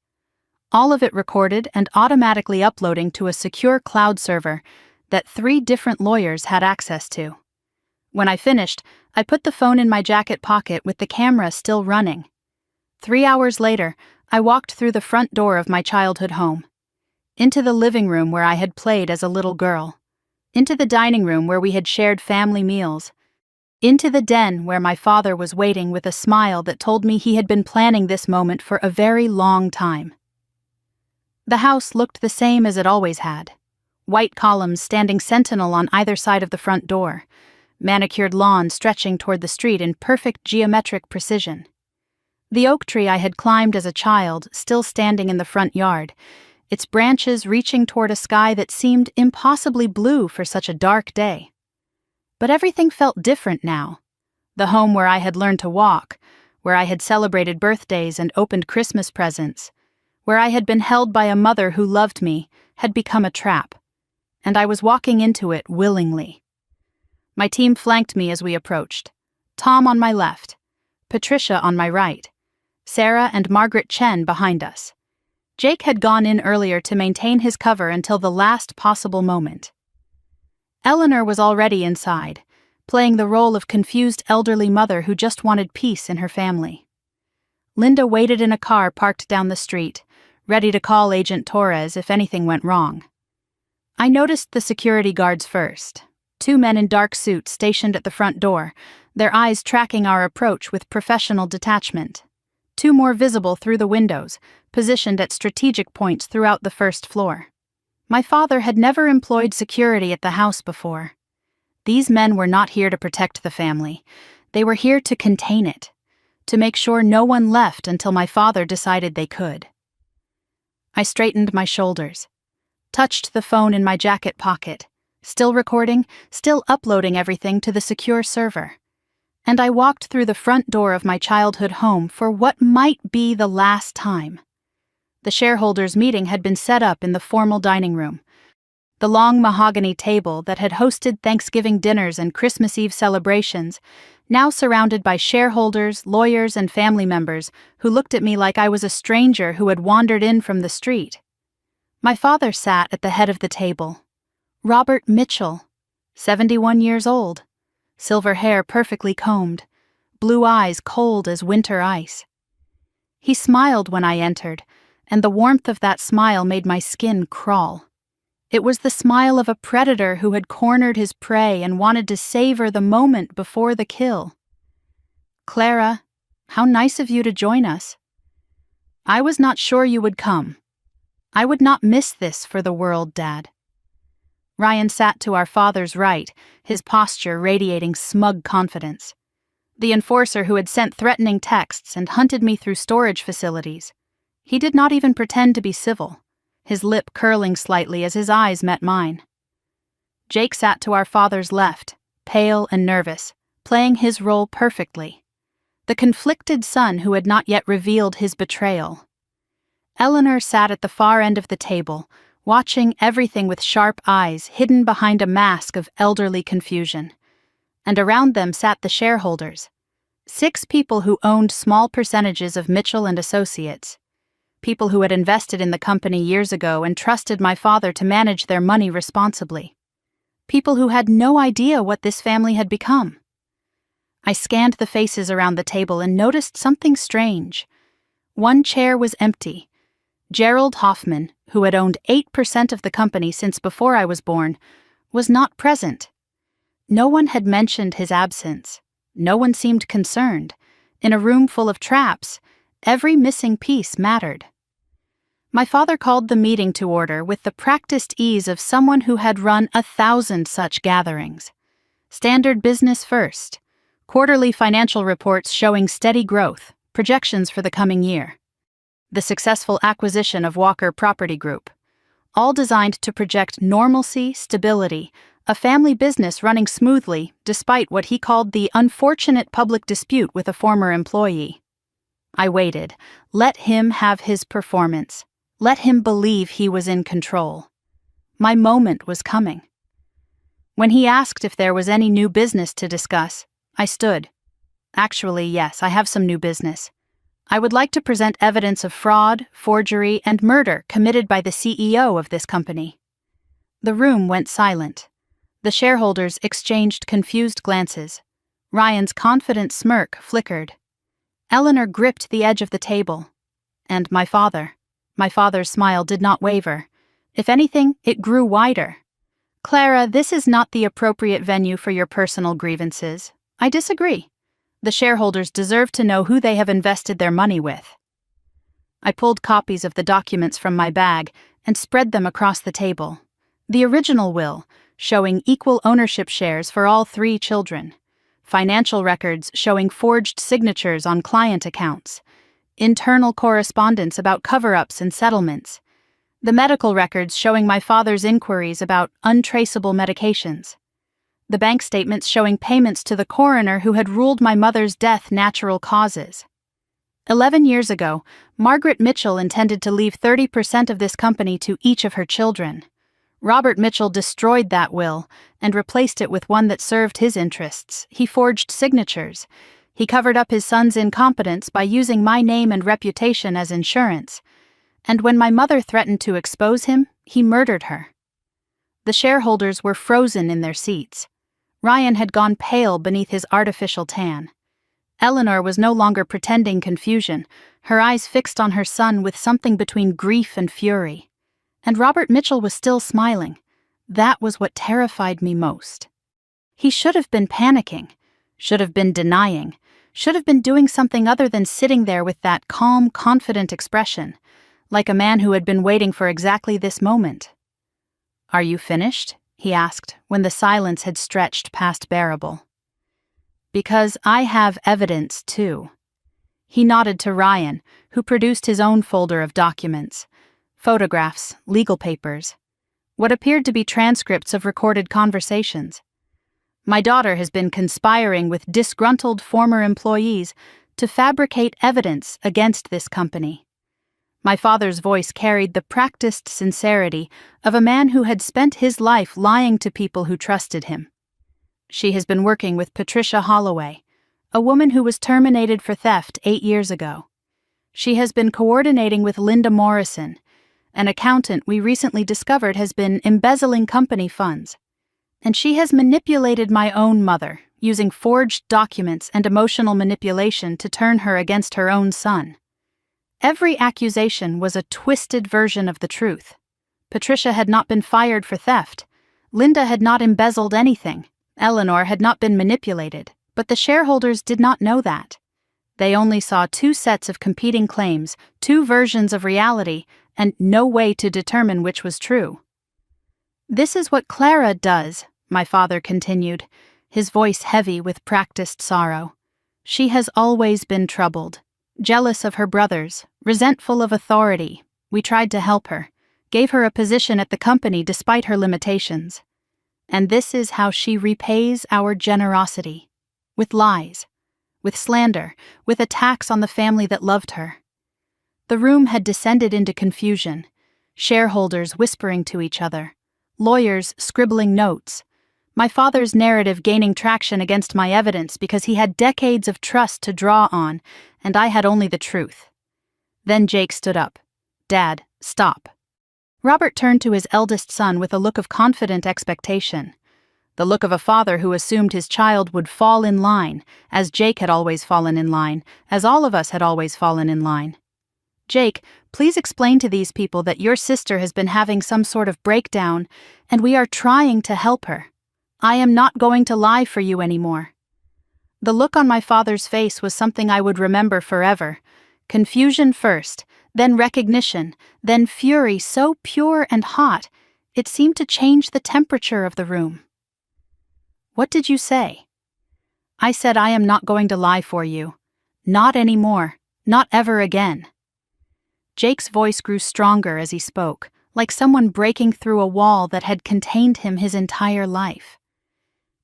All of it recorded and automatically uploading to a secure cloud server that 3 different lawyers had access to. When I finished, I put the phone in my jacket pocket with the camera still running. 3 hours later, I walked through the front door of my childhood home. Into the living room where I had played as a little girl. Into the dining room where we had shared family meals. Into the den where my father was waiting with a smile that told me he had been planning this moment for a very long time. The house looked the same as it always had. White columns standing sentinel on either side of the front door. Manicured lawn stretching toward the street in perfect geometric precision. The oak tree I had climbed as a child still standing in the front yard, its branches reaching toward a sky that seemed impossibly blue for such a dark day. But everything felt different now. The home where I had learned to walk, where I had celebrated birthdays and opened Christmas presents, where I had been held by a mother who loved me, had become a trap, and I was walking into it willingly. My team flanked me as we approached. Tom on my left, Patricia on my right, Sarah and Margaret Chen behind us. Jake had gone in earlier to maintain his cover until the last possible moment. Eleanor was already inside, playing the role of confused elderly mother who just wanted peace in her family. Linda waited in a car parked down the street, ready to call Agent Torres if anything went wrong. I noticed the security guards first, 2 men in dark suits stationed at the front door, their eyes tracking our approach with professional detachment. 2 more visible through the windows, positioned at strategic points throughout the first floor. My father had never employed security at the house before. These men were not here to protect the family. They were here to contain it, to make sure no one left until my father decided they could. I straightened my shoulders, touched the phone in my jacket pocket, still recording, still uploading everything to the secure server. And I walked through the front door of my childhood home for what might be the last time. The shareholders' meeting had been set up in the formal dining room. The long mahogany table that had hosted Thanksgiving dinners and Christmas Eve celebrations, now surrounded by shareholders, lawyers, and family members who looked at me like I was a stranger who had wandered in from the street. My father sat at the head of the table. Robert Mitchell, 71 years old. Silver hair perfectly combed, blue eyes cold as winter ice. He smiled when I entered, and the warmth of that smile made my skin crawl. It was the smile of a predator who had cornered his prey and wanted to savor the moment before the kill. "Clara, how nice of you to join us. I was not sure you would come. I would not miss this for the world, Dad." Ryan sat to our father's right, his posture radiating smug confidence. The enforcer who had sent threatening texts and hunted me through storage facilities. He did not even pretend to be civil, his lip curling slightly as his eyes met mine. Jake sat to our father's left, pale and nervous, playing his role perfectly. The conflicted son who had not yet revealed his betrayal. Eleanor sat at the far end of the table, watching everything with sharp eyes hidden behind a mask of elderly confusion. And around them sat the shareholders, 6 people who owned small percentages of Mitchell and Associates, people who had invested in the company years ago and trusted my father to manage their money responsibly, people who had no idea what this family had become. I scanned the faces around the table and noticed something strange. One chair was empty. Gerald Hoffman, who had owned 8% of the company since before I was born, was not present. No one had mentioned his absence. No one seemed concerned. In a room full of traps, every missing piece mattered. My father called the meeting to order with the practiced ease of someone who had run 1,000 such gatherings. Standard business first. Quarterly financial reports showing steady growth, projections for the coming year. The successful acquisition of Walker Property Group. All designed to project normalcy, stability, a family business running smoothly despite what he called the unfortunate public dispute with a former employee. I waited. Let him have his performance. Let him believe he was in control. My moment was coming. When he asked if there was any new business to discuss, I stood. Actually, yes, I have some new business. I would like to present evidence of fraud, forgery, and murder committed by the CEO of this company. The room went silent. The shareholders exchanged confused glances. Ryan's confident smirk flickered. Eleanor gripped the edge of the table. And my father's smile did not waver. If anything, it grew wider. Clara, this is not the appropriate venue for your personal grievances. I disagree. The shareholders deserve to know who they have invested their money with. I pulled copies of the documents from my bag and spread them across the table. The original will, showing equal ownership shares for all 3 children. Financial records showing forged signatures on client accounts. Internal correspondence about cover-ups and settlements. The medical records showing my father's inquiries about untraceable medications. The bank statements showing payments to the coroner who had ruled my mother's death natural causes. 11 years ago, Margaret Mitchell intended to leave 30% of this company to each of her children. Robert Mitchell destroyed that will and replaced it with one that served his interests. He forged signatures. He covered up his son's incompetence by using my name and reputation as insurance. And when my mother threatened to expose him, he murdered her. The shareholders were frozen in their seats. Ryan had gone pale beneath his artificial tan. Eleanor was no longer pretending confusion, her eyes fixed on her son with something between grief and fury. And Robert Mitchell was still smiling. That was what terrified me most. He should have been panicking, should have been denying, should have been doing something other than sitting there with that calm, confident expression, like a man who had been waiting for exactly this moment. "Are you finished?" he asked, when the silence had stretched past bearable. "Because I have evidence, too." He nodded to Ryan, who produced his own folder of documents. Photographs, legal papers. What appeared to be transcripts of recorded conversations. "My daughter has been conspiring with disgruntled former employees to fabricate evidence against this company." My father's voice carried the practiced sincerity of a man who had spent his life lying to people who trusted him. "She has been working with Patricia Holloway, a woman who was terminated for theft 8 years ago. She has been coordinating with Linda Morrison, an accountant we recently discovered has been embezzling company funds. And she has manipulated my own mother, using forged documents and emotional manipulation to turn her against her own son. Every accusation was a twisted version of the truth. Patricia had not been fired for theft. Linda had not embezzled anything. Eleanor had not been manipulated, but the shareholders did not know that. They only saw 2 sets of competing claims, 2 versions of reality, and no way to determine which was true. "This is what Clara does," my father continued, his voice heavy with practiced sorrow. "She has always been troubled. Jealous of her brothers, resentful of authority. We tried to help her, gave her a position at the company despite her limitations. And this is how she repays our generosity. With lies, with slander, with attacks on the family that loved her." The room had descended into confusion. Shareholders whispering to each other. Lawyers scribbling notes. My father's narrative gaining traction against my evidence because he had decades of trust to draw on, and I had only the truth. Then Jake stood up. "Dad, stop." Robert turned to his eldest son with a look of confident expectation. The look of a father who assumed his child would fall in line, as Jake had always fallen in line, as all of us had always fallen in line. "Jake, please explain to these people that your sister has been having some sort of breakdown, and we are trying to help her. I am not going to lie for you anymore." The look on my father's face was something I would remember forever. Confusion first, then recognition, then fury so pure and hot, it seemed to change the temperature of the room. "What did you say?" "I said I am not going to lie for you. Not anymore. Not ever again." Jake's voice grew stronger as he spoke, like someone breaking through a wall that had contained him his entire life.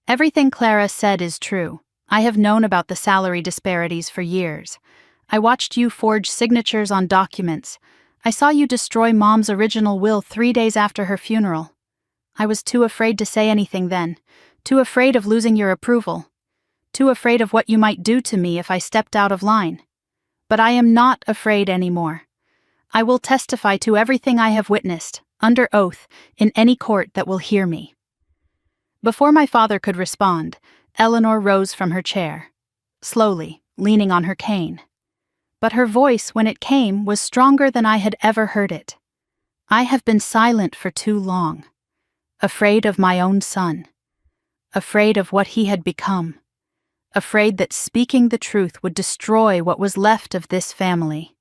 "Everything Clara said is true. I have known about the salary disparities for years. I watched you forge signatures on documents. I saw you destroy Mom's original will 3 days after her funeral. I was too afraid to say anything then, too afraid of losing your approval, too afraid of what you might do to me if I stepped out of line. But I am not afraid anymore. I will testify to everything I have witnessed, under oath, in any court that will hear me." Before my father could respond, Eleanor rose from her chair, slowly, leaning on her cane. But her voice, when it came, was stronger than I had ever heard it. "I have been silent for too long. Afraid of my own son. Afraid of what he had become. Afraid that speaking the truth would destroy what was left of this family."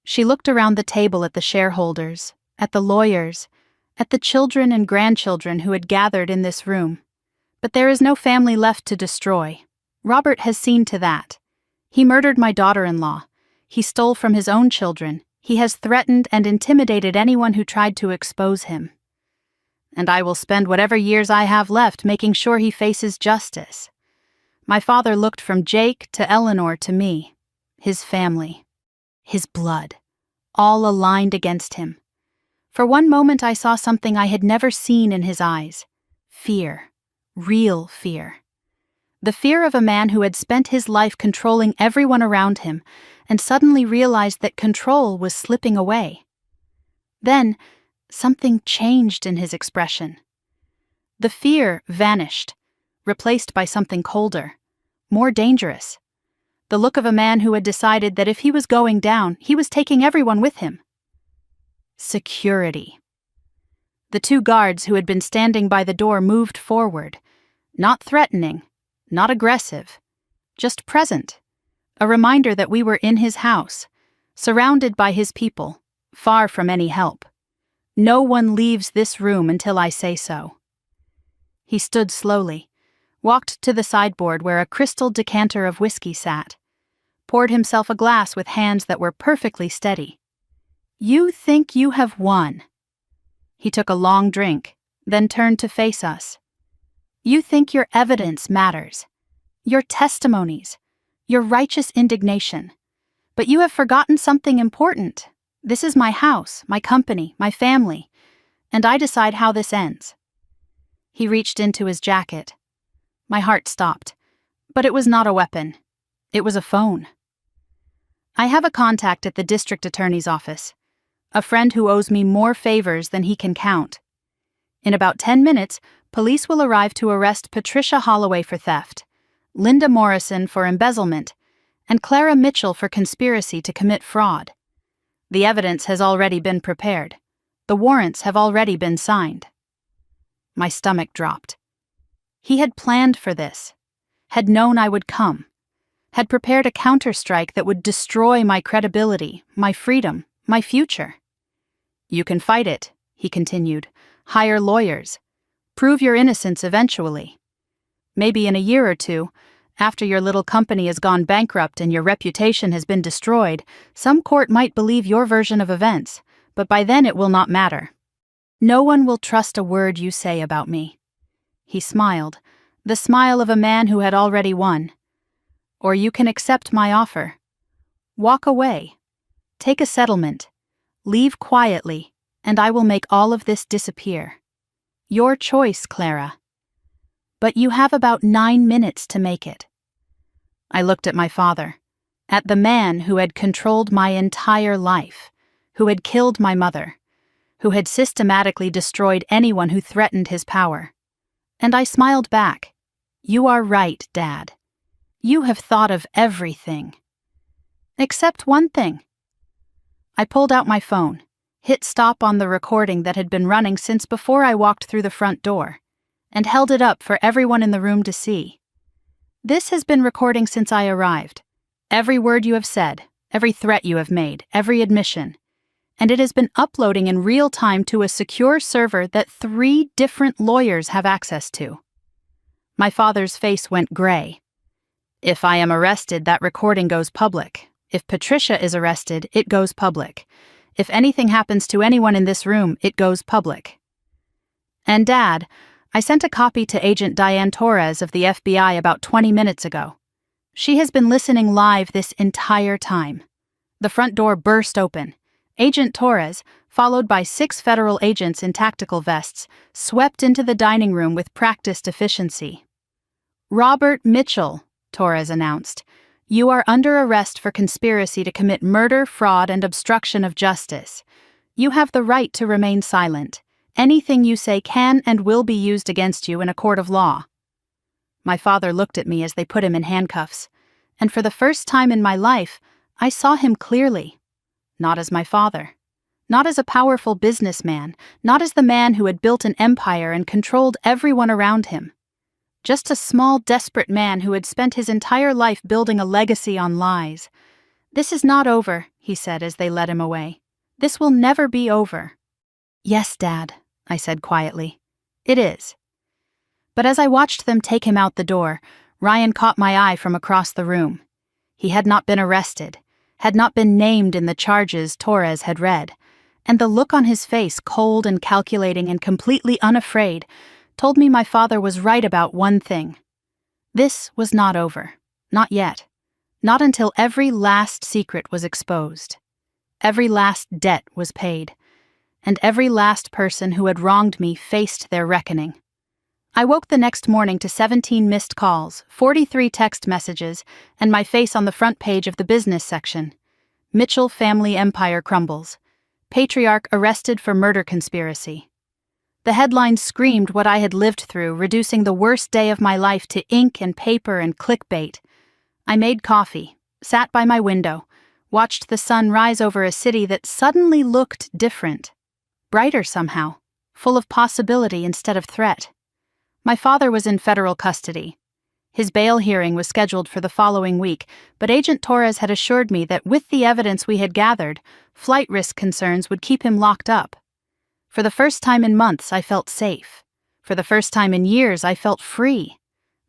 She looked around the table at the shareholders, at the lawyers, at the children and grandchildren who had gathered in this room. "But there is no family left to destroy. Robert has seen to that. He murdered my daughter-in-law. He stole from his own children. He has threatened and intimidated anyone who tried to expose him. And I will spend whatever years I have left making sure he faces justice." My father looked from Jake to Eleanor to me. His family. His blood. All aligned against him. For one moment I saw something I had never seen in his eyes. Fear. Real fear. The fear of a man who had spent his life controlling everyone around him and suddenly realized that control was slipping away. Then, something changed in his expression. The fear vanished, replaced by something colder, more dangerous. The look of a man who had decided that if he was going down, he was taking everyone with him. Security. The 2 guards who had been standing by the door moved forward, not threatening, not aggressive, just present, a reminder that we were in his house, surrounded by his people, far from any help. "No one leaves this room until I say so." He stood slowly, walked to the sideboard where a crystal decanter of whiskey sat, poured himself a glass with hands that were perfectly steady. "You think you have won." He took a long drink, then turned to face us. "You think your evidence matters, your testimonies, your righteous indignation. But you have forgotten something important. This is my house, my company, my family, and I decide how this ends." He reached into his jacket. My heart stopped, but it was not a weapon. It was a phone. "I have a contact at the district attorney's office, a friend who owes me more favors than he can count. In about 10 minutes, police will arrive to arrest Patricia Holloway for theft, Linda Morrison for embezzlement, and Clara Mitchell for conspiracy to commit fraud. The evidence has already been prepared. The warrants have already been signed." My stomach dropped. He had planned for this, had known I would come, had prepared a counterstrike that would destroy my credibility, my freedom, my future. "You can fight it," he continued. "Hire lawyers. Prove your innocence eventually. Maybe in a year or 2, after your little company has gone bankrupt and your reputation has been destroyed, some court might believe your version of events, but by then it will not matter. No one will trust a word you say about me." He smiled, the smile of a man who had already won. "Or you can accept my offer. Walk away. Take a settlement. Leave quietly, and I will make all of this disappear. Your choice, Clara. But you have about 9 minutes to make it." I looked at my father, at the man who had controlled my entire life, who had killed my mother, who had systematically destroyed anyone who threatened his power. And I smiled back. "You are right, Dad. You have thought of everything. Except one thing." I pulled out my phone, hit stop on the recording that had been running since before I walked through the front door, and held it up for everyone in the room to see. "This has been recording since I arrived. Every word you have said, every threat you have made, every admission. And it has been uploading in real time to a secure server that 3 different lawyers have access to." My father's face went gray. "If I am arrested, that recording goes public. If Patricia is arrested, it goes public. If anything happens to anyone in this room, it goes public." "And Dad, I sent a copy to Agent Diane Torres of the FBI about 20 minutes ago. She has been listening live this entire time." The front door burst open. Agent Torres, followed by 6 federal agents in tactical vests, swept into the dining room with practiced efficiency. "Robert Mitchell," Torres announced, "you are under arrest for conspiracy to commit murder, fraud, and obstruction of justice. You have the right to remain silent. Anything you say can and will be used against you in a court of law." My father looked at me as they put him in handcuffs, and for the first time in my life, I saw him clearly. Not as my father. Not as a powerful businessman, not as the man who had built an empire and controlled everyone around him. Just a small, desperate man who had spent his entire life building a legacy on lies. "This is not over," he said as they led him away. "This will never be over." "Yes, Dad," I said quietly. "It is." But as I watched them take him out the door, Ryan caught my eye from across the room. He had not been arrested, had not been named in the charges Torres had read, and the look on his face, cold and calculating and completely unafraid, told me my father was right about one thing. This was not over. Not yet. Not until every last secret was exposed. Every last debt was paid. And every last person who had wronged me faced their reckoning. I woke the next morning to 17 missed calls, 43 text messages, and my face on the front page of the business section. Mitchell family empire crumbles. Patriarch arrested for murder conspiracy. The headlines screamed what I had lived through, reducing the worst day of my life to ink and paper and clickbait. I made coffee, sat by my window, watched the sun rise over a city that suddenly looked different. Brighter somehow, full of possibility instead of threat. My father was in federal custody. His bail hearing was scheduled for the following week, but Agent Torres had assured me that with the evidence we had gathered, flight risk concerns would keep him locked up. For the first time in months, I felt safe. For the first time in years, I felt free.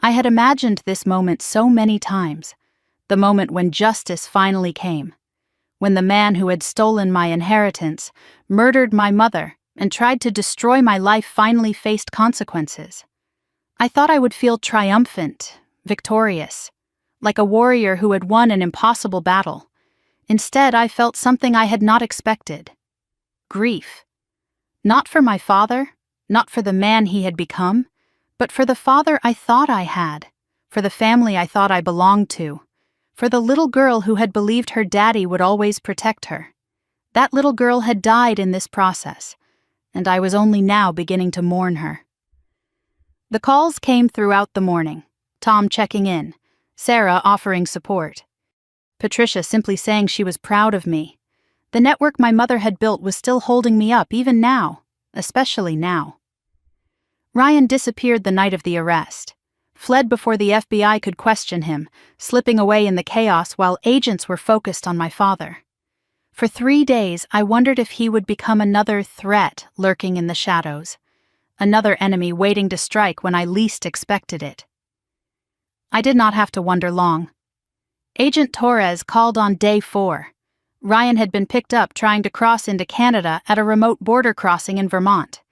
I had imagined this moment so many times. The moment when justice finally came. When the man who had stolen my inheritance, murdered my mother, and tried to destroy my life finally faced consequences. I thought I would feel triumphant, victorious, like a warrior who had won an impossible battle. Instead, I felt something I had not expected. Grief. Not for my father, not for the man he had become, but for the father I thought I had, for the family I thought I belonged to, for the little girl who had believed her daddy would always protect her. That little girl had died in this process, and I was only now beginning to mourn her. The calls came throughout the morning, Tom checking in, Sarah offering support. Patricia simply saying she was proud of me. The network my mother had built was still holding me up even now, especially now. Ryan disappeared the night of the arrest, fled before the FBI could question him, slipping away in the chaos while agents were focused on my father. For 3 days, I wondered if he would become another threat lurking in the shadows. Another enemy waiting to strike when I least expected it. I did not have to wonder long. Agent Torres called on day 4. Ryan had been picked up trying to cross into Canada at a remote border crossing in Vermont.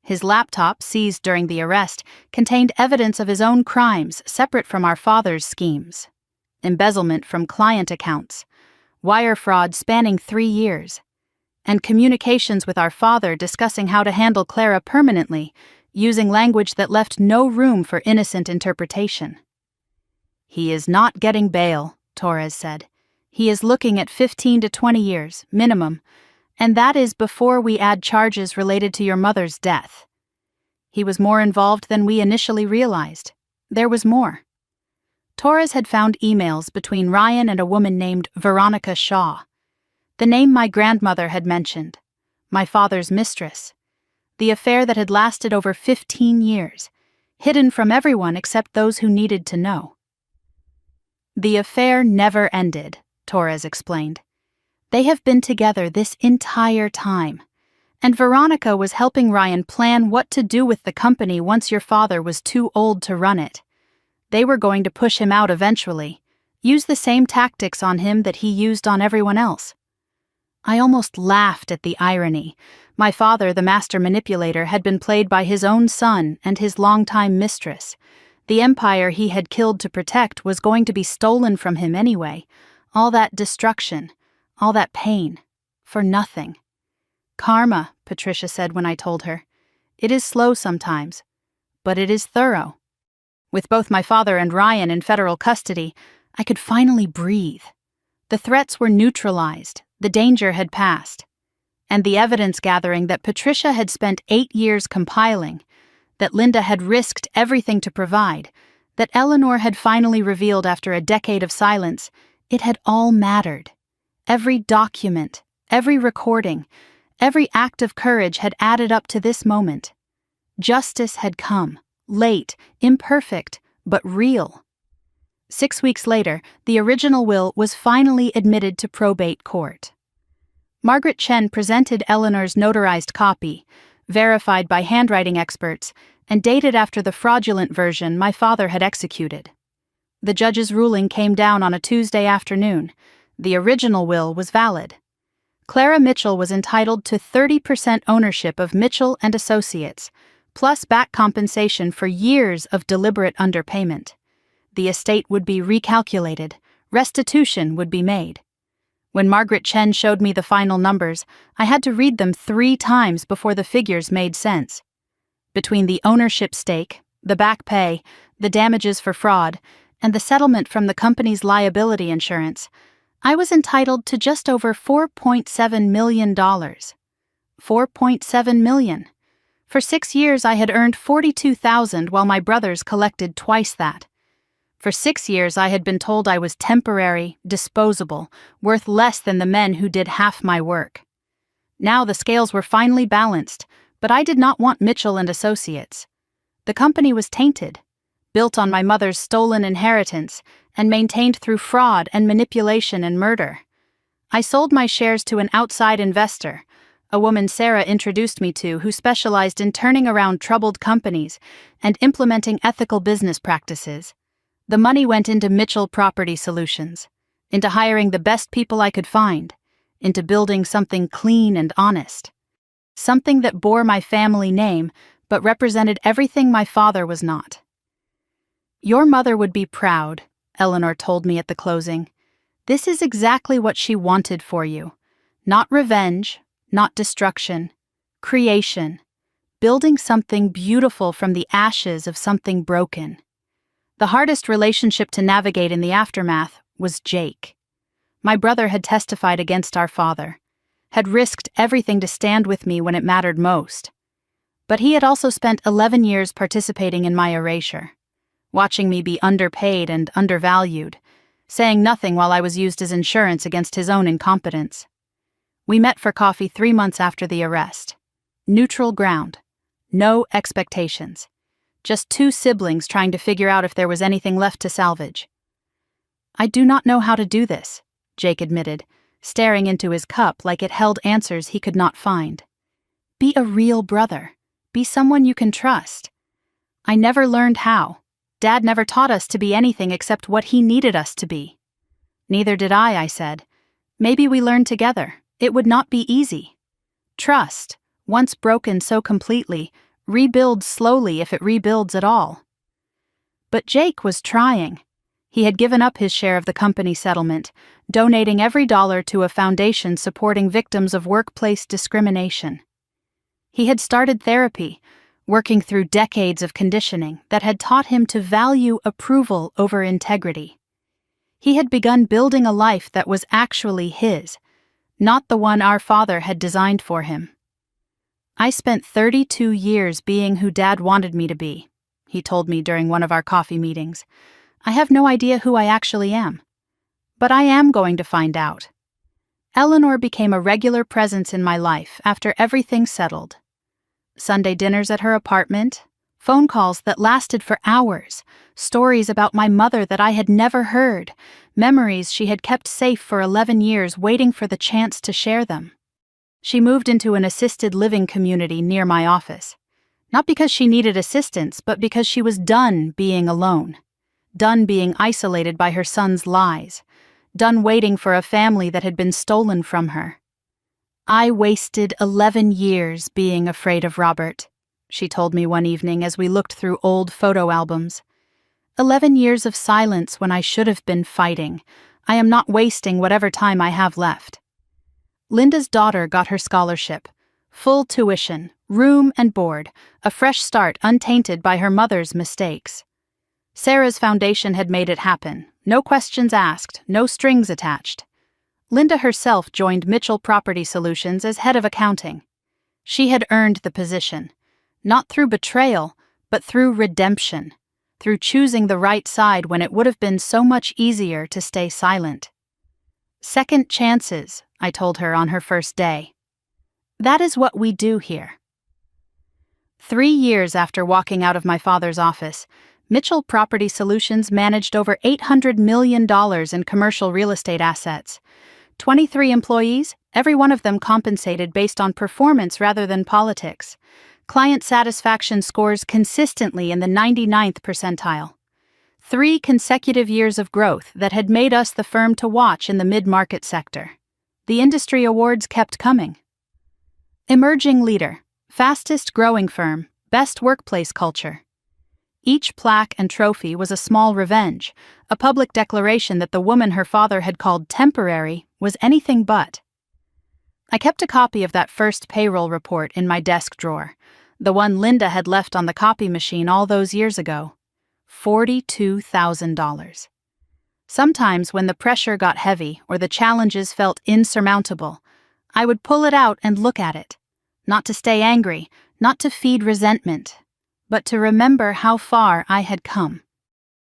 His laptop, seized during the arrest, contained evidence of his own crimes separate from our father's schemes. Embezzlement from client accounts. Wire fraud spanning 3 years. and communications with our father discussing how to handle Clara permanently, using language that left no room for innocent interpretation. "He is not getting bail," Torres said. "He is looking at 15 to 20 years, minimum, and that is before we add charges related to your mother's death." He was more involved than we initially realized. There was more. Torres had found emails between Ryan and a woman named Veronica Shaw, the name my grandmother had mentioned, my father's mistress, the affair that had lasted over 15 years, hidden from everyone except those who needed to know. "The affair never ended," Torres explained. "They have been together this entire time, and Veronica was helping Ryan plan what to do with the company once your father was too old to run it. They were going to push him out eventually, use the same tactics on him that he used on everyone else." I almost laughed at the irony. My father, the master manipulator, had been played by his own son and his longtime mistress. The empire he had killed to protect was going to be stolen from him anyway. All that destruction, all that pain, for nothing. "Karma," Patricia said when I told her. "It is slow sometimes, but it is thorough." With both my father and Ryan in federal custody, I could finally breathe. The threats were neutralized, the danger had passed, and the evidence gathering that Patricia had spent 8 years compiling, that Linda had risked everything to provide, that Eleanor had finally revealed after a decade of silence, it had all mattered. Every document, every recording, every act of courage had added up to this moment. Justice had come, late, imperfect, but real. 6 weeks later, the original will was finally admitted to probate court. Margaret Chen presented Eleanor's notarized copy, verified by handwriting experts, and dated after the fraudulent version my father had executed. The judge's ruling came down on a Tuesday afternoon. The original will was valid. Clara Mitchell was entitled to 30% ownership of Mitchell and Associates, plus back compensation for years of deliberate underpayment. The estate would be recalculated, restitution would be made. When Margaret Chen showed me the final numbers, I had to read them 3 times before the figures made sense. Between the ownership stake, the back pay, the damages for fraud, and the settlement from the company's liability insurance, I was entitled to just over $4.7 million. $4.7 million. For 6 years I had earned $42,000 while my brothers collected twice that. For 6 years I had been told I was temporary, disposable, worth less than the men who did half my work. Now the scales were finally balanced, but I did not want Mitchell and Associates. The company was tainted, built on my mother's stolen inheritance, and maintained through fraud and manipulation and murder. I sold my shares to an outside investor, a woman Sarah introduced me to who specialized in turning around troubled companies and implementing ethical business practices. The money went into Mitchell Property Solutions, into hiring the best people I could find, into building something clean and honest. Something that bore my family name, but represented everything my father was not. "Your mother would be proud," Eleanor told me at the closing. "This is exactly what she wanted for you. Not revenge, not destruction. Creation. Building something beautiful from the ashes of something broken." The hardest relationship to navigate in the aftermath was Jake. My brother had testified against our father, had risked everything to stand with me when it mattered most. But he had also spent 11 years participating in my erasure, watching me be underpaid and undervalued, saying nothing while I was used as insurance against his own incompetence. We met for coffee 3 months after the arrest. Neutral ground. No expectations. Just 2 siblings trying to figure out if there was anything left to salvage. "I do not know how to do this," Jake admitted, staring into his cup like it held answers he could not find. "Be a real brother. Be someone you can trust." I never learned how. Dad never taught us to be anything except what he needed us to be. "Neither did I said. "Maybe we learn together. It would not be easy. Trust, once broken so completely, rebuilds slowly if it rebuilds at all." But Jake was trying. He had given up his share of the company settlement, donating every dollar to a foundation supporting victims of workplace discrimination. He had started therapy, working through decades of conditioning that had taught him to value approval over integrity. He had begun building a life that was actually his, not the one our father had designed for him. "I spent 32 years being who Dad wanted me to be," he told me during one of our coffee meetings. "I have no idea who I actually am. But I am going to find out." Eleanor became a regular presence in my life after everything settled. Sunday dinners at her apartment, phone calls that lasted for hours, stories about my mother that I had never heard, memories she had kept safe for 11 years waiting for the chance to share them. She moved into an assisted living community near my office, not because she needed assistance, but because she was done being alone, done being isolated by her son's lies, done waiting for a family that had been stolen from her. "I wasted 11 years being afraid of Robert," she told me one evening as we looked through old photo albums. 11 years of silence when I should have been fighting. I am not wasting whatever time I have left. Linda's daughter got her scholarship. Full tuition, room and board, a fresh start untainted by her mother's mistakes. Sarah's foundation had made it happen. No questions asked, no strings attached. Linda herself joined Mitchell Property Solutions as head of accounting. She had earned the position, not through betrayal, but through redemption, through choosing the right side when it would have been so much easier to stay silent. "Second chances," I told her on her first day. That is what we do here. 3 years after walking out of my father's office, Mitchell Property Solutions managed over $800 million in commercial real estate assets. 23 employees, every one of them compensated based on performance rather than politics. Client satisfaction scores consistently in the 99th percentile. 3 consecutive years of growth that had made us the firm to watch in the mid-market sector. The industry awards kept coming. Emerging leader, fastest growing firm, best workplace culture. Each plaque and trophy was a small revenge, a public declaration that the woman her father had called temporary was anything but. I kept a copy of that first payroll report in my desk drawer, the one Linda had left on the copy machine all those years ago. $42,000. Sometimes when the pressure got heavy or the challenges felt insurmountable, I would pull it out and look at it, not to stay angry, not to feed resentment, but to remember how far I had come.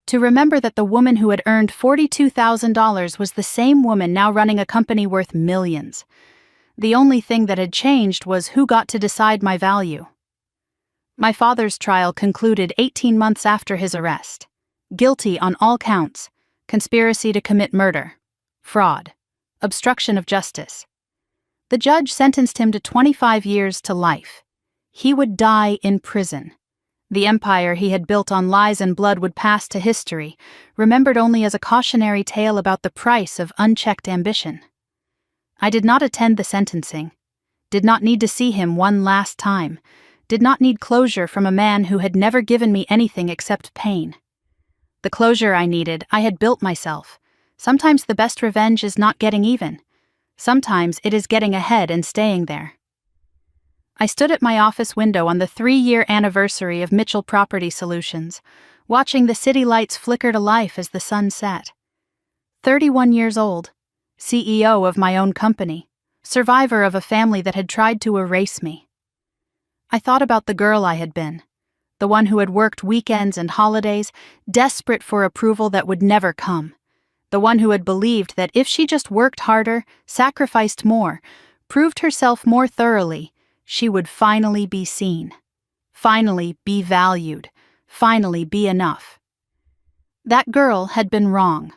To remember that the woman who had earned $42,000 was the same woman now running a company worth millions. The only thing that had changed was who got to decide my value. My father's trial concluded 18 months after his arrest. Guilty on all counts: conspiracy to commit murder, fraud, obstruction of justice. The judge sentenced him to 25 years to life. He would die in prison. The empire he had built on lies and blood would pass to history, remembered only as a cautionary tale about the price of unchecked ambition. I did not attend the sentencing, did not need to see him one last time, did not need closure from a man who had never given me anything except pain. The closure I needed, I had built myself. Sometimes the best revenge is not getting even. Sometimes it is getting ahead and staying there. I stood at my office window on the 3-year anniversary of Mitchell Property Solutions, watching the city lights flicker to life as the sun set. 31 years old, CEO of my own company, survivor of a family that had tried to erase me. I thought about the girl I had been, the one who had worked weekends and holidays, desperate for approval that would never come, the one who had believed that if she just worked harder, sacrificed more, proved herself more thoroughly, she would finally be seen, finally be valued, finally be enough. That girl had been wrong,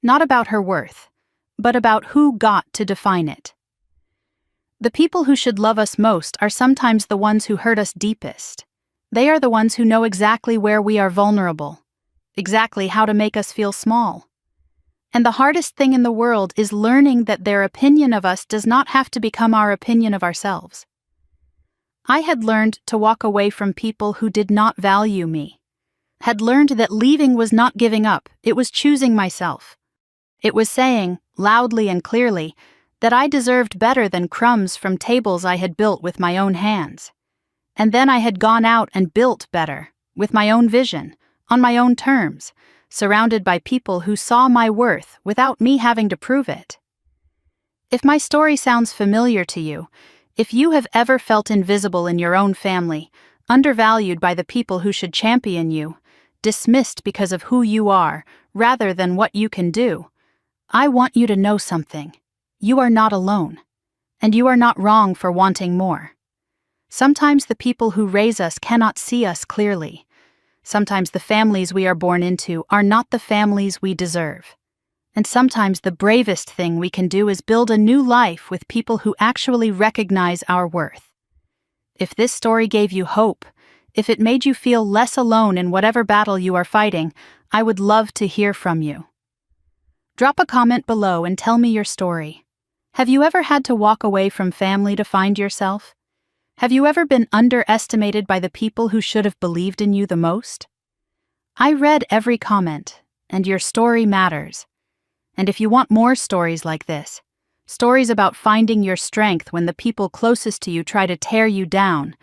not about her worth, but about who got to define it. The people who should love us most are sometimes the ones who hurt us deepest. They are the ones who know exactly where we are vulnerable, exactly how to make us feel small. And the hardest thing in the world is learning that their opinion of us does not have to become our opinion of ourselves. I had learned to walk away from people who did not value me, had learned that leaving was not giving up, it was choosing myself. It was saying, loudly and clearly, that I deserved better than crumbs from tables I had built with my own hands. And then I had gone out and built better, with my own vision, on my own terms, surrounded by people who saw my worth without me having to prove it. If my story sounds familiar to you, if you have ever felt invisible in your own family, undervalued by the people who should champion you, dismissed because of who you are rather than what you can do, I want you to know something. You are not alone, and you are not wrong for wanting more. Sometimes the people who raise us cannot see us clearly. Sometimes the families we are born into are not the families we deserve. And sometimes the bravest thing we can do is build a new life with people who actually recognize our worth. If this story gave you hope, if it made you feel less alone in whatever battle you are fighting, I would love to hear from you. Drop a comment below and tell me your story. Have you ever had to walk away from family to find yourself? Have you ever been underestimated by the people who should have believed in you the most? I read every comment, and your story matters. And if you want more stories like this, stories about finding your strength when the people closest to you try to tear you down,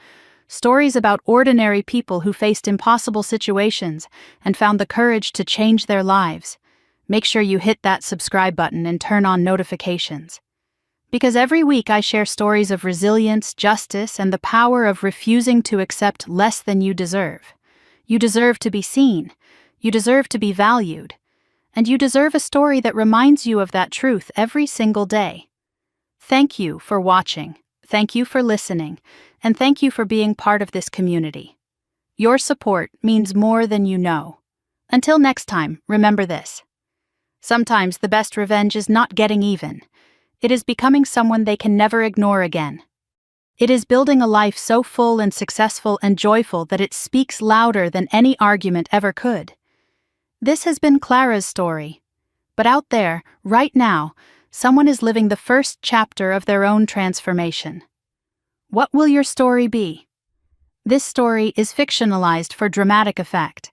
stories about ordinary people who faced impossible situations and found the courage to change their lives, make sure you hit that subscribe button and turn on notifications. Because every week I share stories of resilience, justice, and the power of refusing to accept less than you deserve. You deserve to be seen. You deserve to be valued. And you deserve a story that reminds you of that truth every single day. Thank you for watching. Thank you for listening. And thank you for being part of this community. Your support means more than you know. Until next time, remember this. Sometimes the best revenge is not getting even. It is becoming someone they can never ignore again. It is building a life so full and successful and joyful that it speaks louder than any argument ever could. This has been Clara's story. But out there, right now, someone is living the first chapter of their own transformation. What will your story be? This story is fictionalized for dramatic effect.